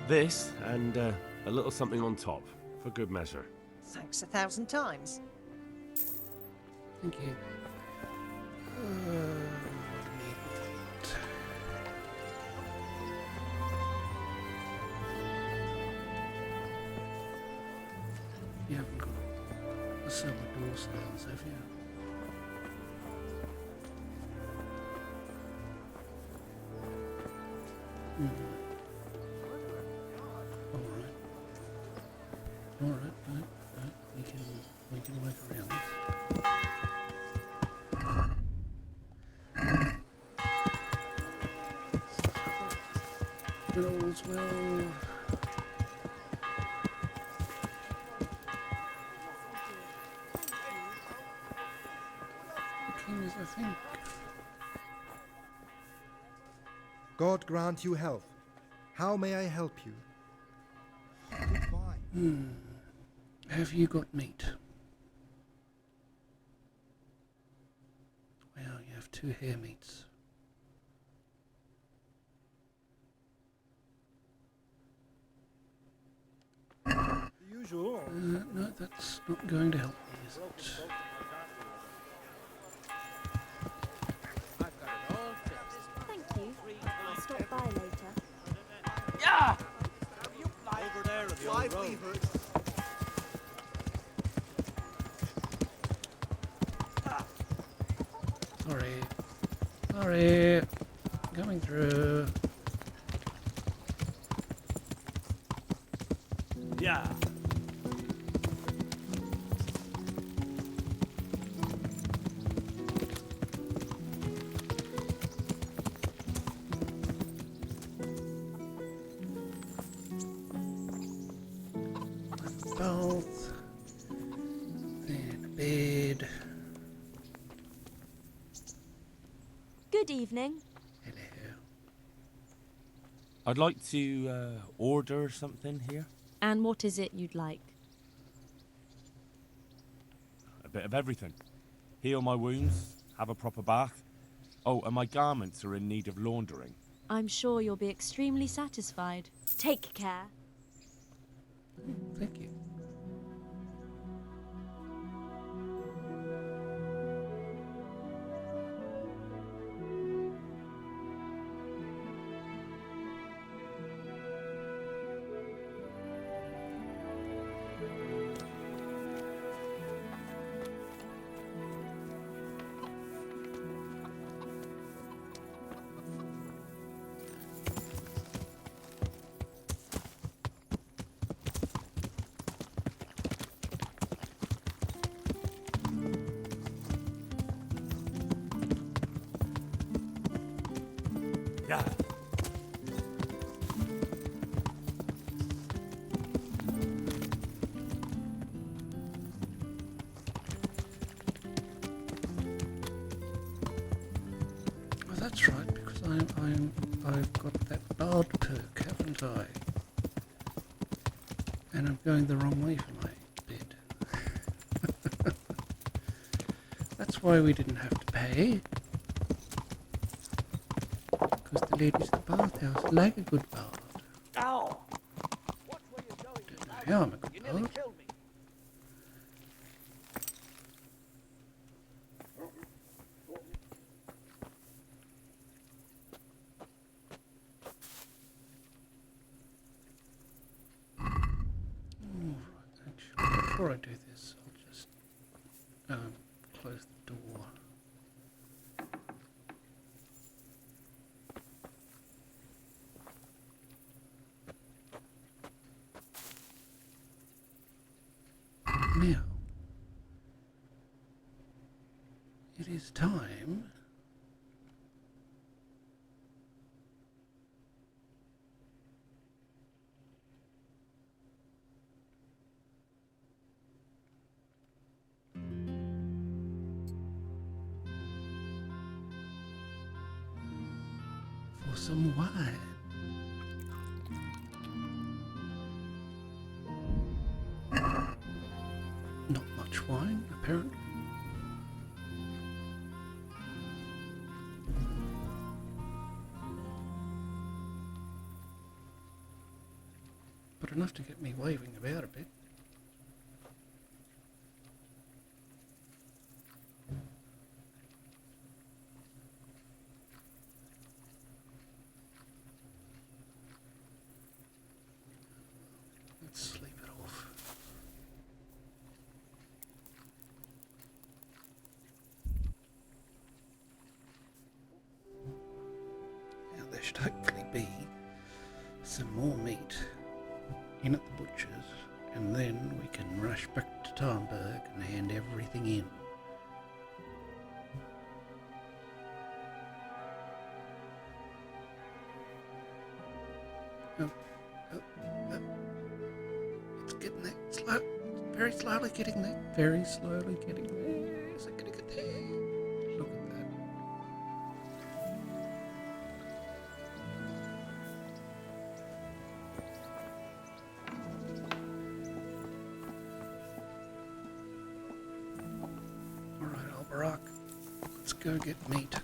This, and a little something on top, for good measure. Thanks 1,000 times. Thank you. You haven't got a silver door sales, have you? All right. We can work around this. All's well. The king is, I think. God grant you health. How may I help you? Have you got meat? Well, you have 2 hare meats. The usual. No, that's not going to help me, is it? Thank you. I'll stop by later. Yeah! Over there on the old road. Sorry. Coming through. Yeah. Both. Then a bed. Good evening. Hello. I'd like to order something here. And what is it you'd like? A bit of everything. Heal my wounds, have a proper bath. Oh, and my garments are in need of laundering. I'm sure you'll be extremely satisfied. Take care. Thank you. Yeah. Oh, that's right, because I've got that bard perk, haven't I? And I'm going the wrong way for my bed. That's why we didn't have to pay. ladies the bathhouse like a good bath. Ow! How I'm a good bath. Before I do this, I'll just close the door. Now, it is time for some wine. Not much wine, apparently. But enough to get me waving about a bit. Let's sleep it off. Now there should hopefully be some more meat in at the butcher's, and then we can rush back to Talmberg and hand everything in. It's getting there. Slow. Very slowly getting there. Very slowly getting there. Is it going to get there? Look at that. Alright, Albarak. Let's go get meat.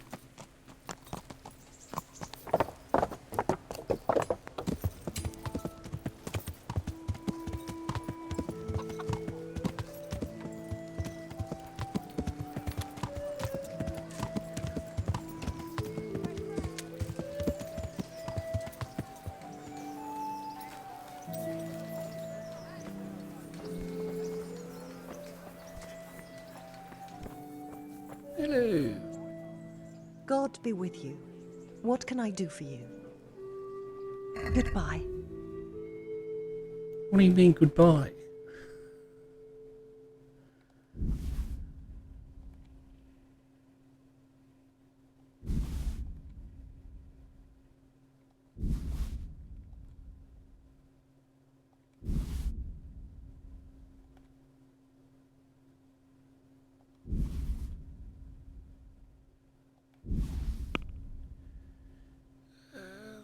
Hello. God be with you. What can I do for you? Goodbye. What do you mean goodbye?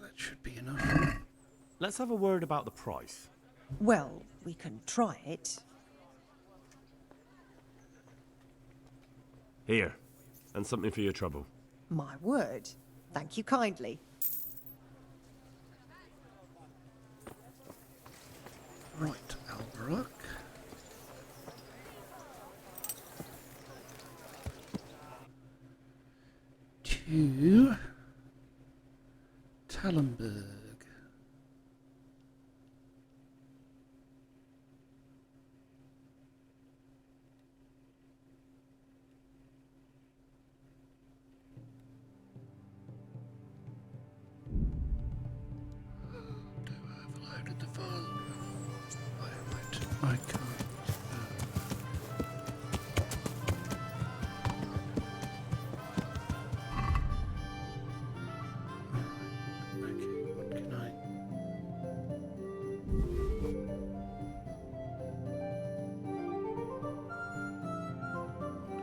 That should be enough. Let's have a word about the price. Well, we can try it. Here, and something for your trouble. My word. Thank you kindly. Right, Albarak. To Talmberg. Overloaded the file. I can't.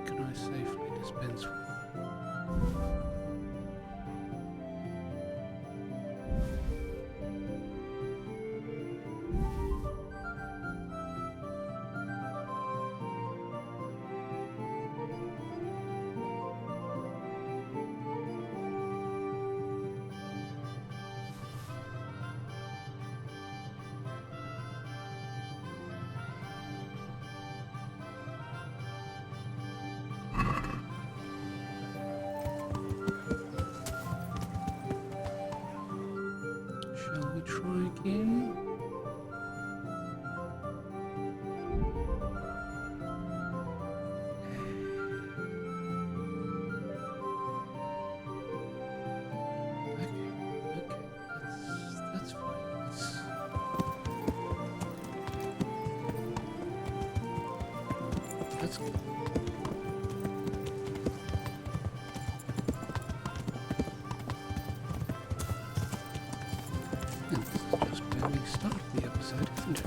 Can I safely dispense with? Shall we try again? That's fine. That's good. And this is just where we start the episode, isn't it?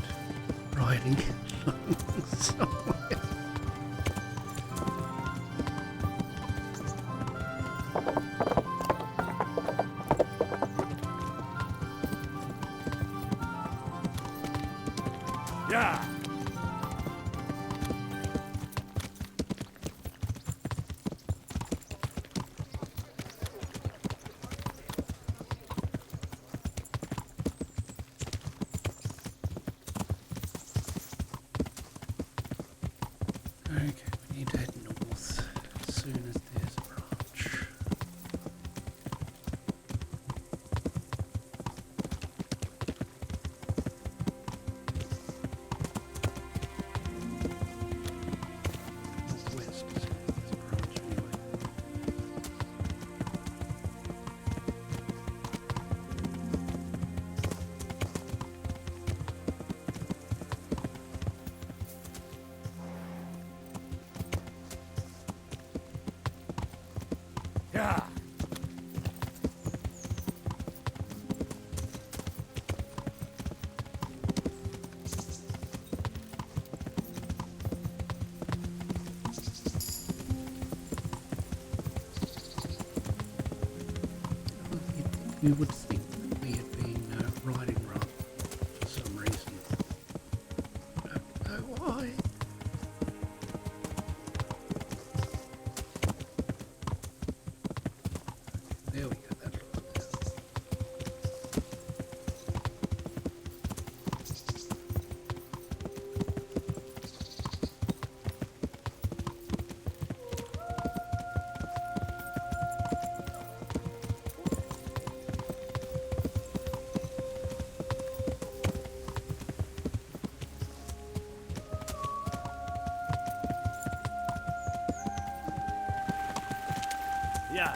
Riding along somewhere. Yeah! Okay, we need to head north as soon as there's a branch. Northwest is there's a branch anyway. Yeah! You would think that we had been riding wrong for some reason. I don't know why. There we go, that looks better. Yeah!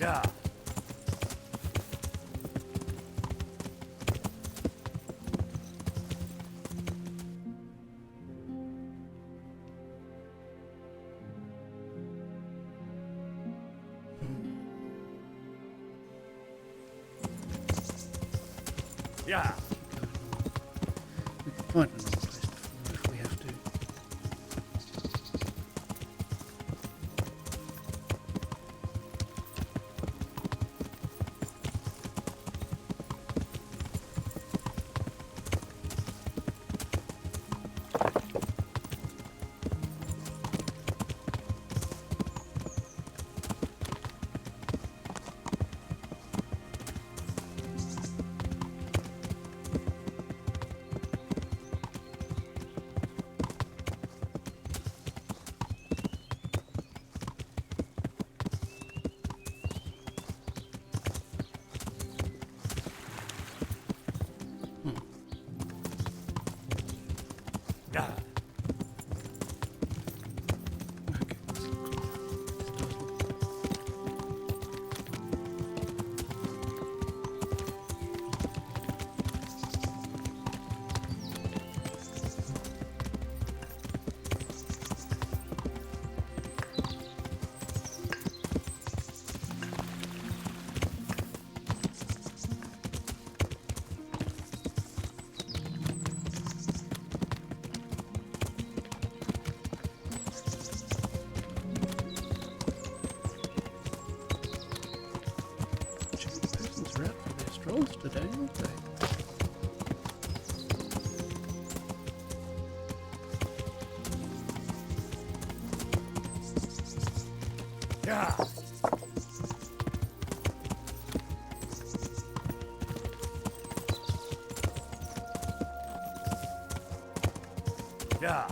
Yeah! Yeah! We can find another place to fall if we have to. balls today, aren't they? Yeah. Yeah.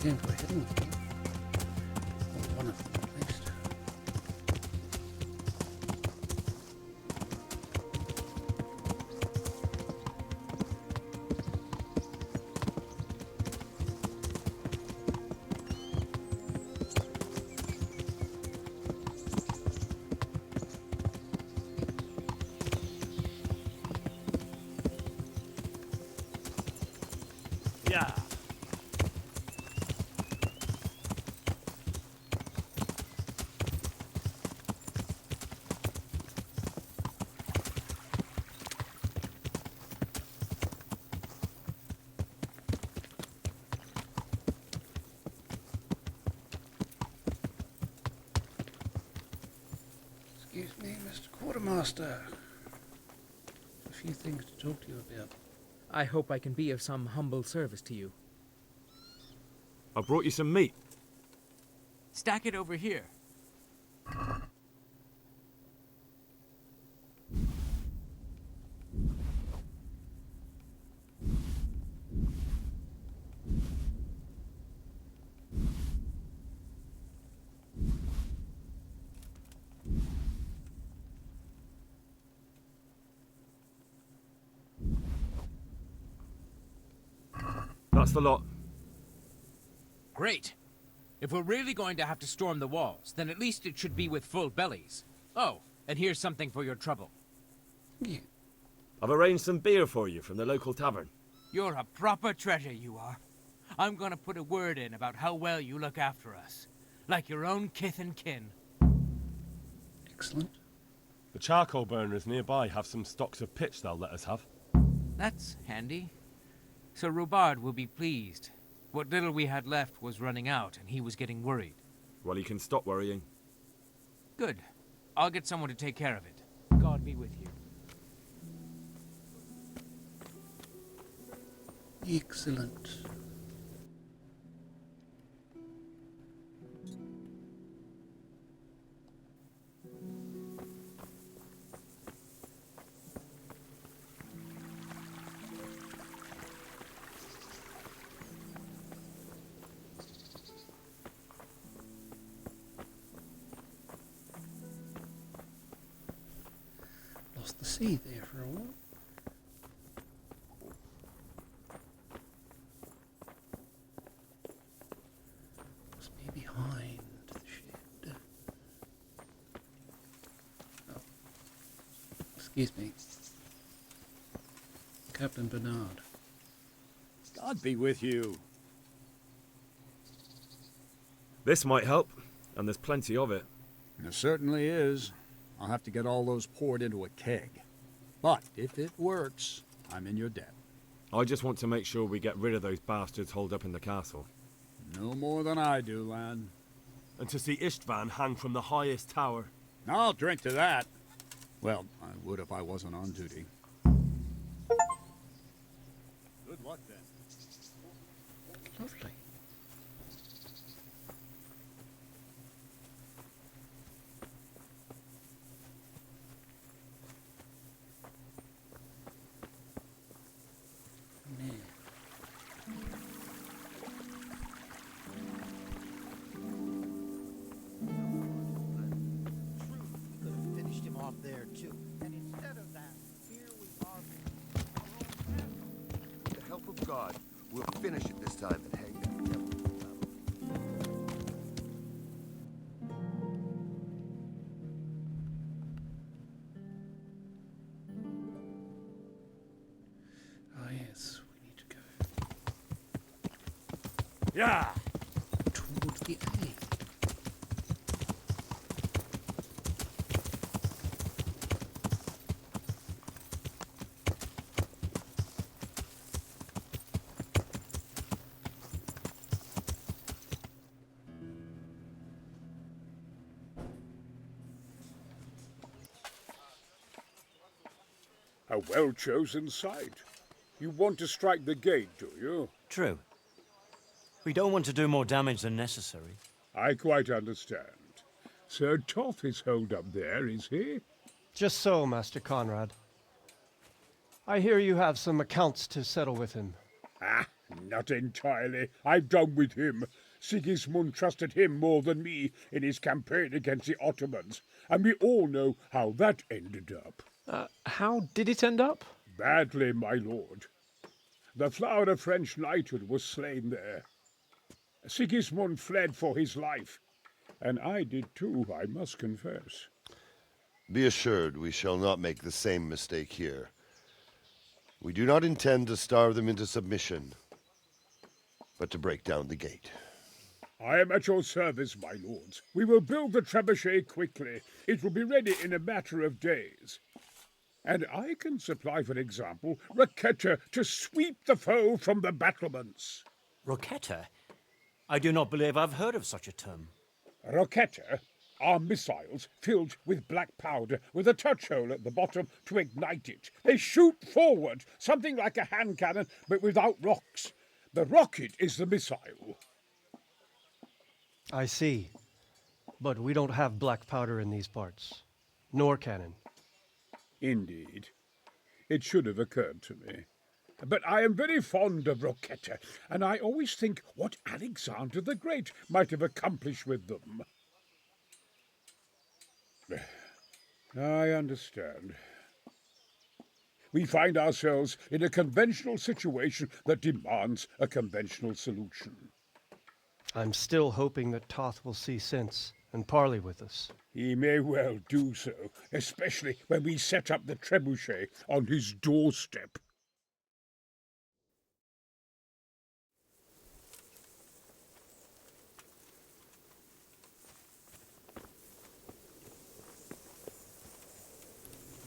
Came to a hidden thing. Or one of them, at least. Yeah. Excuse me, Mr. Quartermaster. A few things to talk to you about. I hope I can be of some humble service to you. I brought you some meat. Stack it over here. That's the lot. Great. If we're really going to have to storm the walls, then at least it should be with full bellies. Oh, and here's something for your trouble. Yeah. I've arranged some beer for you from the local tavern. You're a proper treasure, you are. I'm gonna put a word in about how well you look after us. Like your own kith and kin. Excellent. The charcoal burners nearby have some stocks of pitch they'll let us have. That's handy. Sir Robard will be pleased. What little we had left was running out, and he was getting worried. Well, he can stop worrying. Good. I'll get someone to take care of it. God be with you. Excellent. Lost the sea there for a while. Must be behind the shed. Oh. Excuse me. Captain Bernard. God be with you. This might help, and there's plenty of it. There certainly is. I'll have to get all those poured into a keg. But if it works, I'm in your debt. I just want to make sure we get rid of those bastards holed up in the castle. No more than I do, lad. And to see Istvan hang from the highest tower. I'll drink to that. Well, I would if I wasn't on duty. Good luck, then. Lovely. There too. And instead of that, here we are. With the help of God, we'll finish it this time and hang that devil. Yeah. toward the alley. A well-chosen site. You want to strike the gate, do you? True. We don't want to do more damage than necessary. I quite understand. Sir Toth is holed up there, is he? Just so, Master Conrad. I hear you have some accounts to settle with him. Ah, not entirely. I've done with him. Sigismund trusted him more than me in his campaign against the Ottomans, and we all know how that ended up. How did it end up? Badly, my lord. The flower of French knighthood was slain there. Sigismund fled for his life, and I did too, I must confess. Be assured we shall not make the same mistake here. We do not intend to starve them into submission, but to break down the gate. I am at your service, my lords. We will build the trebuchet quickly. It will be ready in a matter of days. And I can supply, for example, Raketa to sweep the foe from the battlements. Raketa? I do not believe I've heard of such a term. Raketa are missiles filled with black powder with a touch hole at the bottom to ignite it. They shoot forward, something like a hand cannon, but without rocks. The rocket is the missile. I see. But we don't have black powder in these parts. Nor cannon. Indeed. It should have occurred to me. But I am very fond of Raketa, and I always think what Alexander the Great might have accomplished with them. I understand. We find ourselves in a conventional situation that demands a conventional solution. I'm still hoping that Toth will see sense and parley with us. He may well do so, especially when we set up the trebuchet on his doorstep.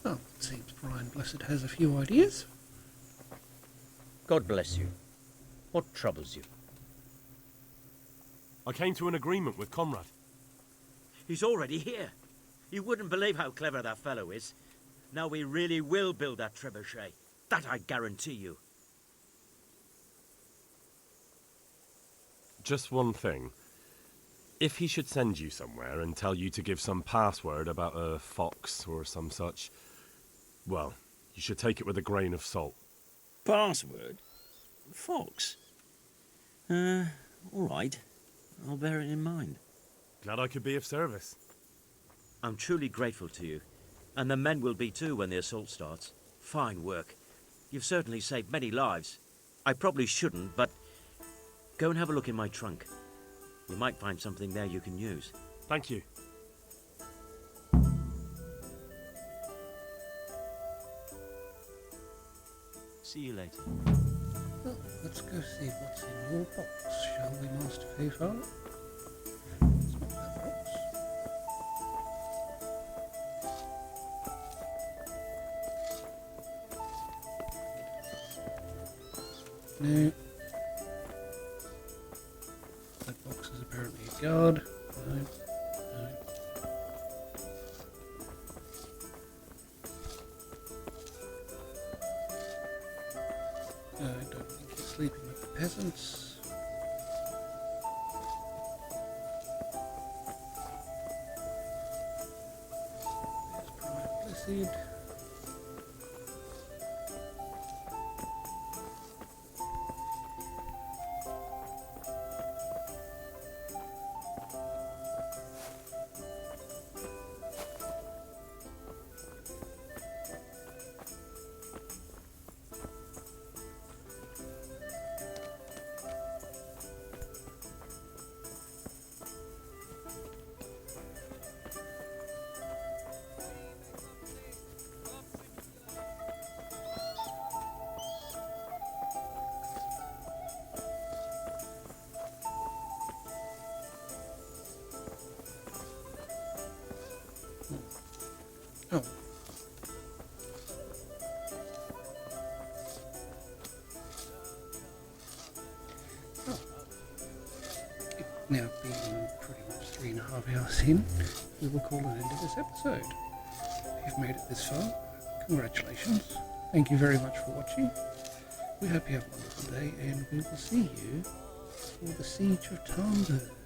Oh, it seems Brian Blessed has a few ideas. God bless you. What troubles you? I came to an agreement with Conrad. He's already here. You wouldn't believe how clever that fellow is. Now we really will build that trebuchet. That I guarantee you. Just one thing. If he should send you somewhere and tell you to give some password about a fox or some such, well, you should take it with a grain of salt. Password? Fox? All right. I'll bear it in mind. Glad I could be of service. I'm truly grateful to you. And the men will be too when the assault starts. Fine work. You've certainly saved many lives. I probably shouldn't, but go and have a look in my trunk. You might find something there you can use. Thank you. See you later. Well, let's go see what's in your box, shall we, Master Faithful? It's not that box. No. That box is apparently a guard. No. No. I don't think he's sleeping with the peasants. There's Brian Blessed. Oh. Oh. Now being pretty much 3.5 hours in, we will call an end to this episode. If you've made it this far, congratulations. Thank you very much for watching. We hope you have a wonderful day, and we will see you for the Siege of Talmberg.